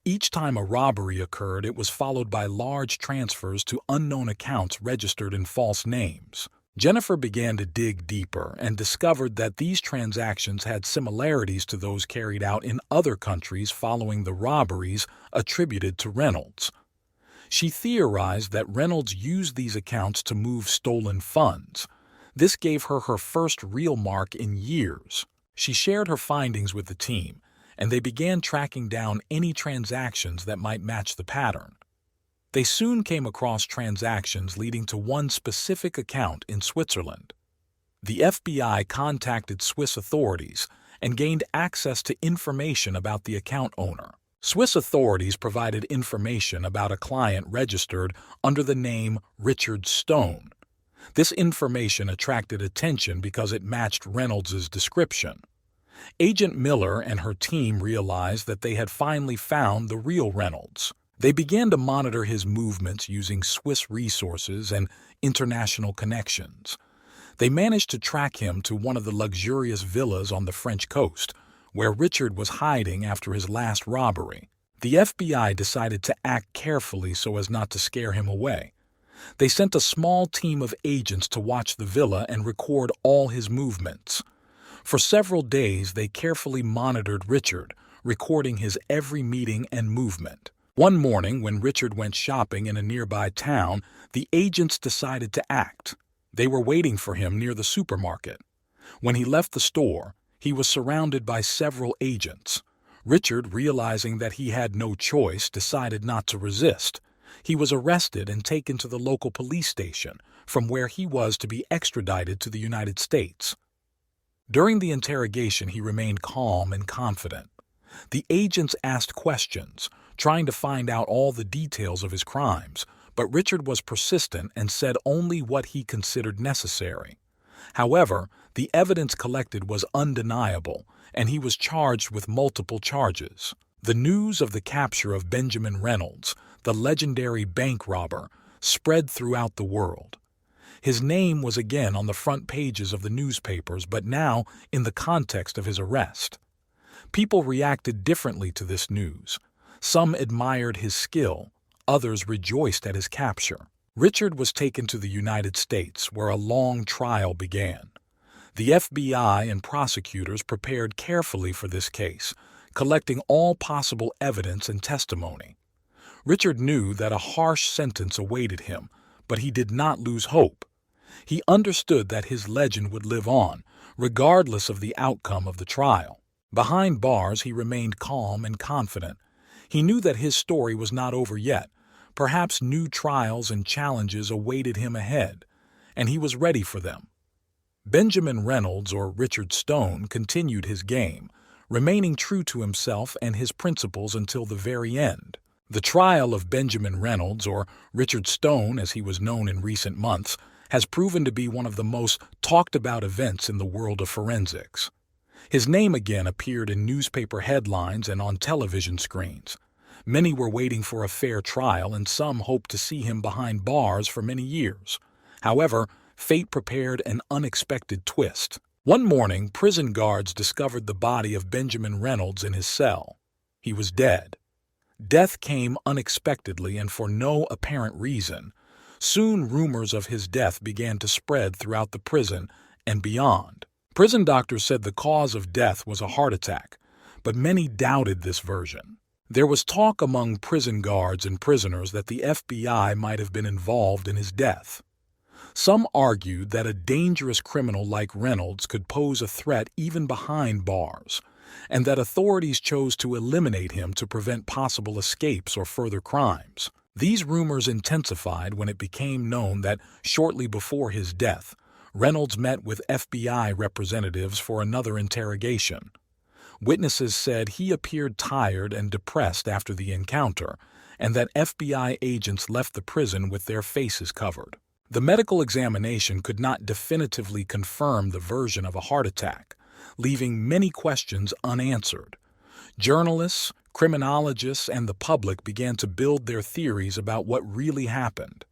S1: Each time a robbery occurred, it was followed by large transfers to unknown accounts registered in false names. Jennifer began to dig deeper and discovered that these transactions had similarities to those carried out in other countries following the robberies attributed to Reynolds. She theorized that Reynolds used these accounts to move stolen funds. This gave her her first real mark in years. She shared her findings with the team, and they began tracking down any transactions that might match the pattern. They soon came across transactions leading to one specific account in Switzerland. The FBI contacted Swiss authorities and gained access to information about the account owner. Swiss authorities provided information about a client registered under the name Richard Stone. This information attracted attention because it matched Reynolds's description. Agent Miller and her team realized that they had finally found the real Reynolds. They began to monitor his movements using Swiss resources and international connections. They managed to track him to one of the luxurious villas on the French coast, where Richard was hiding after his last robbery. The FBI decided to act carefully so as not to scare him away. They sent a small team of agents to watch the villa and record all his movements. For several days, they carefully monitored Richard, recording his every meeting and movement. One morning, when Richard went shopping in a nearby town, the agents decided to act. They were waiting for him near the supermarket. When he left the store, he was surrounded by several agents. Richard, realizing that he had no choice, decided not to resist. He was arrested and taken to the local police station, from where he was to be extradited to the United States. During the interrogation, he remained calm and confident. The agents asked questions, trying to find out all the details of his crimes, but Richard was persistent and said only what he considered necessary. However, the evidence collected was undeniable, and he was charged with multiple charges. The news of the capture of Benjamin Reynolds, the legendary bank robber, spread throughout the world. His name was again on the front pages of the newspapers, but now in the context of his arrest. People reacted differently to this news. Some admired his skill, others rejoiced at his capture. Richard was taken to the United States, where a long trial began. The FBI and prosecutors prepared carefully for this case, collecting all possible evidence and testimony. Richard knew that a harsh sentence awaited him, but he did not lose hope. He understood that his legend would live on, regardless of the outcome of the trial. Behind bars, he remained calm and confident. He knew that his story was not over yet. Perhaps new trials and challenges awaited him ahead, and he was ready for them. Benjamin Reynolds, or Richard Stone, continued his game, remaining true to himself and his principles until the very end. The trial of Benjamin Reynolds, or Richard Stone as he was known in recent months, has proven to be one of the most talked-about events in the world of forensics. His name again appeared in newspaper headlines and on television screens. Many were waiting for a fair trial, and some hoped to see him behind bars for many years. However, fate prepared an unexpected twist. One morning, prison guards discovered the body of Benjamin Reynolds in his cell. He was dead. Death came unexpectedly and for no apparent reason. Soon, rumors of his death began to spread throughout the prison and beyond. Prison doctors said the cause of death was a heart attack, but many doubted this version. There was talk among prison guards and prisoners that the FBI might have been involved in his death. Some argued that a dangerous criminal like Reynolds could pose a threat even behind bars, and that authorities chose to eliminate him to prevent possible escapes or further crimes. These rumors intensified when it became known that shortly before his death, Reynolds met with FBI representatives for another interrogation. Witnesses said he appeared tired and depressed after the encounter, and that FBI agents left the prison with their faces covered. The medical examination could not definitively confirm the version of a heart attack, leaving many questions unanswered. Journalists, criminologists, and the public began to build their theories about what really happened.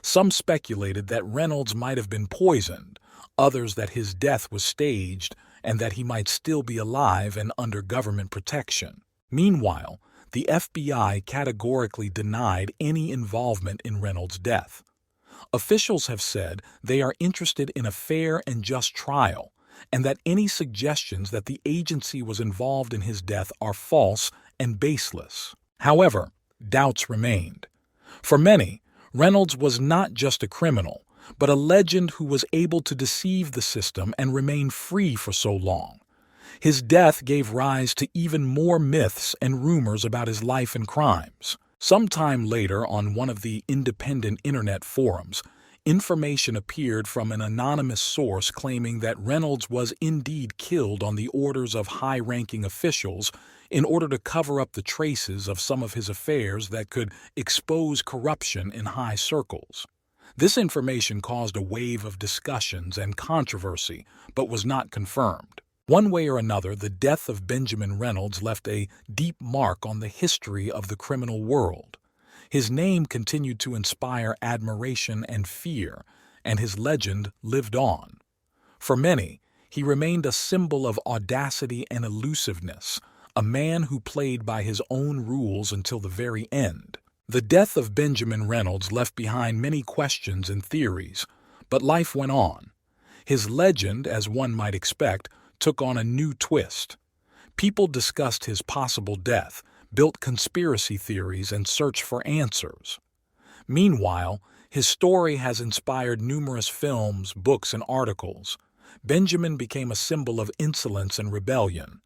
S1: Some speculated that Reynolds might have been poisoned, others that his death was staged, and that he might still be alive and under government protection. Meanwhile, the FBI categorically denied any involvement in Reynolds' death. Officials have said they are interested in a fair and just trial, and that any suggestions that the agency was involved in his death are false and baseless. However, doubts remained. For many, Reynolds was not just a criminal, but a legend who was able to deceive the system and remain free for so long. His death gave rise to even more myths and rumors about his life and crimes. Sometime later, on one of the independent internet forums, information appeared from an anonymous source claiming that Reynolds was indeed killed on the orders of high-ranking officials in order to cover up the traces of some of his affairs that could expose corruption in high circles. This information caused a wave of discussions and controversy, but was not confirmed. One way or another, the death of Benjamin Reynolds left a deep mark on the history of the criminal world. His name continued to inspire admiration and fear, and his legend lived on. For many, he remained a symbol of audacity and elusiveness, a man who played by his own rules until the very end. The death of Benjamin Reynolds left behind many questions and theories, but life went on. His legend, as one might expect, took on a new twist. People discussed his possible death, built conspiracy theories, and searched for answers. Meanwhile, his story has inspired numerous films, books, and articles. Benjamin became a symbol of insolence and rebellion.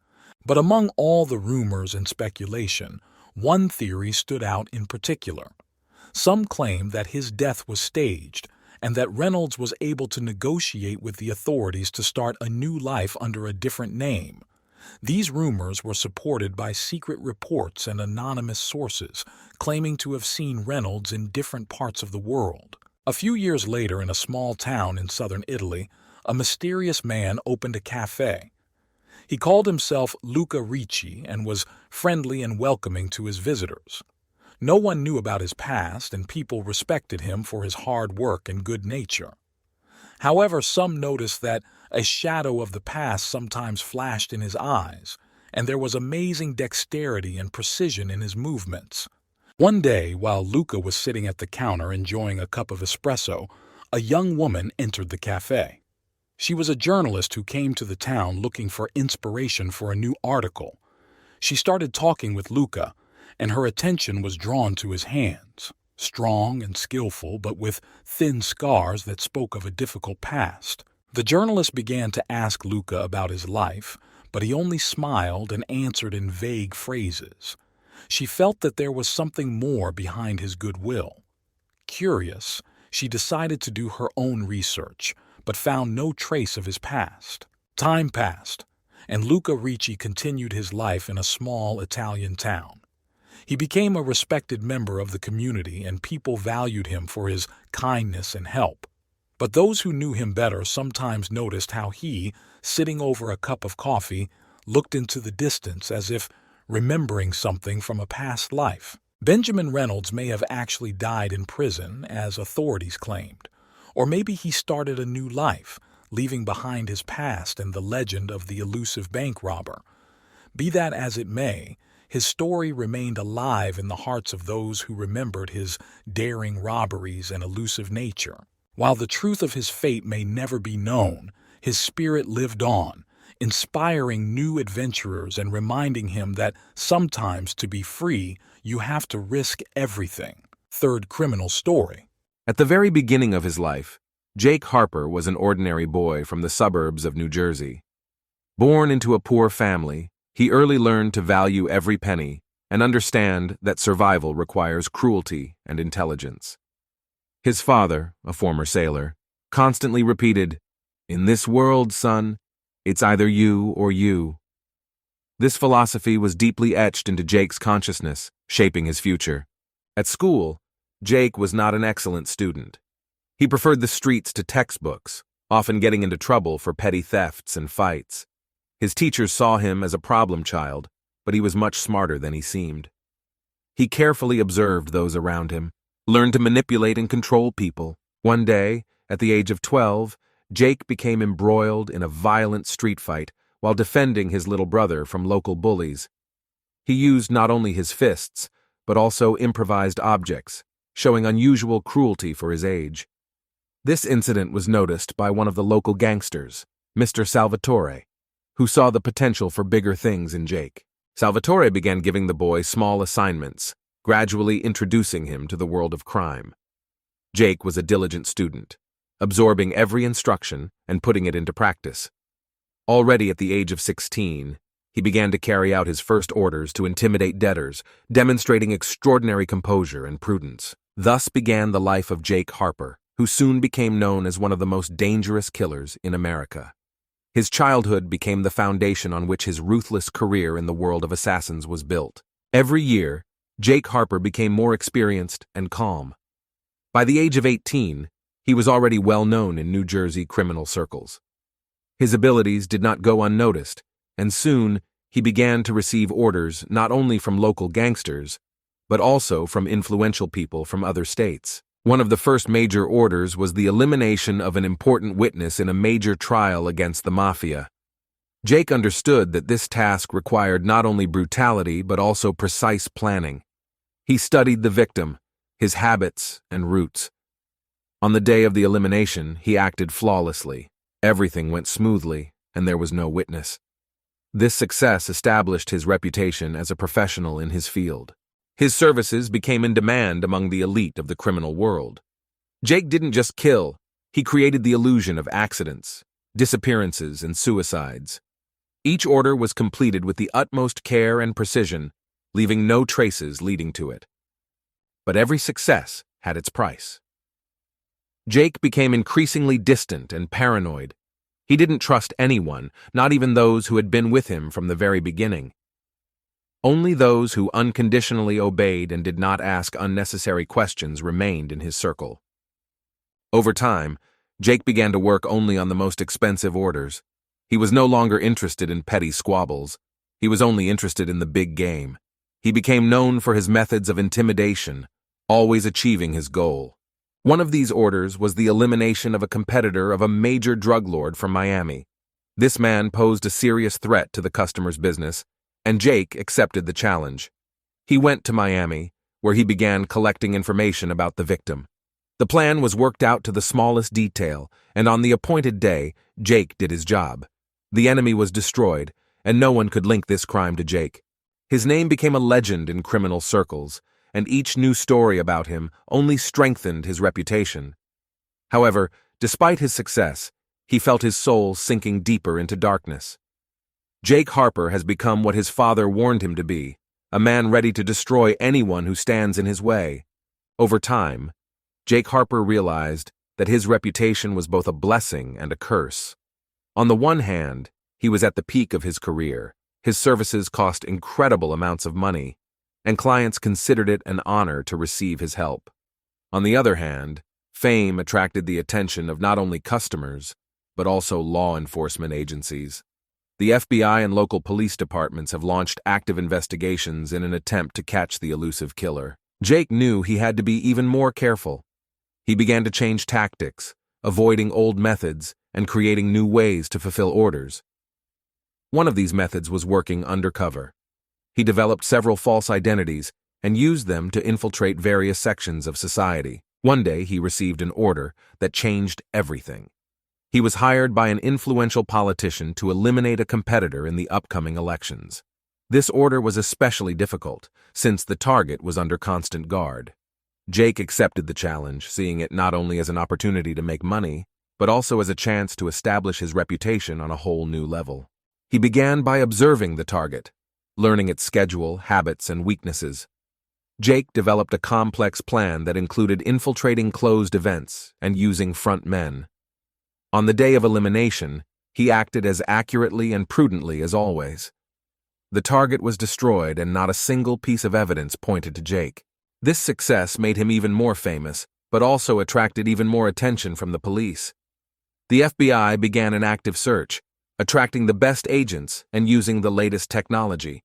S1: But among all the rumors and speculation, one theory stood out in particular. Some claimed that his death was staged, and that Reynolds was able to negotiate with the authorities to start a new life under a different name. These rumors were supported by secret reports and anonymous sources, claiming to have seen Reynolds in different parts of the world. A few years later, in a small town in southern Italy, a mysterious man opened a cafe. He called himself Luca Ricci and was friendly and welcoming to his visitors. No one knew about his past, and people respected him for his hard work and good nature. However, some noticed that a shadow of the past sometimes flashed in his eyes, and there was amazing dexterity and precision in his movements. One day, while Luca was sitting at the counter enjoying a cup of espresso, a young woman entered the cafe. She was a journalist who came to the town looking for inspiration for a new article. She started talking with Luca, and her attention was drawn to his hands. Strong and skillful, but with thin scars that spoke of a difficult past. The journalist began to ask Luca about his life, but he only smiled and answered in vague phrases. She felt that there was something more behind his goodwill. Curious, she decided to do her own research, but found no trace of his past. Time passed, and Luca Ricci continued his life in a small Italian town. He became a respected member of the community, and people valued him for his kindness and help. But those who knew him better sometimes noticed how he, sitting over a cup of coffee, looked into the distance as if remembering something from a past life. Benjamin Reynolds may have actually died in prison, as authorities claimed. Or maybe he started a new life, leaving behind his past and the legend of the elusive bank robber. Be that as it may, his story remained alive in the hearts of those who remembered his daring robberies and elusive nature. While the truth of his fate may never be known, his spirit lived on, inspiring new adventurers and reminding him that sometimes to be free, you have to risk everything. Third criminal story.
S2: At the very beginning of his life, Jake Harper was an ordinary boy from the suburbs of New Jersey. Born into a poor family, he early learned to value every penny and understand that survival requires cruelty and intelligence. His father, a former sailor, constantly repeated, "In this world, son, it's either you or you." This philosophy was deeply etched into Jake's consciousness, shaping his future. At school, Jake was not an excellent student. He preferred the streets to textbooks, often getting into trouble for petty thefts and fights. His teachers saw him as a problem child, but he was much smarter than he seemed. He carefully observed those around him, learned to manipulate and control people. One day, at the age of 12, Jake became embroiled in a violent street fight while defending his little brother from local bullies. He used not only his fists, but also improvised objects, showing unusual cruelty for his age. This incident was noticed by one of the local gangsters, Mr. Salvatore, who saw the potential for bigger things in Jake. Salvatore began giving the boy small assignments, gradually introducing him to the world of crime. Jake was a diligent student, absorbing every instruction and putting it into practice. Already at the age of 16, he began to carry out his first orders to intimidate debtors, demonstrating extraordinary composure and prudence. Thus began the life of Jake Harper, who soon became known as one of the most dangerous killers in America. His childhood became the foundation on which his ruthless career in the world of assassins was built. Every year, Jake Harper became more experienced and calm. By the age of 18, he was already well known in New Jersey criminal circles. His abilities did not go unnoticed, and soon he began to receive orders not only from local gangsters, but also from influential people from other states. One of the first major orders was the elimination of an important witness in a major trial against the mafia. Jake understood that this task required not only brutality but also precise planning. He studied the victim, his habits and routes. On the day of the elimination, he acted flawlessly. Everything went smoothly, and there was no witness. This success established his reputation as a professional in his field. His services became in demand among the elite of the criminal world. Jake didn't just kill, he created the illusion of accidents, disappearances, and suicides. Each order was completed with the utmost care and precision, leaving no traces leading to it. But every success had its price. Jake became increasingly distant and paranoid. He didn't trust anyone, not even those who had been with him from the very beginning. Only those who unconditionally obeyed and did not ask unnecessary questions remained in his circle. Over time, Jake began to work only on the most expensive orders. He was no longer interested in petty squabbles. He was only interested in the big game. He became known for his methods of intimidation, always achieving his goal. One of these orders was the elimination of a competitor of a major drug lord from Miami. This man posed a serious threat to the customer's business, and Jake accepted the challenge. He went to Miami, where he began collecting information about the victim. The plan was worked out to the smallest detail, and on the appointed day, Jake did his job. The enemy was destroyed, and no one could link this crime to Jake. His name became a legend in criminal circles, and each new story about him only strengthened his reputation. However, despite his success, he felt his soul sinking deeper into darkness. Jake Harper has become what his father warned him to be, a man ready to destroy anyone who stands in his way. Over time, Jake Harper realized that his reputation was both a blessing and a curse. On the one hand, he was at the peak of his career. His services cost incredible amounts of money, and clients considered it an honor to receive his help. On the other hand, fame attracted the attention of not only customers, but also law enforcement agencies. The FBI and local police departments have launched active investigations in an attempt to catch the elusive killer. Jake knew he had to be even more careful. He began to change tactics, avoiding old methods and creating new ways to fulfill orders. One of these methods was working undercover. He developed several false identities and used them to infiltrate various sections of society. One day, he received an order that changed everything. He was hired by an influential politician to eliminate a competitor in the upcoming elections. This order was especially difficult, since the target was under constant guard. Jake accepted the challenge, seeing it not only as an opportunity to make money, but also as a chance to establish his reputation on a whole new level. He began by observing the target, learning its schedule, habits, and weaknesses. Jake developed a complex plan that included infiltrating closed events and using front men. On the day of elimination, he acted as accurately and prudently as always. The target was destroyed and not a single piece of evidence pointed to Jake. This success made him even more famous, but also attracted even more attention from the police. The FBI began an active search, attracting the best agents and using the latest technology.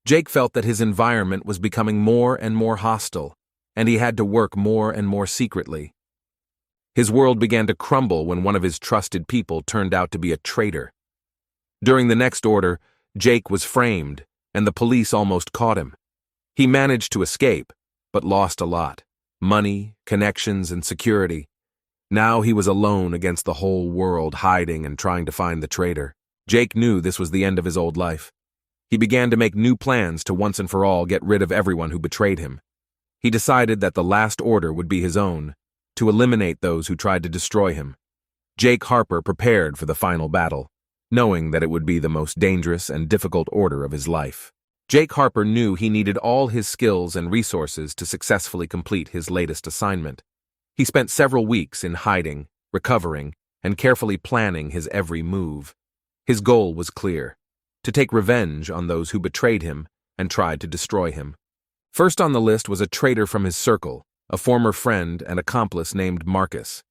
S2: Jake felt that his environment was becoming more and more hostile, and he had to work more and more secretly. His world began to crumble when one of his trusted people turned out to be a traitor. During the next order, Jake was framed, and the police almost caught him. He managed to escape, but lost a lot: money, connections, and security. Now he was alone against the whole world, hiding and trying to find the traitor. Jake knew this was the end of his old life. He began to make new plans to once and for all get rid of everyone who betrayed him. He decided that the last order would be his own, to eliminate those who tried to destroy him. Jake Harper prepared for the final battle, knowing that it would be the most dangerous and difficult order of his life. Jake Harper knew he needed all his skills and resources to successfully complete his latest assignment. He spent several weeks in hiding, recovering, and carefully planning his every move. His goal was clear: to take revenge on those who betrayed him and tried to destroy him. First on the list was a traitor from his circle, a former friend and accomplice named Marcus.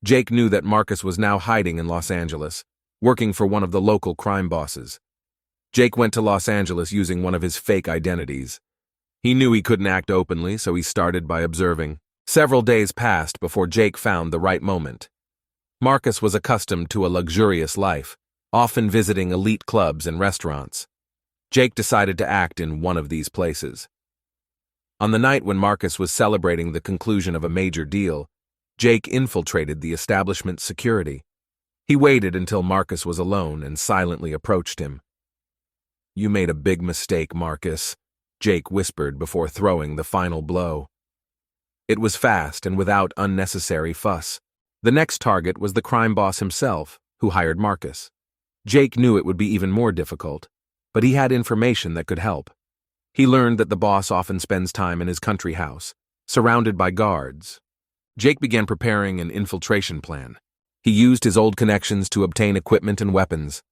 S2: Jake knew that Marcus was now hiding in Los Angeles, working for one of the local crime bosses. Jake went to Los Angeles using one of his fake identities. He knew he couldn't act openly, so he started by observing. Several days passed before Jake found the right moment. Marcus was accustomed to a luxurious life, often visiting elite clubs and restaurants. Jake decided to act in one of these places. On the night when Marcus was celebrating the conclusion of a major deal, Jake infiltrated the establishment's security. He waited until Marcus was alone and silently approached him. "You made a big mistake, Marcus," Jake whispered before throwing the final blow. It was fast and without unnecessary fuss. The next target was the crime boss himself, who hired Marcus. Jake knew it would be even more difficult, but he had information that could help. He learned that the boss often spends time in his country house, surrounded by guards. Jake began preparing an infiltration plan. He used his old connections to obtain equipment and weapons.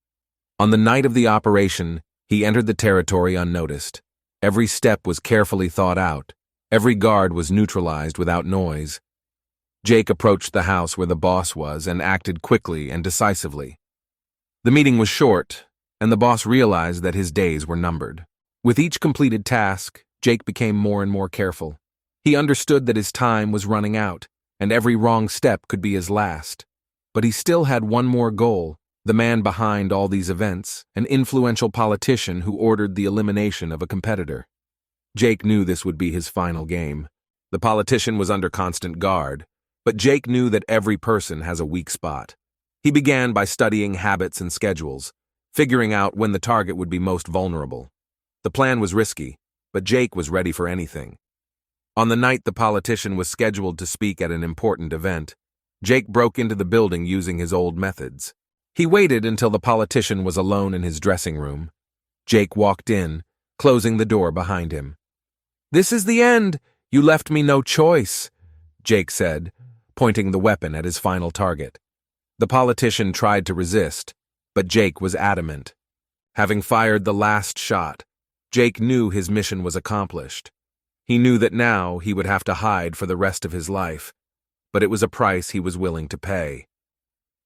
S2: On the night of the operation, he entered the territory unnoticed. Every step was carefully thought out. Every guard was neutralized without noise. Jake approached the house where the boss was and acted quickly and decisively. The meeting was short, and the boss realized that his days were numbered. With each completed task, Jake became more and more careful. He understood that his time was running out, and every wrong step could be his last. But he still had one more goal: the man behind all these events, an influential politician who ordered the elimination of a competitor. Jake knew this would be his final game. The politician was under constant guard, but Jake knew that every person has a weak spot. He began by studying habits and schedules, figuring out when the target would be most vulnerable. The plan was risky, but Jake was ready for anything. On the night the politician was scheduled to speak at an important event, Jake broke into the building using his old methods. He waited until the politician was alone in his dressing room. Jake walked in, closing the door behind him. "This is the end. You left me no choice," Jake said, pointing the weapon at his final target. The politician tried to resist, but Jake was adamant. Having fired the last shot, Jake knew his mission was accomplished. He knew that now he would have to hide for the rest of his life, but it was a price he was willing to pay.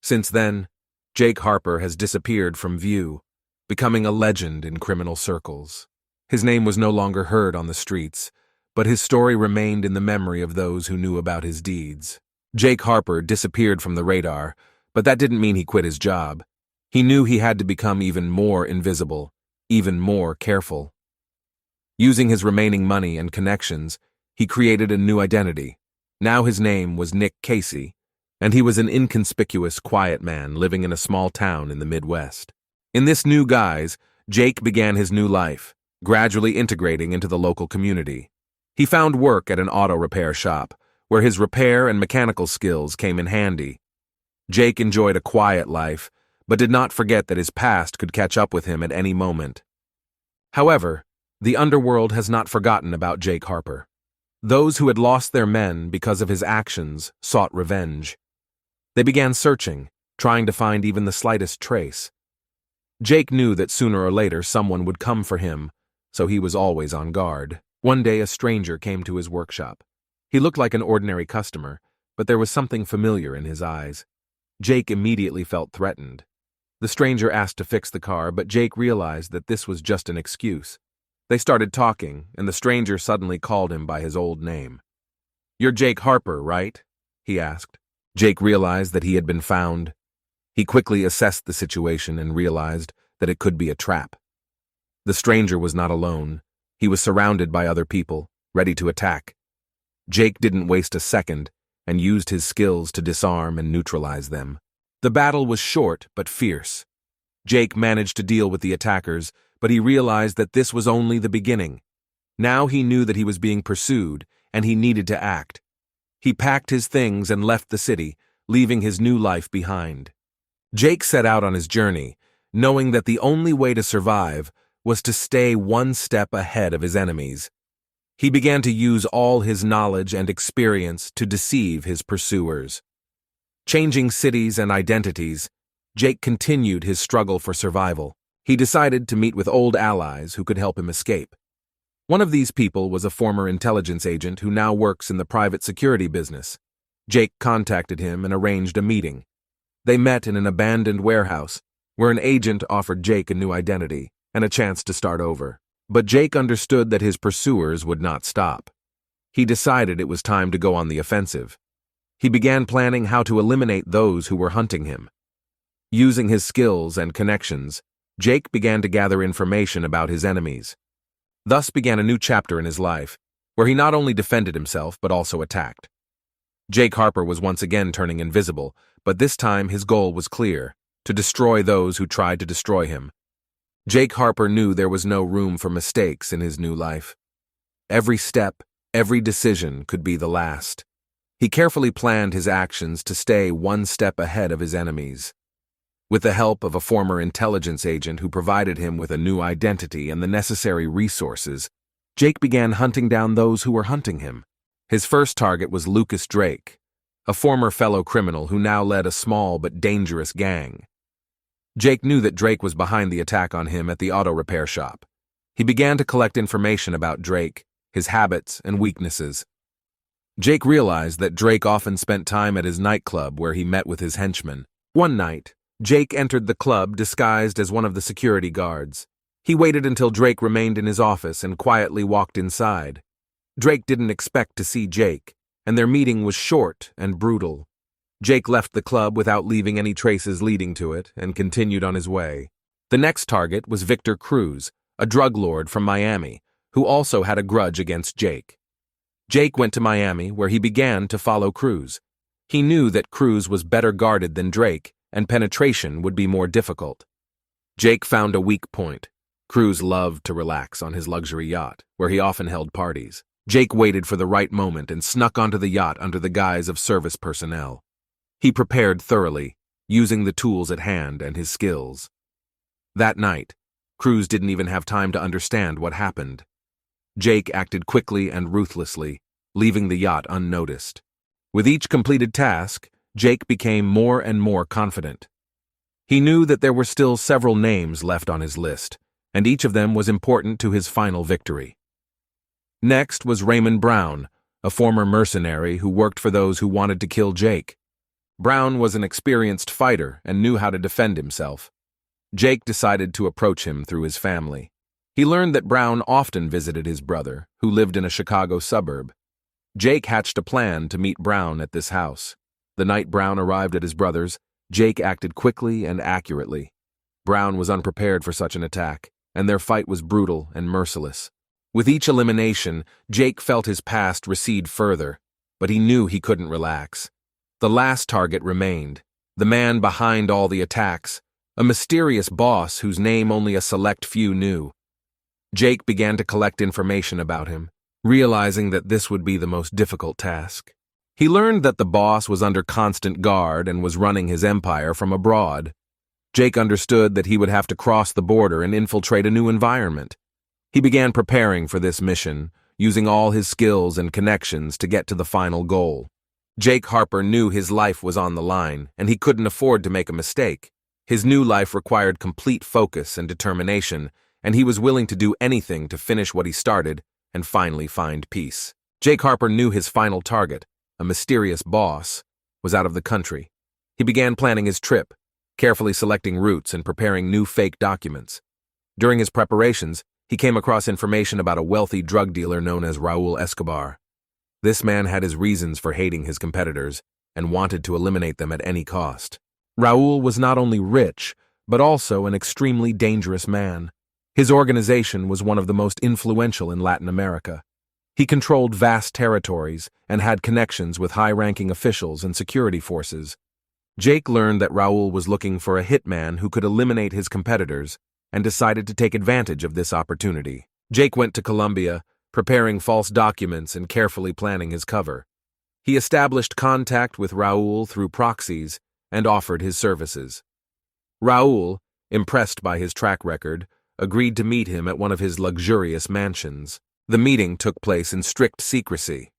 S2: Since then, Jake Harper has disappeared from view, becoming a legend in criminal circles. His name was no longer heard on the streets, but his story remained in the memory of those who knew about his deeds. Jake Harper disappeared from the radar, but that didn't mean he quit his job. He knew he had to become even more invisible, even more careful. Using his remaining money and connections, he created a new identity. Now his name was Nick Casey, and he was an inconspicuous, quiet man living in a small town in the Midwest. In this new guise, Jake began his new life, gradually integrating into the local community. He found work at an auto repair shop, where his repair and mechanical skills came in handy. Jake enjoyed a quiet life, but did not forget that his past could catch up with him at any moment. However, the underworld has not forgotten about Jake Harper. Those who had lost their men because of his actions sought revenge. They began searching, trying to find even the slightest trace. Jake knew that sooner or later someone would come for him, so he was always on guard. One day a stranger came to his workshop. He looked like an ordinary customer, but there was something familiar in his eyes. Jake immediately felt threatened. The stranger asked to fix the car, but Jake realized that this was just an excuse. They started talking, and the stranger suddenly called him by his old name. "You're Jake Harper, right?" he asked. Jake realized that he had been found. He quickly assessed the situation and realized that it could be a trap. The stranger was not alone. He was surrounded by other people, ready to attack. Jake didn't waste a second and used his skills to disarm and neutralize them. The battle was short but fierce. Jake managed to deal with the attackers, but he realized that this was only the beginning. Now he knew that he was being pursued, and he needed to act. He packed his things and left the city, leaving his new life behind. Jake set out on his journey, knowing that the only way to survive was to stay one step ahead of his enemies. He began to use all his knowledge and experience to deceive his pursuers. Changing cities and identities, Jake continued his struggle for survival. He decided to meet with old allies who could help him escape. One of these people was a former intelligence agent who now works in the private security business. Jake contacted him and arranged a meeting. They met in an abandoned warehouse, where an agent offered Jake a new identity and a chance to start over. But Jake understood that his pursuers would not stop. He decided it was time to go on the offensive. He began planning how to eliminate those who were hunting him. Using his skills and connections, Jake began to gather information about his enemies. Thus began a new chapter in his life, where he not only defended himself but also attacked. Jake Harper was once again turning invisible, but this time his goal was clear: to destroy those who tried to destroy him. Jake Harper knew there was no room for mistakes in his new life. Every step, every decision could be the last. He carefully planned his actions to stay one step ahead of his enemies. With the help of a former intelligence agent who provided him with a new identity and the necessary resources, Jake began hunting down those who were hunting him. His first target was Lucas Drake, a former fellow criminal who now led a small but dangerous gang. Jake knew that Drake was behind the attack on him at the auto repair shop. He began to collect information about Drake, his habits and weaknesses. Jake realized that Drake often spent time at his nightclub where he met with his henchmen. One night, Jake entered the club disguised as one of the security guards. He waited until Drake remained in his office and quietly walked inside. Drake didn't expect to see Jake, and their meeting was short and brutal. Jake left the club without leaving any traces leading to it and continued on his way. The next target was Victor Cruz, a drug lord from Miami, who also had a grudge against Jake. Jake went to Miami, where he began to follow Cruz. He knew that Cruz was better guarded than Drake, and penetration would be more difficult. Jake found a weak point. Cruz loved to relax on his luxury yacht, where he often held parties. Jake waited for the right moment and snuck onto the yacht under the guise of service personnel. He prepared thoroughly, using the tools at hand and his skills. That night, Cruz didn't even have time to understand what happened. Jake acted quickly and ruthlessly, leaving the yacht unnoticed. With each completed task, Jake became more and more confident. He knew that there were still several names left on his list, and each of them was important to his final victory. Next was Raymond Brown, a former mercenary who worked for those who wanted to kill Jake. Brown was an experienced fighter and knew how to defend himself. Jake decided to approach him through his family. He learned that Brown often visited his brother, who lived in a Chicago suburb. Jake hatched a plan to meet Brown at this house. The night Brown arrived at his brother's, Jake acted quickly and accurately. Brown was unprepared for such an attack, and their fight was brutal and merciless. With each elimination, Jake felt his past recede further, but he knew he couldn't relax. The last target remained, the man behind all the attacks, a mysterious boss whose name only a select few knew. Jake began to collect information about him, realizing that this would be the most difficult task. He learned that the boss was under constant guard and was running his empire from abroad. Jake understood that he would have to cross the border and infiltrate a new environment. He began preparing for this mission, using all his skills and connections to get to the final goal. Jake Harper knew his life was on the line, and he couldn't afford to make a mistake. His new life required complete focus and determination, and he was willing to do anything to finish what he started and finally find peace. Jake Harper knew his final target, a mysterious boss, was out of the country. He began planning his trip, carefully selecting routes and preparing new fake documents. During his preparations, he came across information about a wealthy drug dealer known as Raul Escobar. This man had his reasons for hating his competitors and wanted to eliminate them at any cost. Raul was not only rich, but also an extremely dangerous man. His organization was one of the most influential in Latin America. He controlled vast territories and had connections with high-ranking officials and security forces. Jake learned that Raul was looking for a hitman who could eliminate his competitors and decided to take advantage of this opportunity. Jake went to Colombia, preparing false documents and carefully planning his cover. He established contact with Raoul through proxies and offered his services. Raoul, impressed by his track record, agreed to meet him at one of his luxurious mansions. The meeting took place in strict secrecy.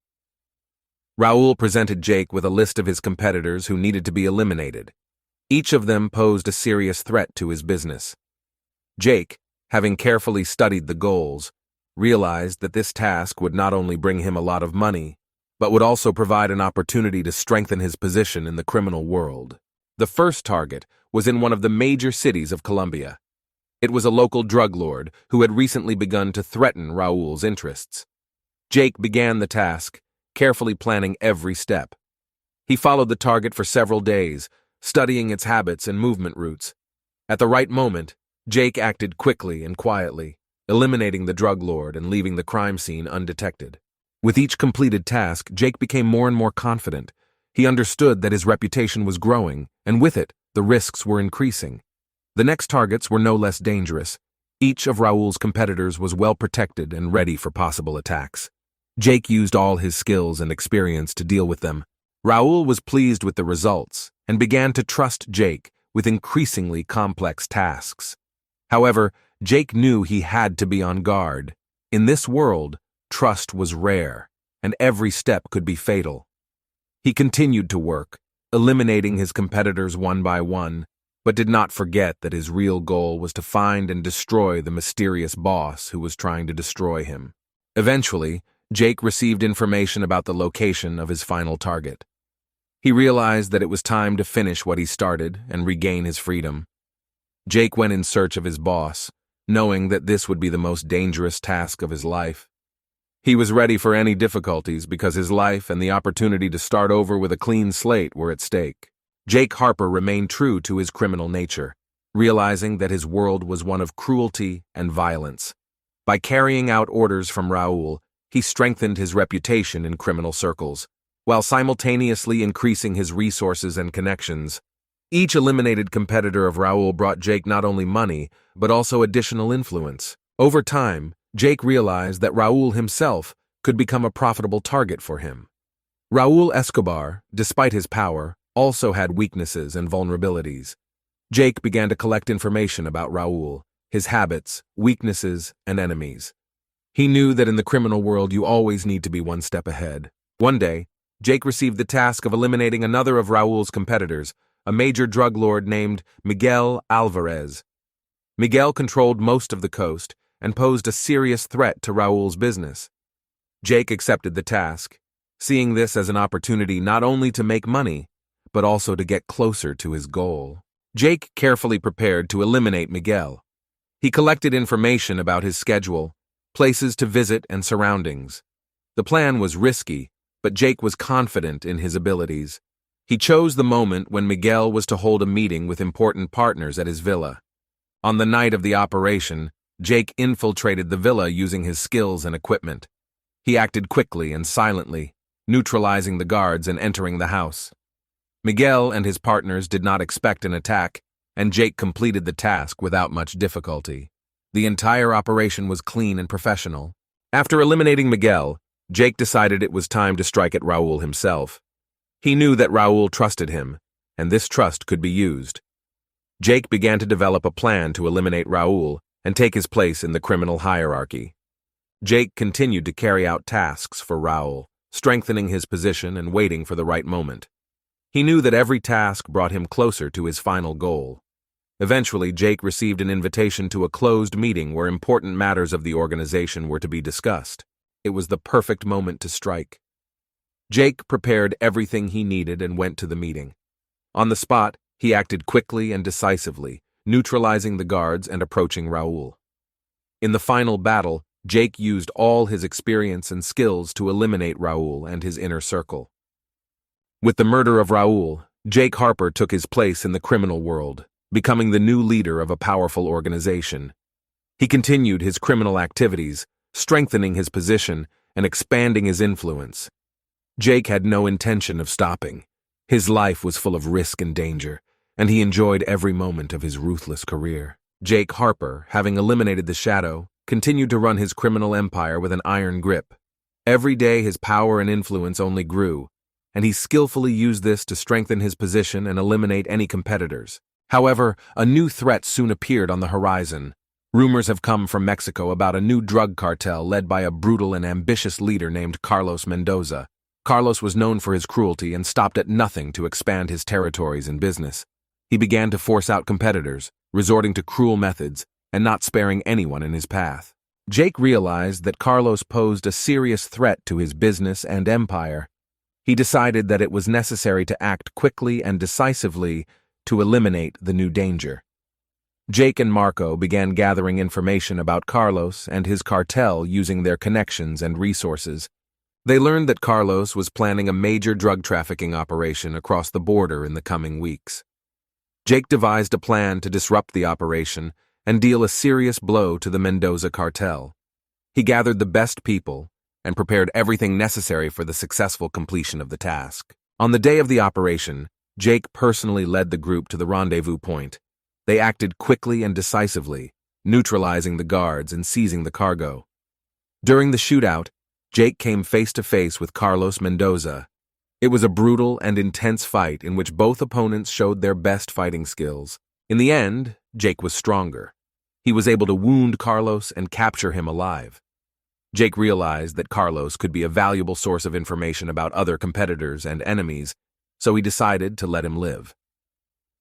S2: Raoul presented Jake with a list of his competitors who needed to be eliminated. Each of them posed a serious threat to his business. Jake, having carefully studied the goals, realized that this task would not only bring him a lot of money, but would also provide an opportunity to strengthen his position in the criminal world. The first target was in one of the major cities of Colombia. It was a local drug lord who had recently begun to threaten Raoul's interests. Jake began the task, carefully planning every step. He followed the target for several days, studying its habits and movement routes. At the right moment, Jake acted quickly and quietly, eliminating the drug lord and leaving the crime scene undetected. With each completed task, Jake became more and more confident. He understood that his reputation was growing, and with it, the risks were increasing. The next targets were no less dangerous. Each of Raoul's competitors was well protected and ready for possible attacks. Jake used all his skills and experience to deal with them. Raoul was pleased with the results and began to trust Jake with increasingly complex tasks. However, Jake knew he had to be on guard. In this world, trust was rare, and every step could be fatal. He continued to work, eliminating his competitors one by one, but did not forget that his real goal was to find and destroy the mysterious boss who was trying to destroy him. Eventually, Jake received information about the location of his final target. He realized that it was time to finish what he started and regain his freedom. Jake went in search of his boss, knowing that this would be the most dangerous task of his life. He was ready for any difficulties because his life and the opportunity to start over with a clean slate were at stake. Jake Harper remained true to his criminal nature, realizing that his world was one of cruelty and violence. By carrying out orders from Raoul, he strengthened his reputation in criminal circles, while simultaneously increasing his resources and connections. Each eliminated competitor of Raoul brought Jake not only money, but also additional influence. Over time, Jake realized that Raoul himself could become a profitable target for him. Raoul Escobar, despite his power, also had weaknesses and vulnerabilities. Jake began to collect information about Raoul, his habits, weaknesses, and enemies. He knew that in the criminal world you always need to be one step ahead. One day, Jake received the task of eliminating another of Raoul's competitors, a major drug lord named Miguel Alvarez. Miguel controlled most of the coast and posed a serious threat to Raoul's business. Jake accepted the task, seeing this as an opportunity not only to make money, but also to get closer to his goal. Jake carefully prepared to eliminate Miguel. He collected information about his schedule, places to visit, and surroundings. The plan was risky, but Jake was confident in his abilities. He chose the moment when Miguel was to hold a meeting with important partners at his villa. On the night of the operation, Jake infiltrated the villa using his skills and equipment. He acted quickly and silently, neutralizing the guards and entering the house. Miguel and his partners did not expect an attack, and Jake completed the task without much difficulty. The entire operation was clean and professional. After eliminating Miguel, Jake decided it was time to strike at Raoul himself. He knew that Raoul trusted him, and this trust could be used. Jake began to develop a plan to eliminate Raoul and take his place in the criminal hierarchy. Jake continued to carry out tasks for Raoul, strengthening his position and waiting for the right moment. He knew that every task brought him closer to his final goal. Eventually, Jake received an invitation to a closed meeting where important matters of the organization were to be discussed. It was the perfect moment to strike. Jake prepared everything he needed and went to the meeting. On the spot, he acted quickly and decisively, neutralizing the guards and approaching Raoul. In the final battle, Jake used all his experience and skills to eliminate Raoul and his inner circle. With the murder of Raoul, Jake Harper took his place in the criminal world, becoming the new leader of a powerful organization. He continued his criminal activities, strengthening his position and expanding his influence. Jake had no intention of stopping. His life was full of risk and danger, and he enjoyed every moment of his ruthless career. Jake Harper, having eliminated the shadow, continued to run his criminal empire with an iron grip. Every day his power and influence only grew, and he skillfully used this to strengthen his position and eliminate any competitors. However, a new threat soon appeared on the horizon. Rumors have come from Mexico about a new drug cartel led by a brutal and ambitious leader named Carlos Mendoza. Carlos was known for his cruelty and stopped at nothing to expand his territories and business. He began to force out competitors, resorting to cruel methods, and not sparing anyone in his path. Jake realized that Carlos posed a serious threat to his business and empire. He decided that it was necessary to act quickly and decisively to eliminate the new danger. Jake and Marco began gathering information about Carlos and his cartel using their connections and resources. They learned that Carlos was planning a major drug trafficking operation across the border in the coming weeks. Jake devised a plan to disrupt the operation and deal a serious blow to the Mendoza cartel. He gathered the best people and prepared everything necessary for the successful completion of the task. On the day of the operation, Jake personally led the group to the rendezvous point. They acted quickly and decisively, neutralizing the guards and seizing the cargo. During the shootout, Jake came face to face with Carlos Mendoza. It was a brutal and intense fight in which both opponents showed their best fighting skills. In the end, Jake was stronger. He was able to wound Carlos and capture him alive. Jake realized that Carlos could be a valuable source of information about other competitors and enemies, so he decided to let him live.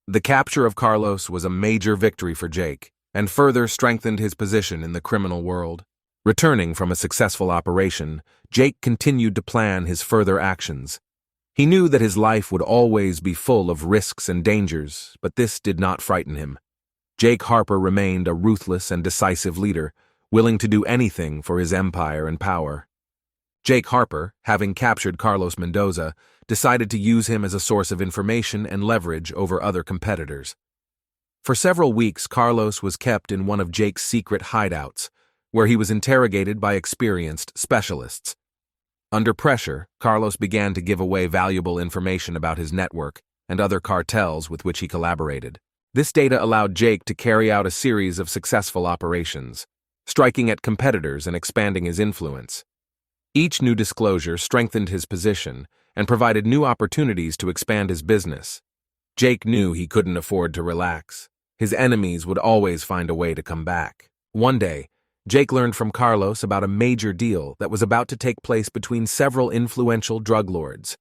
S2: The capture of Carlos was a major victory for Jake and further strengthened his position in the criminal world. Returning from a successful operation, Jake continued to plan his further actions. He knew that his life would always be full of risks and dangers, but this did not frighten him. Jake Harper remained a ruthless and decisive leader, willing to do anything for his empire and power. Jake Harper, having captured Carlos Mendoza, decided to use him as a source of information and leverage over other competitors. For several weeks, Carlos was kept in one of Jake's secret hideouts, where he was interrogated by experienced specialists. Under pressure, Carlos began to give away valuable information about his network and other cartels with which he collaborated. This data allowed Jake to carry out a series of successful operations, striking at competitors and expanding his influence. Each new disclosure strengthened his position and provided new opportunities to expand his business. Jake knew he couldn't afford to relax. His enemies would always find a way to come back. One day, Jake learned from Carlos about a major deal that was about to take place between several influential drug lords.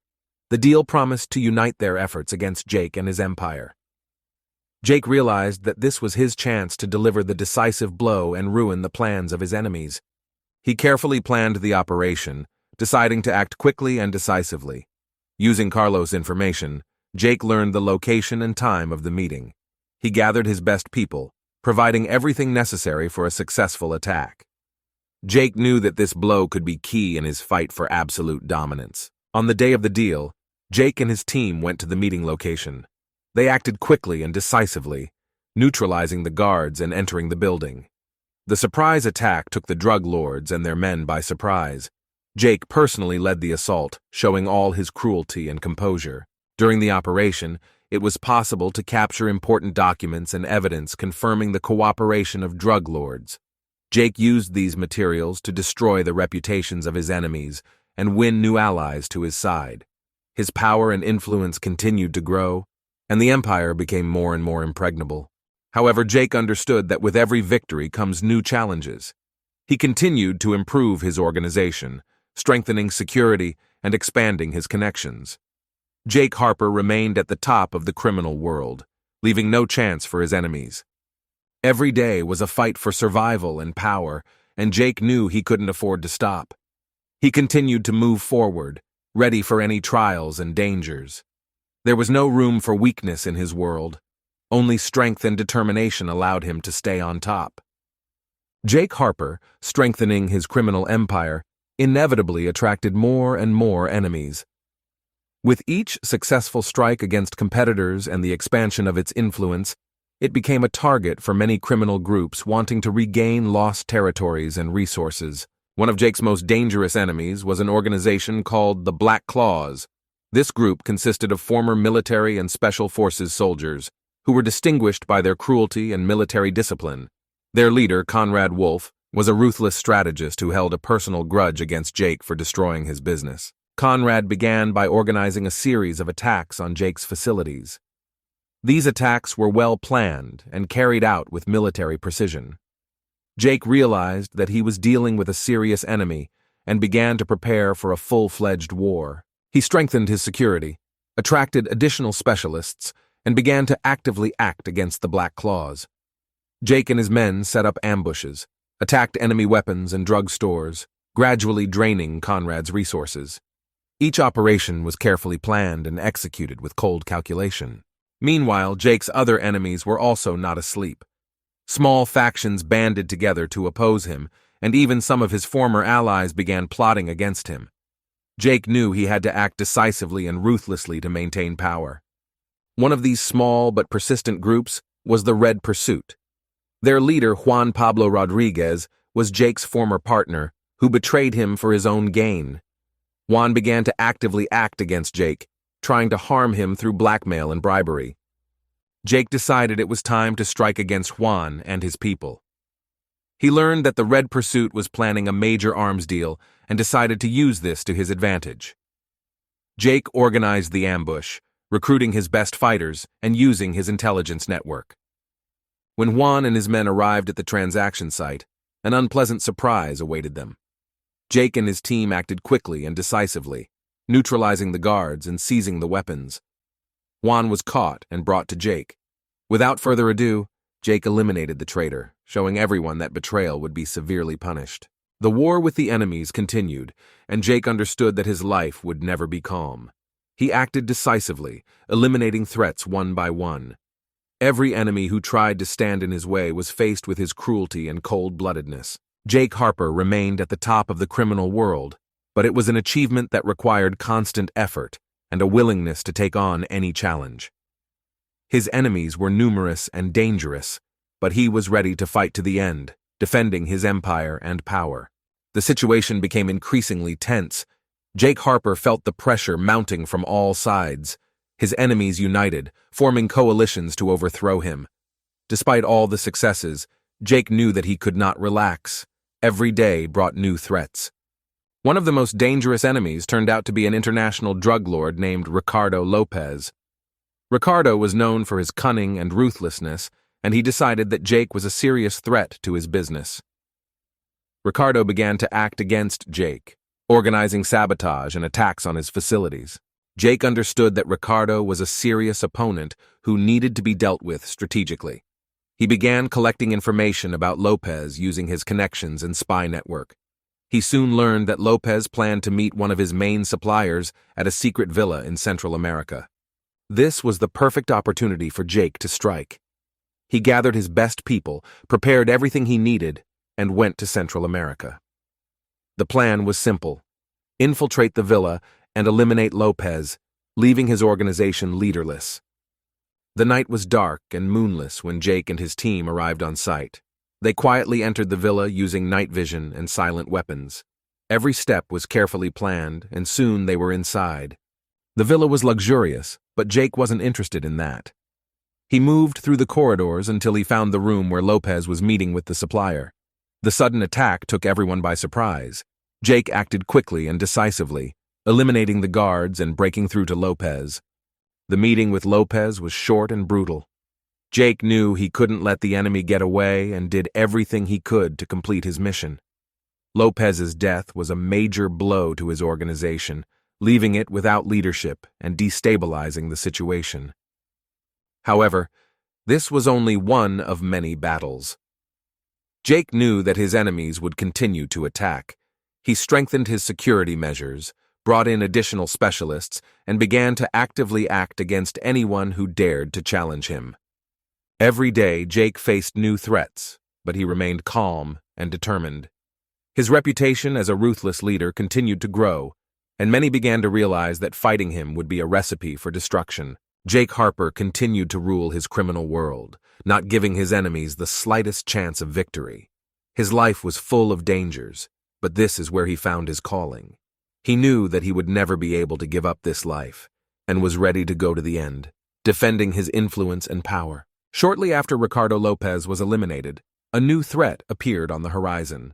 S2: The deal promised to unite their efforts against Jake and his empire. Jake realized that this was his chance to deliver the decisive blow and ruin the plans of his enemies. He carefully planned the operation, deciding to act quickly and decisively. Using Carlos' information, Jake learned the location and time of the meeting. He gathered his best people, providing everything necessary for a successful attack. Jake knew that this blow could be key in his fight for absolute dominance. On the day of the deal, Jake and his team went to the meeting location. They acted quickly and decisively, neutralizing the guards and entering the building. The surprise attack took the drug lords and their men by surprise. Jake personally led the assault, showing all his cruelty and composure. During the operation, it was possible to capture important documents and evidence confirming the cooperation of drug lords. Jake used these materials to destroy the reputations of his enemies and win new allies to his side. His power and influence continued to grow, and the empire became more and more impregnable. However, Jake understood that with every victory comes new challenges. He continued to improve his organization, strengthening security and expanding his connections. Jake Harper remained at the top of the criminal world, leaving no chance for his enemies. Every day was a fight for survival and power, and Jake knew he couldn't afford to stop. He continued to move forward, ready for any trials and dangers. There was no room for weakness in his world. Only strength and determination allowed him to stay on top. Jake Harper, strengthening his criminal empire, inevitably attracted more and more enemies. With each successful strike against competitors and the expansion of its influence, it became a target for many criminal groups wanting to regain lost territories and resources. One of Jake's most dangerous enemies was an organization called the Black Claws. This group consisted of former military and special forces soldiers, who were distinguished by their cruelty and military discipline. Their leader, Conrad Wolf, was a ruthless strategist who held a personal grudge against Jake for destroying his business. Conrad began by organizing a series of attacks on Jake's facilities. These attacks were well planned and carried out with military precision. Jake realized that he was dealing with a serious enemy and began to prepare for a full-fledged war. He strengthened his security, attracted additional specialists, and began to actively act against the Black Claws. Jake and his men set up ambushes, attacked enemy weapons and drug stores, gradually draining Conrad's resources. Each operation was carefully planned and executed with cold calculation. Meanwhile, Jake's other enemies were also not asleep. Small factions banded together to oppose him, and even some of his former allies began plotting against him. Jake knew he had to act decisively and ruthlessly to maintain power. One of these small but persistent groups was the Red Pursuit. Their leader, Juan Pablo Rodriguez, was Jake's former partner, who betrayed him for his own gain. Juan began to actively act against Jake, trying to harm him through blackmail and bribery. Jake decided it was time to strike against Juan and his people. He learned that the Red Pursuit was planning a major arms deal and decided to use this to his advantage. Jake organized the ambush, recruiting his best fighters and using his intelligence network. When Juan and his men arrived at the transaction site, an unpleasant surprise awaited them. Jake and his team acted quickly and decisively, neutralizing the guards and seizing the weapons. Juan was caught and brought to Jake. Without further ado, Jake eliminated the traitor, showing everyone that betrayal would be severely punished. The war with the enemies continued, and Jake understood that his life would never be calm. He acted decisively, eliminating threats one by one. Every enemy who tried to stand in his way was faced with his cruelty and cold-bloodedness. Jake Harper remained at the top of the criminal world, but it was an achievement that required constant effort and a willingness to take on any challenge. His enemies were numerous and dangerous, but he was ready to fight to the end, defending his empire and power. The situation became increasingly tense. Jake Harper felt the pressure mounting from all sides. His enemies united, forming coalitions to overthrow him. Despite all the successes, Jake knew that he could not relax. Every day brought new threats. One of the most dangerous enemies turned out to be an international drug lord named Ricardo Lopez. Ricardo was known for his cunning and ruthlessness, and he decided that Jake was a serious threat to his business. Ricardo began to act against Jake, organizing sabotage and attacks on his facilities. Jake understood that Ricardo was a serious opponent who needed to be dealt with strategically. He began collecting information about Lopez using his connections and spy network. He soon learned that Lopez planned to meet one of his main suppliers at a secret villa in Central America. This was the perfect opportunity for Jake to strike. He gathered his best people, prepared everything he needed, and went to Central America. The plan was simple: infiltrate the villa and eliminate Lopez, leaving his organization leaderless. The night was dark and moonless when Jake and his team arrived on site. They quietly entered the villa using night vision and silent weapons. Every step was carefully planned, and soon they were inside. The villa was luxurious, but Jake wasn't interested in that. He moved through the corridors until he found the room where Lopez was meeting with the supplier. The sudden attack took everyone by surprise. Jake acted quickly and decisively, eliminating the guards and breaking through to Lopez. The meeting with Lopez was short and brutal. Jake knew he couldn't let the enemy get away and did everything he could to complete his mission. Lopez's death was a major blow to his organization, leaving it without leadership and destabilizing the situation. However, this was only one of many battles. Jake knew that his enemies would continue to attack. He strengthened his security measures, brought in additional specialists, and began to actively act against anyone who dared to challenge him. Every day, Jake faced new threats, but he remained calm and determined. His reputation as a ruthless leader continued to grow, and many began to realize that fighting him would be a recipe for destruction. Jake Harper continued to rule his criminal world, not giving his enemies the slightest chance of victory. His life was full of dangers, but this is where he found his calling. He knew that he would never be able to give up this life, and was ready to go to the end, defending his influence and power. Shortly after Ricardo Lopez was eliminated, a new threat appeared on the horizon.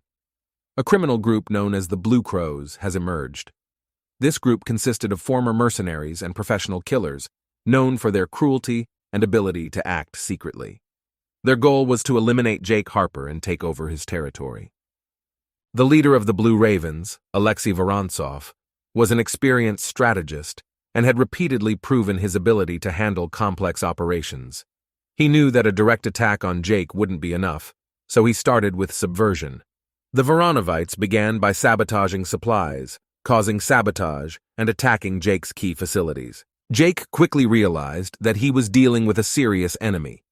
S2: A criminal group known as the Blue Crows has emerged. This group consisted of former mercenaries and professional killers, known for their cruelty and ability to act secretly. Their goal was to eliminate Jake Harper and take over his territory. The leader of the Blue Ravens, Alexei Vorontsov, was an experienced strategist and had repeatedly proven his ability to handle complex operations. He knew that a direct attack on Jake wouldn't be enough, so he started with subversion. The Voronovites began by sabotaging supplies, causing sabotage, and attacking Jake's key facilities. Jake quickly realized that he was dealing with a serious enemy.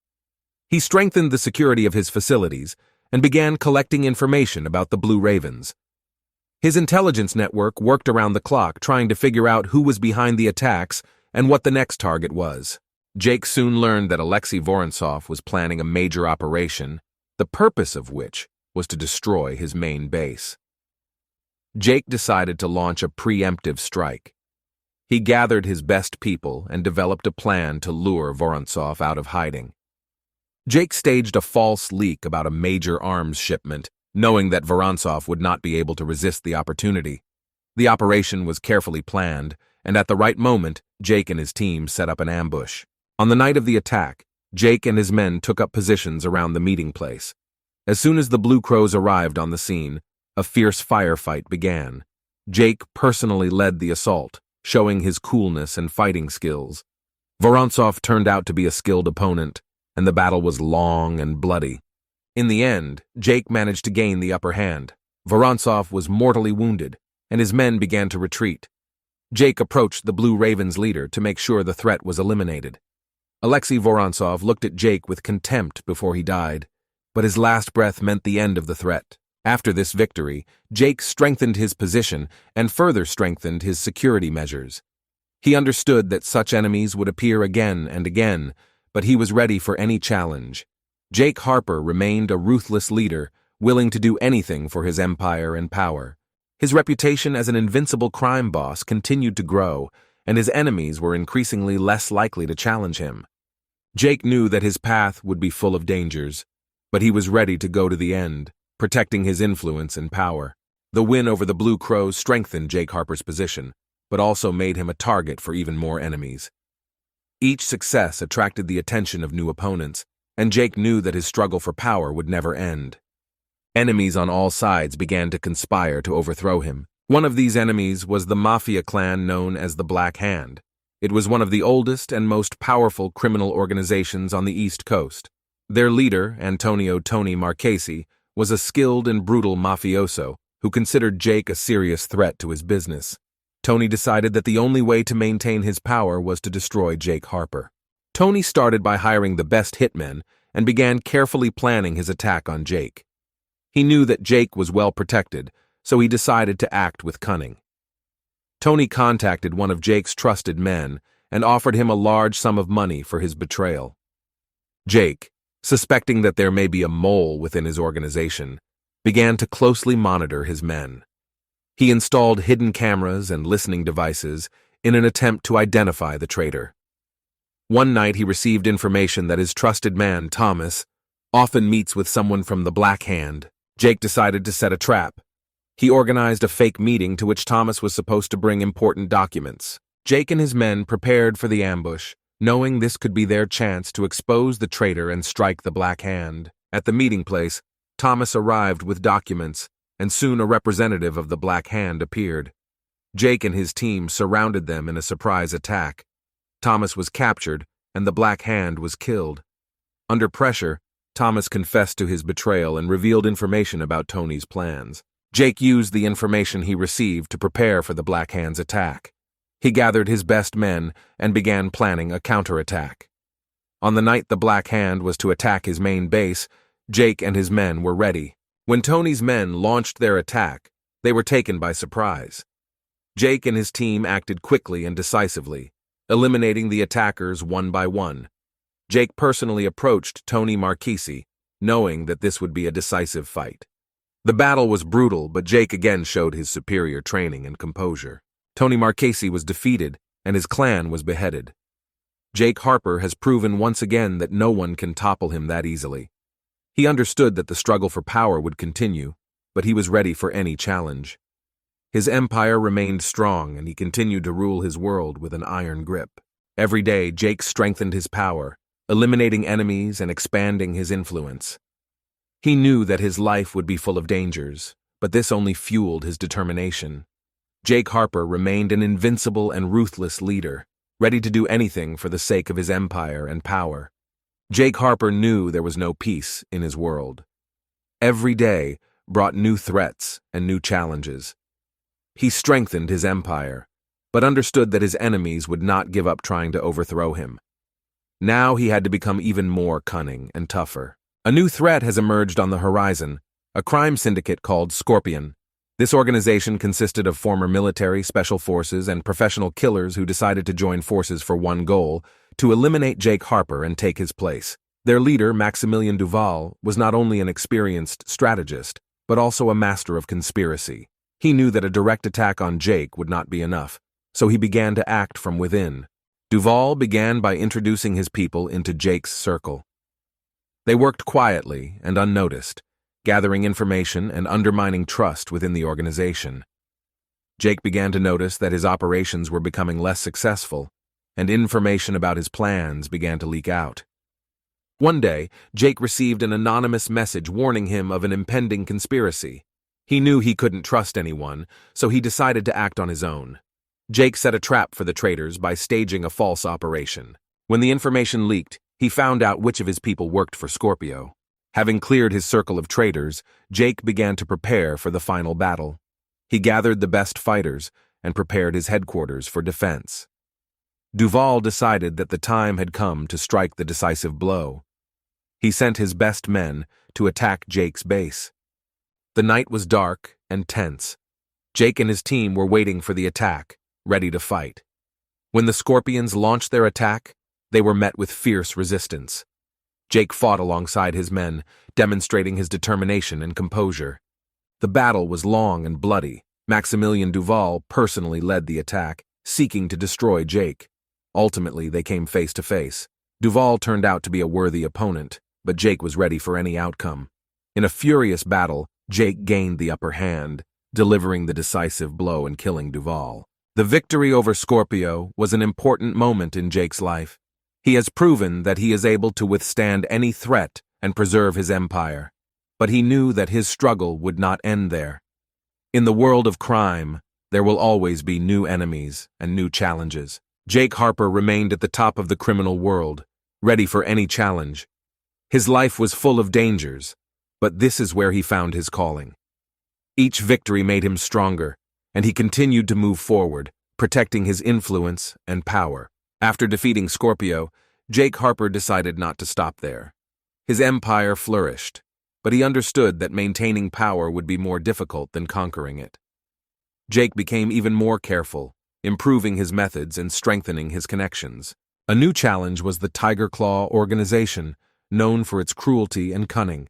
S2: He strengthened the security of his facilities and began collecting information about the Blue Ravens. His intelligence network worked around the clock trying to figure out who was behind the attacks and what the next target was. Jake soon learned that Alexei Vorontsov was planning a major operation, the purpose of which was to destroy his main base. Jake decided to launch a preemptive strike. He gathered his best people and developed a plan to lure Vorontsov out of hiding. Jake staged a false leak about a major arms shipment, knowing that Vorontsov would not be able to resist the opportunity. The operation was carefully planned, and at the right moment, Jake and his team set up an ambush. On the night of the attack, Jake and his men took up positions around the meeting place. As soon as the Blue Crows arrived on the scene, a fierce firefight began. Jake personally led the assault, showing his coolness and fighting skills. Vorontsov turned out to be a skilled opponent, and the battle was long and bloody. In the end, Jake managed to gain the upper hand. Vorontsov was mortally wounded, and his men began to retreat. Jake approached the Blue Ravens leader to make sure the threat was eliminated. Alexei Vorontsov looked at Jake with contempt before he died, but his last breath meant the end of the threat. After this victory, Jake strengthened his position and further strengthened his security measures. He understood that such enemies would appear again and again, but he was ready for any challenge. Jake Harper remained a ruthless leader, willing to do anything for his empire and power. His reputation as an invincible crime boss continued to grow, and his enemies were increasingly less likely to challenge him. Jake knew that his path would be full of dangers, but he was ready to go to the end, protecting his influence and power. The win over the Blue Crows strengthened Jake Harper's position, but also made him a target for even more enemies. Each success attracted the attention of new opponents, and Jake knew that his struggle for power would never end. Enemies on all sides began to conspire to overthrow him. One of these enemies was the mafia clan known as the Black Hand. It was one of the oldest and most powerful criminal organizations on the East Coast. Their leader, Antonio "Tony" Marchesi, was a skilled and brutal mafioso who considered Jake a serious threat to his business. Tony decided that the only way to maintain his power was to destroy Jake Harper. Tony started by hiring the best hitmen and began carefully planning his attack on Jake. He knew that Jake was well protected, so he decided to act with cunning. Tony contacted one of Jake's trusted men and offered him a large sum of money for his betrayal. Jake, suspecting that there may be a mole within his organization, began to closely monitor his men. He installed hidden cameras and listening devices in an attempt to identify the traitor. One night he received information that his trusted man, Thomas, often meets with someone from the Black Hand. Jake decided to set a trap. He organized a fake meeting to which Thomas was supposed to bring important documents. Jake and his men prepared for the ambush, knowing this could be their chance to expose the traitor and strike the Black Hand. At the meeting place, Thomas arrived with documents, and soon a representative of the Black Hand appeared. Jake and his team surrounded them in a surprise attack. Thomas was captured, and the Black Hand was killed. Under pressure, Thomas confessed to his betrayal and revealed information about Tony's plans. Jake used the information he received to prepare for the Black Hand's attack. He gathered his best men and began planning a counterattack. On the night the Black Hand was to attack his main base, Jake and his men were ready. When Tony's men launched their attack, they were taken by surprise. Jake and his team acted quickly and decisively, eliminating the attackers one by one. Jake personally approached Tony Marchesi, knowing that this would be a decisive fight. The battle was brutal, but Jake again showed his superior training and composure. Tony Marchesi was defeated, and his clan was beheaded. Jake Harper has proven once again that no one can topple him that easily. He understood that the struggle for power would continue, but he was ready for any challenge. His empire remained strong, and he continued to rule his world with an iron grip. Every day, Jake strengthened his power, eliminating enemies and expanding his influence. He knew that his life would be full of dangers, but this only fueled his determination. Jake Harper remained an invincible and ruthless leader, ready to do anything for the sake of his empire and power. Jake Harper knew there was no peace in his world. Every day brought new threats and new challenges. He strengthened his empire, but understood that his enemies would not give up trying to overthrow him. Now he had to become even more cunning and tougher. A new threat has emerged on the horizon, a crime syndicate called Scorpion. This organization consisted of former military, special forces, and professional killers who decided to join forces for one goal: to eliminate Jake Harper and take his place. Their leader, Maximilian Duval, was not only an experienced strategist, but also a master of conspiracy. He knew that a direct attack on Jake would not be enough, so he began to act from within. Duval began by introducing his people into Jake's circle. They worked quietly and unnoticed, gathering information and undermining trust within the organization. Jake began to notice that his operations were becoming less successful, and information about his plans began to leak out. One day, Jake received an anonymous message warning him of an impending conspiracy. He knew he couldn't trust anyone, so he decided to act on his own. Jake set a trap for the traitors by staging a false operation. When the information leaked, he found out which of his people worked for Scorpio. Having cleared his circle of traitors, Jake began to prepare for the final battle. He gathered the best fighters and prepared his headquarters for defense. Duval decided that the time had come to strike the decisive blow. He sent his best men to attack Jake's base. The night was dark and tense. Jake and his team were waiting for the attack, ready to fight. When the Scorpions launched their attack, they were met with fierce resistance. Jake fought alongside his men, demonstrating his determination and composure. The battle was long and bloody. Maximilian Duval personally led the attack, seeking to destroy Jake. Ultimately, they came face to face. Duval turned out to be a worthy opponent, but Jake was ready for any outcome. In a furious battle, Jake gained the upper hand, delivering the decisive blow and killing Duval. The victory over Scorpio was an important moment in Jake's life. He has proven that he is able to withstand any threat and preserve his empire, but he knew that his struggle would not end there. In the world of crime, there will always be new enemies and new challenges. Jake Harper remained at the top of the criminal world, ready for any challenge. His life was full of dangers, but this is where he found his calling. Each victory made him stronger, and he continued to move forward, protecting his influence and power. After defeating Scorpio, Jake Harper decided not to stop there. His empire flourished, but he understood that maintaining power would be more difficult than conquering it. Jake became even more careful, improving his methods and strengthening his connections. A new challenge was the Tiger Claw organization, known for its cruelty and cunning.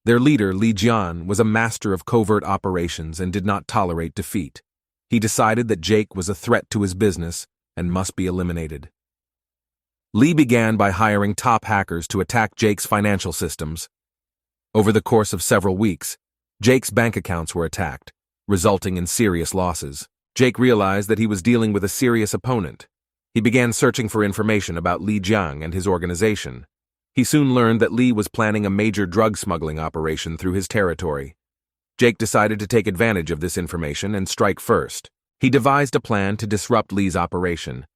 S2: Their leader, Li Jian, was a master of covert operations and did not tolerate defeat. He decided that Jake was a threat to his business and must be eliminated. Li began by hiring top hackers to attack Jake's financial systems. Over the course of several weeks, Jake's bank accounts were attacked, resulting in serious losses. Jake realized that he was dealing with a serious opponent. He began searching for information about Li Jiang and his organization. He soon learned that Li was planning a major drug smuggling operation through his territory. Jake decided to take advantage of this information and strike first. He devised a plan to disrupt Li's operation.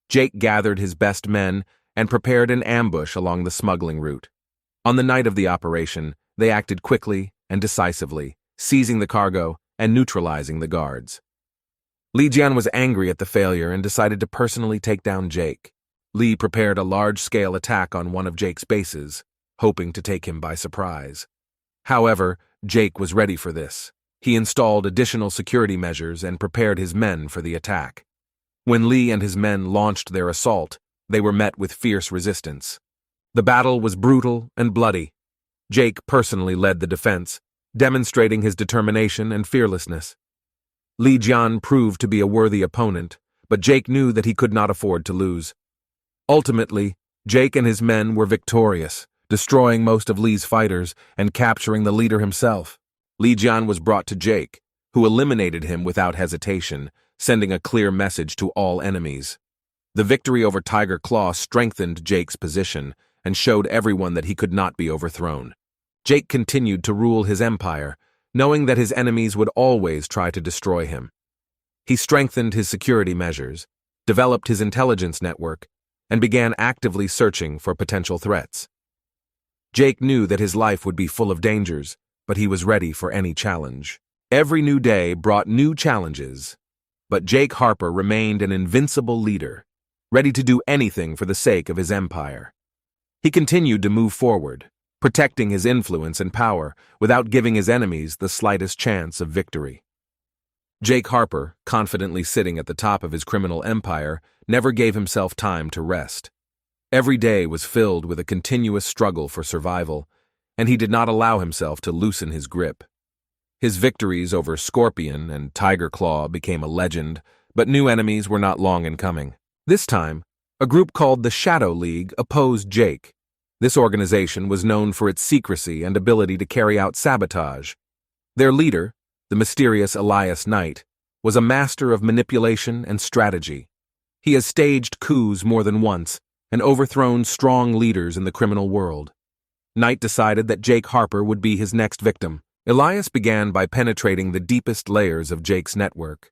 S2: Jake gathered his best men and prepared an ambush along the smuggling route. On the night of the operation, they acted quickly and decisively, seizing the cargo and neutralizing the guards. Li Jian was angry at the failure and decided to personally take down Jake. Li prepared a large-scale attack on one of Jake's bases, hoping to take him by surprise. However, Jake was ready for this. He installed additional security measures and prepared his men for the attack. When Li and his men launched their assault, they were met with fierce resistance. The battle was brutal and bloody. Jake personally led the defense, demonstrating his determination and fearlessness. Li Jian proved to be a worthy opponent, but Jake knew that he could not afford to lose. Ultimately, Jake and his men were victorious, destroying most of Li's fighters and capturing the leader himself. Li Jian was brought to Jake, who eliminated him without hesitation, sending a clear message to all enemies. The victory over Tiger Claw strengthened Jake's position and showed everyone that he could not be overthrown. Jake continued to rule his empire, knowing that his enemies would always try to destroy him. He strengthened his security measures, developed his intelligence network, and began actively searching for potential threats. Jake knew that his life would be full of dangers, but he was ready for any challenge. Every new day brought new challenges, but Jake Harper remained an invincible leader, ready to do anything for the sake of his empire. He continued to move forward, protecting his influence and power without giving his enemies the slightest chance of victory. Jake Harper, confidently sitting at the top of his criminal empire, never gave himself time to rest. Every day was filled with a continuous struggle for survival, and he did not allow himself to loosen his grip. His victories over Scorpion and Tiger Claw became a legend, but new enemies were not long in coming. This time, a group called the Shadow League opposed Jake. This organization was known for its secrecy and ability to carry out sabotage. Their leader, the mysterious Elias Knight, was a master of manipulation and strategy. He has staged coups more than once and overthrown strong leaders in the criminal world. Knight decided that Jake Harper would be his next victim. Elias began by penetrating the deepest layers of Jake's network.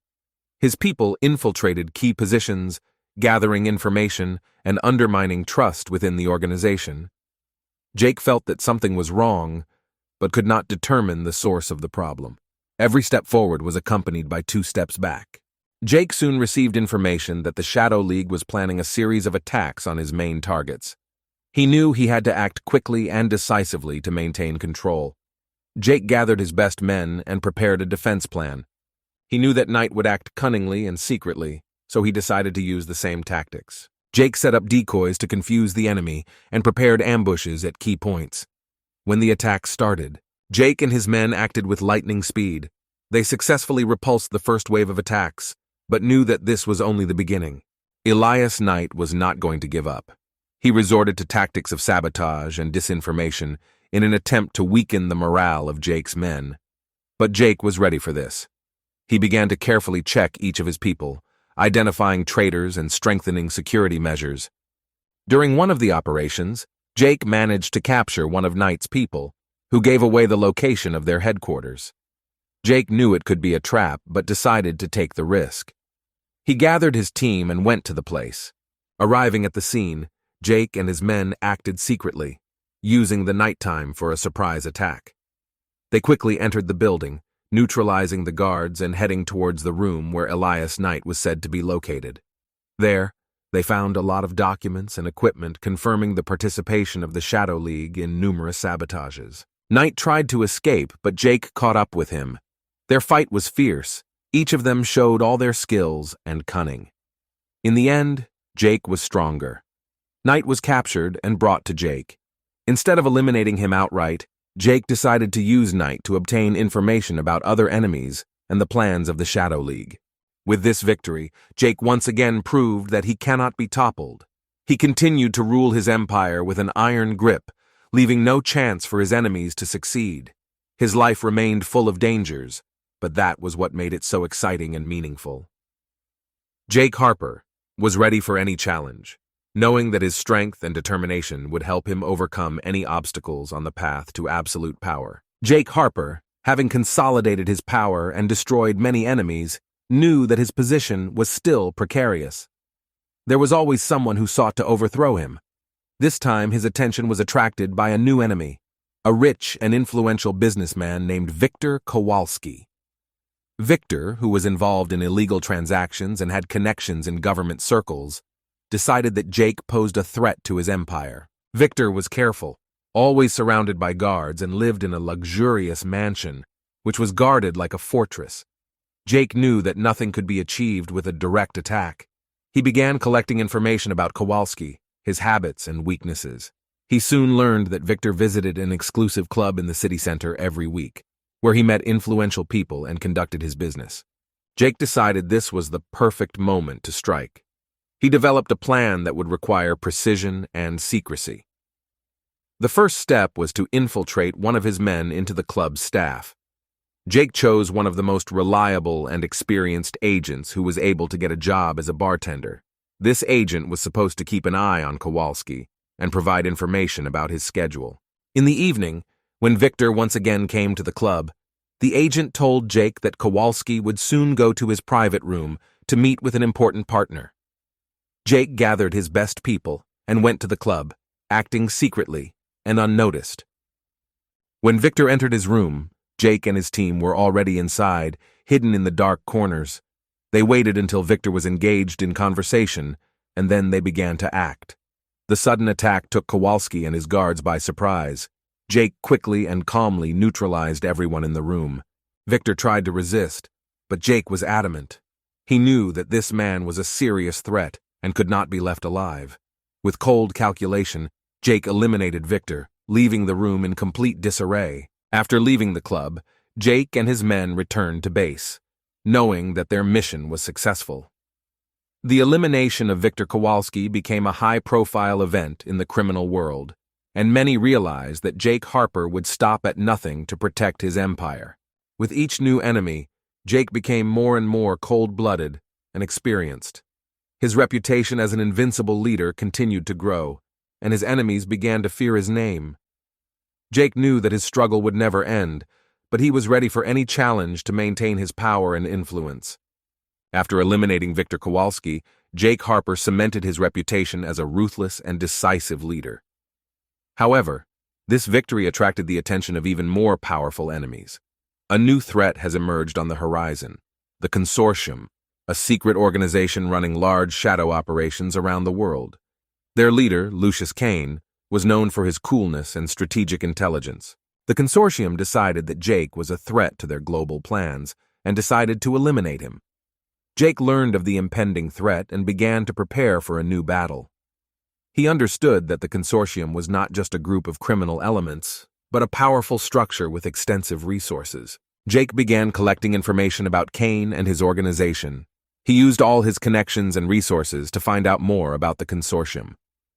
S2: His people infiltrated key positions, gathering information and undermining trust within the organization. Jake felt that something was wrong, but could not determine the source of the problem. Every step forward was accompanied by 2 steps back. Jake soon received information that the Shadow League was planning a series of attacks on his main targets. He knew he had to act quickly and decisively to maintain control. Jake gathered his best men and prepared a defense plan. He knew that Knight would act cunningly and secretly, so he decided to use the same tactics. Jake set up decoys to confuse the enemy and prepared ambushes at key points. When the attack started, Jake and his men acted with lightning speed. They successfully repulsed the first wave of attacks, but knew that this was only the beginning. Elias Knight was not going to give up. He resorted to tactics of sabotage and disinformation in an attempt to weaken the morale of Jake's men. But Jake was ready for this. He began to carefully check each of his people, identifying traitors and strengthening security measures. During one of the operations, Jake managed to capture one of Knight's people, who gave away the location of their headquarters. Jake knew it could be a trap, but decided to take the risk. He gathered his team and went to the place. Arriving at the scene, Jake and his men acted secretly, using the nighttime for a surprise attack. They quickly entered the building, neutralizing the guards and heading towards the room where Elias Knight was said to be located. There, they found a lot of documents and equipment confirming the participation of the Shadow League in numerous sabotages. Knight tried to escape, but Jake caught up with him. Their fight was fierce. Each of them showed all their skills and cunning. In the end, Jake was stronger. Knight was captured and brought to Jake. Instead of eliminating him outright, Jake decided to use Knight to obtain information about other enemies and the plans of the Shadow League. With this victory, Jake once again proved that he cannot be toppled. He continued to rule his empire with an iron grip, leaving no chance for his enemies to succeed. His life remained full of dangers, but that was what made it so exciting and meaningful. Jake Harper was ready for any challenge, knowing that his strength and determination would help him overcome any obstacles on the path to absolute power. Jake Harper, having consolidated his power and destroyed many enemies, knew that his position was still precarious. There was always someone who sought to overthrow him. This time his attention was attracted by a new enemy, a rich and influential businessman named Victor Kowalski. Victor, who was involved in illegal transactions and had connections in government circles, decided that Jake posed a threat to his empire. Victor was careful, always surrounded by guards, and lived in a luxurious mansion, which was guarded like a fortress. Jake knew that nothing could be achieved with a direct attack. He began collecting information about Kowalski, his habits and weaknesses. He soon learned that Victor visited an exclusive club in the city center every week, where he met influential people and conducted his business. Jake decided this was the perfect moment to strike. He developed a plan that would require precision and secrecy. The first step was to infiltrate one of his men into the club's staff. Jake chose one of the most reliable and experienced agents who was able to get a job as a bartender. This agent was supposed to keep an eye on Kowalski and provide information about his schedule. In the evening, when Victor once again came to the club, the agent told Jake that Kowalski would soon go to his private room to meet with an important partner. Jake gathered his best people and went to the club, acting secretly and unnoticed. When Victor entered his room, Jake and his team were already inside, hidden in the dark corners. They waited until Victor was engaged in conversation, and then they began to act. The sudden attack took Kowalski and his guards by surprise. Jake quickly and calmly neutralized everyone in the room. Victor tried to resist, but Jake was adamant. He knew that this man was a serious threat and could not be left alive. With cold calculation, Jake eliminated Victor, leaving the room in complete disarray. After leaving the club, Jake and his men returned to base, knowing that their mission was successful. The elimination of Victor Kowalski became a high-profile event in the criminal world, and many realized that Jake Harper would stop at nothing to protect his empire. With each new enemy, Jake became more and more cold-blooded and experienced. His reputation as an invincible leader continued to grow, and his enemies began to fear his name. Jake knew that his struggle would never end, but he was ready for any challenge to maintain his power and influence. After eliminating Victor Kowalski, Jake Harper cemented his reputation as a ruthless and decisive leader. However, this victory attracted the attention of even more powerful enemies. A new threat has emerged on the horizon: the Consortium, a secret organization running large shadow operations around the world. Their leader, Lucius Kane, was known for his coolness and strategic intelligence. The Consortium decided that Jake was a threat to their global plans and decided to eliminate him. Jake learned of the impending threat and began to prepare for a new battle. He understood that the Consortium was not just a group of criminal elements, but a powerful structure with extensive resources. Jake began collecting information about Kane and his organization. He used all his connections and resources to find out more about the Consortium.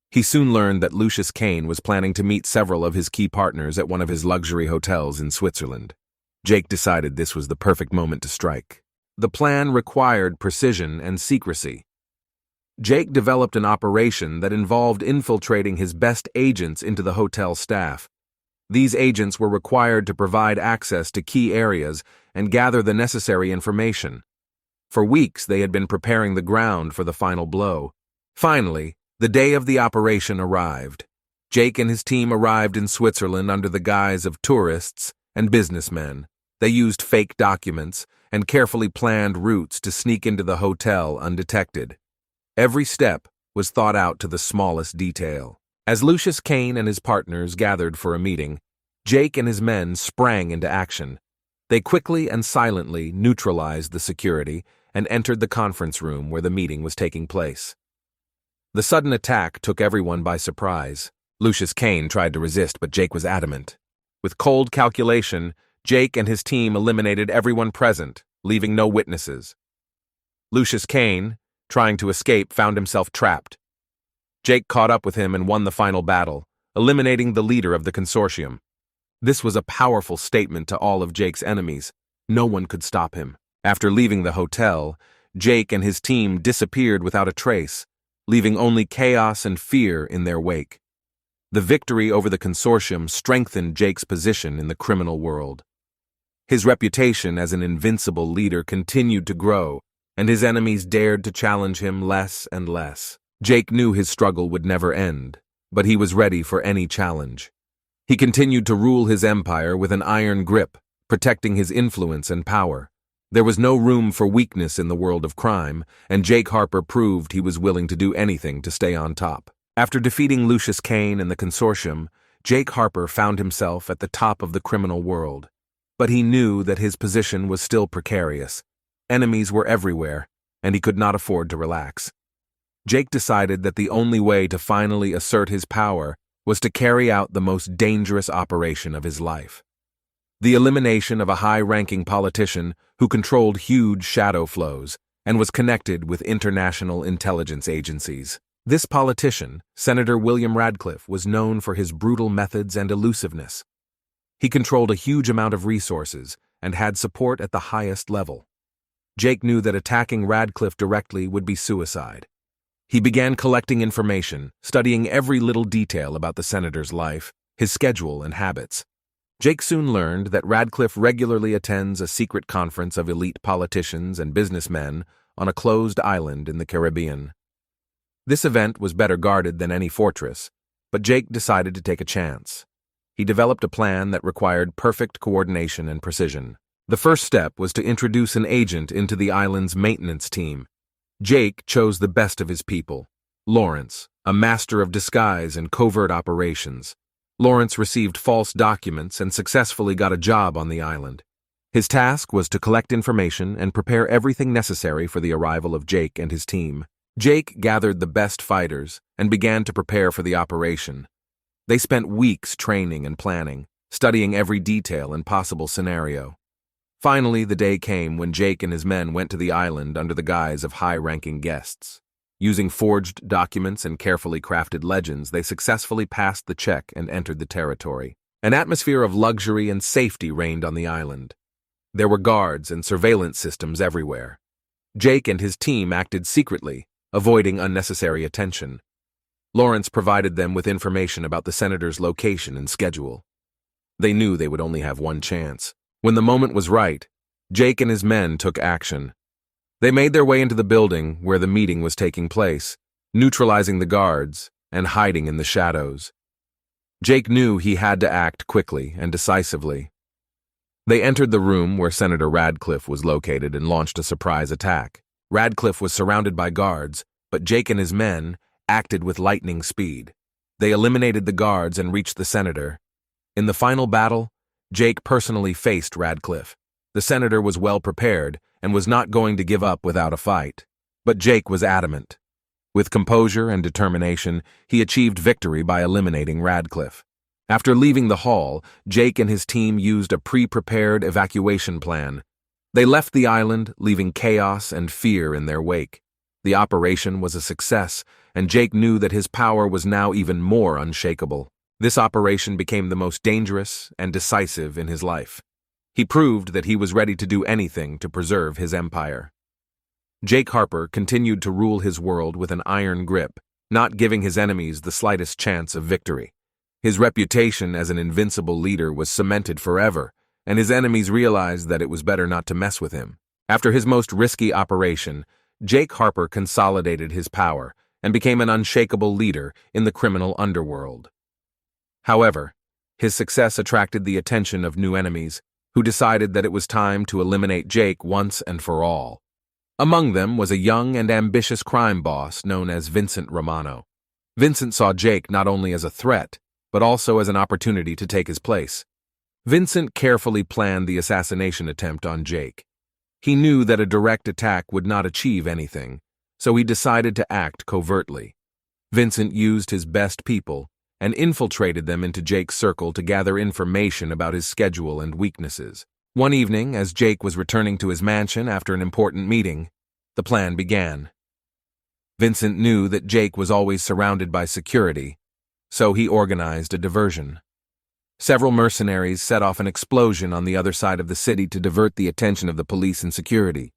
S2: He soon learned that Lucius Kane was planning to meet several of his key partners at one of his luxury hotels in Switzerland. Jake decided this was the perfect moment to strike. The plan required precision and secrecy. Jake developed an operation that involved infiltrating his best agents into the hotel staff. These agents were required to provide access to key areas and gather the necessary information. For weeks, they had been preparing the ground for the final blow. Finally, the day of the operation arrived. Jake and his team arrived in Switzerland under the guise of tourists and businessmen. They used fake documents and carefully planned routes to sneak into the hotel undetected. Every step was thought out to the smallest detail. As Lucius Kane and his partners gathered for a meeting, Jake and his men sprang into action. They quickly and silently neutralized the security and entered the conference room where the meeting was taking place. The sudden attack took everyone by surprise. Lucius Kane tried to resist, but Jake was adamant. With cold calculation, Jake and his team eliminated everyone present, leaving no witnesses. Lucius Kane, trying to escape, found himself trapped. Jake caught up with him and won the final battle, eliminating the leader of the Consortium. This was a powerful statement to all of Jake's enemies. No one could stop him. After leaving the hotel, Jake and his team disappeared without a trace, leaving only chaos and fear in their wake. The victory over the Consortium strengthened Jake's position in the criminal world. His reputation as an invincible leader continued to grow, and his enemies dared to challenge him less and less. Jake knew his struggle would never end, but he was ready for any challenge. He continued to rule his empire with an iron grip, protecting his influence and power. There was no room for weakness in the world of crime, and Jake Harper proved he was willing to do anything to stay on top. After defeating Lucius Kane and the Consortium, Jake Harper found himself at the top of the criminal world. But he knew that his position was still precarious. Enemies were everywhere, and he could not afford to relax. Jake decided that the only way to finally assert his power was to carry out the most dangerous operation of his life: the elimination of a high-ranking politician who controlled huge shadow flows and was connected with international intelligence agencies. This politician, Senator William Radcliffe, was known for his brutal methods and elusiveness. He controlled a huge amount of resources and had support at the highest level. Jake knew that attacking Radcliffe directly would be suicide. He began collecting information, studying every little detail about the senator's life, his schedule, and habits. Jake soon learned that Radcliffe regularly attends a secret conference of elite politicians and businessmen on a closed island in the Caribbean. This event was better guarded than any fortress, but Jake decided to take a chance. He developed a plan that required perfect coordination and precision. The first step was to introduce an agent into the island's maintenance team. Jake chose the best of his people, Lawrence, a master of disguise and covert operations. Lawrence received false documents and successfully got a job on the island. His task was to collect information and prepare everything necessary for the arrival of Jake and his team. Jake gathered the best fighters and began to prepare for the operation. They spent weeks training and planning, studying every detail and possible scenario. Finally, the day came when Jake and his men went to the island under the guise of high-ranking guests. Using forged documents and carefully crafted legends, they successfully passed the check and entered the territory. An atmosphere of luxury and safety reigned on the island. There were guards and surveillance systems everywhere. Jake and his team acted secretly, avoiding unnecessary attention. Lawrence provided them with information about the senator's location and schedule. They knew they would only have one chance. When the moment was right, Jake and his men took action. They made their way into the building where the meeting was taking place, neutralizing the guards and hiding in the shadows. Jake knew he had to act quickly and decisively. They entered the room where Senator Radcliffe was located and launched a surprise attack. Radcliffe was surrounded by guards, but Jake and his men acted with lightning speed. They eliminated the guards and reached the senator. In the final battle, Jake personally faced Radcliffe. The senator was well prepared and was not going to give up without a fight. But Jake was adamant. With composure and determination, he achieved victory by eliminating Radcliffe. After leaving the hall, Jake and his team used a pre-prepared evacuation plan. They left the island, leaving chaos and fear in their wake. The operation was a success, and Jake knew that his power was now even more unshakable. This operation became the most dangerous and decisive in his life. He proved that he was ready to do anything to preserve his empire. Jake Harper continued to rule his world with an iron grip, not giving his enemies the slightest chance of victory. His reputation as an invincible leader was cemented forever, and his enemies realized that it was better not to mess with him. After his most risky operation, Jake Harper consolidated his power and became an unshakable leader in the criminal underworld. However, his success attracted the attention of new enemies, who decided that it was time to eliminate Jake once and for all. Among them was a young and ambitious crime boss known as Vincent Romano. Vincent saw Jake not only as a threat, but also as an opportunity to take his place. Vincent carefully planned the assassination attempt on Jake. He knew that a direct attack would not achieve anything, so he decided to act covertly. Vincent used his best people and infiltrated them into Jake's circle to gather information about his schedule and weaknesses. One evening, as Jake was returning to his mansion after an important meeting, the plan began. Vincent knew that Jake was always surrounded by security, so he organized a diversion. Several mercenaries set off an explosion on the other side of the city to divert the attention of the police and security.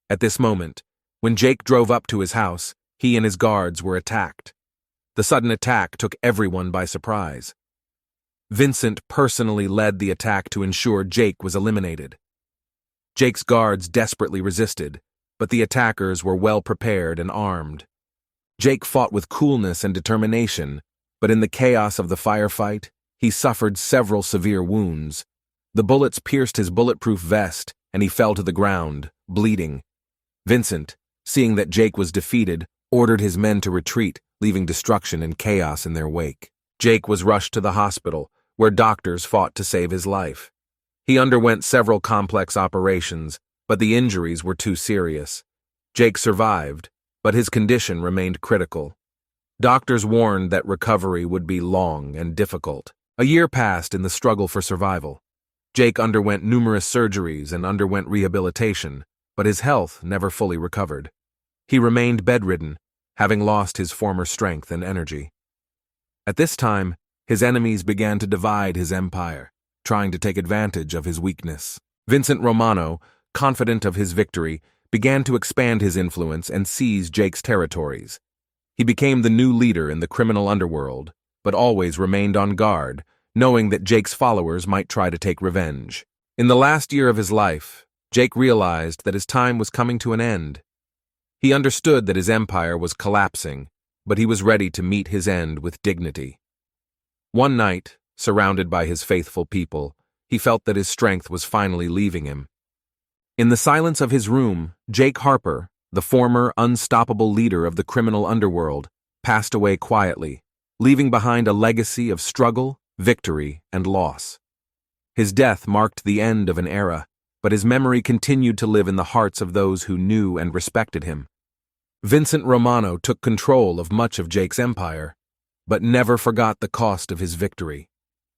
S2: At this moment, when Jake drove up to his house, he and his guards were attacked. The sudden attack took everyone by surprise. Vincent personally led the attack to ensure Jake was eliminated. Jake's guards desperately resisted, but the attackers were well prepared and armed. Jake fought with coolness and determination, but in the chaos of the firefight, he suffered several severe wounds. The bullets pierced his bulletproof vest, and he fell to the ground, bleeding. Vincent, seeing that Jake was defeated, ordered his men to retreat, leaving destruction and chaos in their wake. Jake was rushed to the hospital, where doctors fought to save his life. He underwent several complex operations, but the injuries were too serious. Jake survived, but his condition remained critical. Doctors warned that recovery would be long and difficult. A year passed in the struggle for survival. Jake underwent numerous surgeries and underwent rehabilitation, but his health never fully recovered. He remained bedridden, having lost his former strength and energy. At this time, his enemies began to divide his empire, trying to take advantage of his weakness. Vincent Romano, confident of his victory, began to expand his influence and seize Jake's territories. He became the new leader in the criminal underworld, but always remained on guard, knowing that Jake's followers might try to take revenge. In the last year of his life, Jake realized that his time was coming to an end. He understood that his empire was collapsing, but he was ready to meet his end with dignity. One night, surrounded by his faithful people, he felt that his strength was finally leaving him. In the silence of his room, Jake Harper, the former unstoppable leader of the criminal underworld, passed away quietly, leaving behind a legacy of struggle, victory, and loss. His death marked the end of an era, but his memory continued to live in the hearts of those who knew and respected him. Vincent Romano took control of much of Jake's empire, but never forgot the cost of his victory.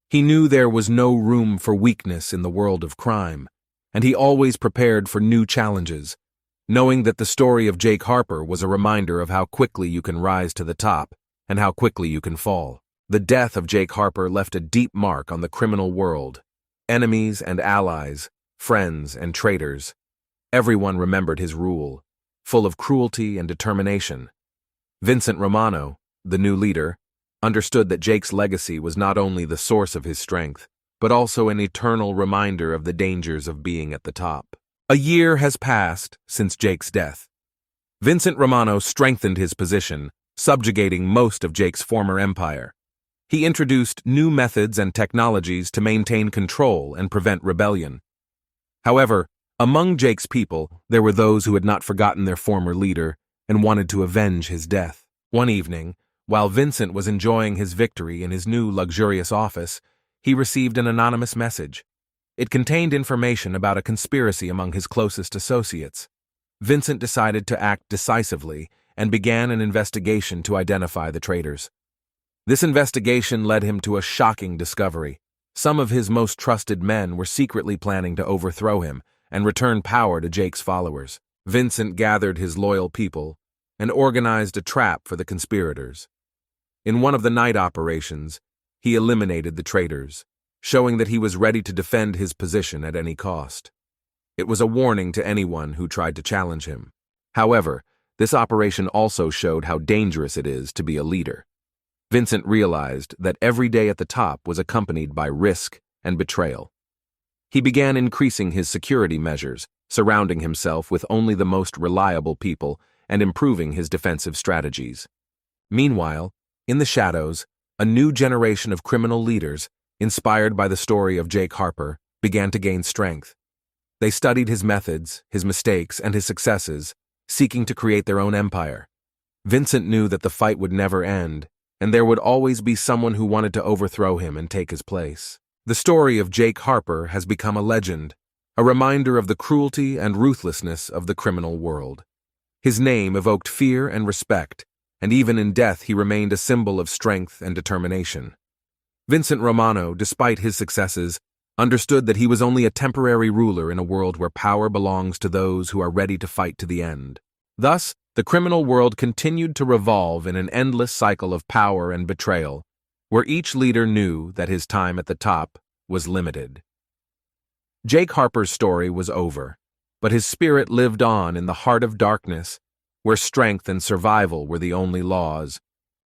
S2: He knew there was no room for weakness in the world of crime, and he always prepared for new challenges, knowing that the story of Jake Harper was a reminder of how quickly you can rise to the top and how quickly you can fall. The death of Jake Harper left a deep mark on the criminal world. Enemies and allies, friends and traitors, everyone remembered his rule, full of cruelty and determination. Vincent Romano, the new leader, understood that Jake's legacy was not only the source of his strength, but also an eternal reminder of the dangers of being at the top. A year has passed since Jake's death. Vincent Romano strengthened his position, subjugating most of Jake's former empire. He introduced new methods and technologies to maintain control and prevent rebellion. However, among Jake's people, there were those who had not forgotten their former leader and wanted to avenge his death. One evening, while Vincent was enjoying his victory in his new luxurious office, he received an anonymous message. It contained information about a conspiracy among his closest associates. Vincent decided to act decisively and began an investigation to identify the traitors. This investigation led him to a shocking discovery. Some of his most trusted men were secretly planning to overthrow him and return power to Jake's followers. Vincent gathered his loyal people and organized a trap for the conspirators. In one of the night operations, he eliminated the traitors, showing that he was ready to defend his position at any cost. It was a warning to anyone who tried to challenge him. However, this operation also showed how dangerous it is to be a leader. Vincent realized that every day at the top was accompanied by risk and betrayal. He began increasing his security measures, surrounding himself with only the most reliable people and improving his defensive strategies. Meanwhile, in the shadows, a new generation of criminal leaders, inspired by the story of Jake Harper, began to gain strength. They studied his methods, his mistakes, and his successes, seeking to create their own empire. Vincent knew that the fight would never end, and there would always be someone who wanted to overthrow him and take his place. The story of Jake Harper has become a legend, a reminder of the cruelty and ruthlessness of the criminal world. His name evoked fear and respect, and even in death he remained a symbol of strength and determination. Vincent Romano, despite his successes, understood that he was only a temporary ruler in a world where power belongs to those who are ready to fight to the end. Thus, the criminal world continued to revolve in an endless cycle of power and betrayal, where each leader knew that his time at the top was limited. Jake Harper's story was over, but his spirit lived on in the heart of darkness, where strength and survival were the only laws.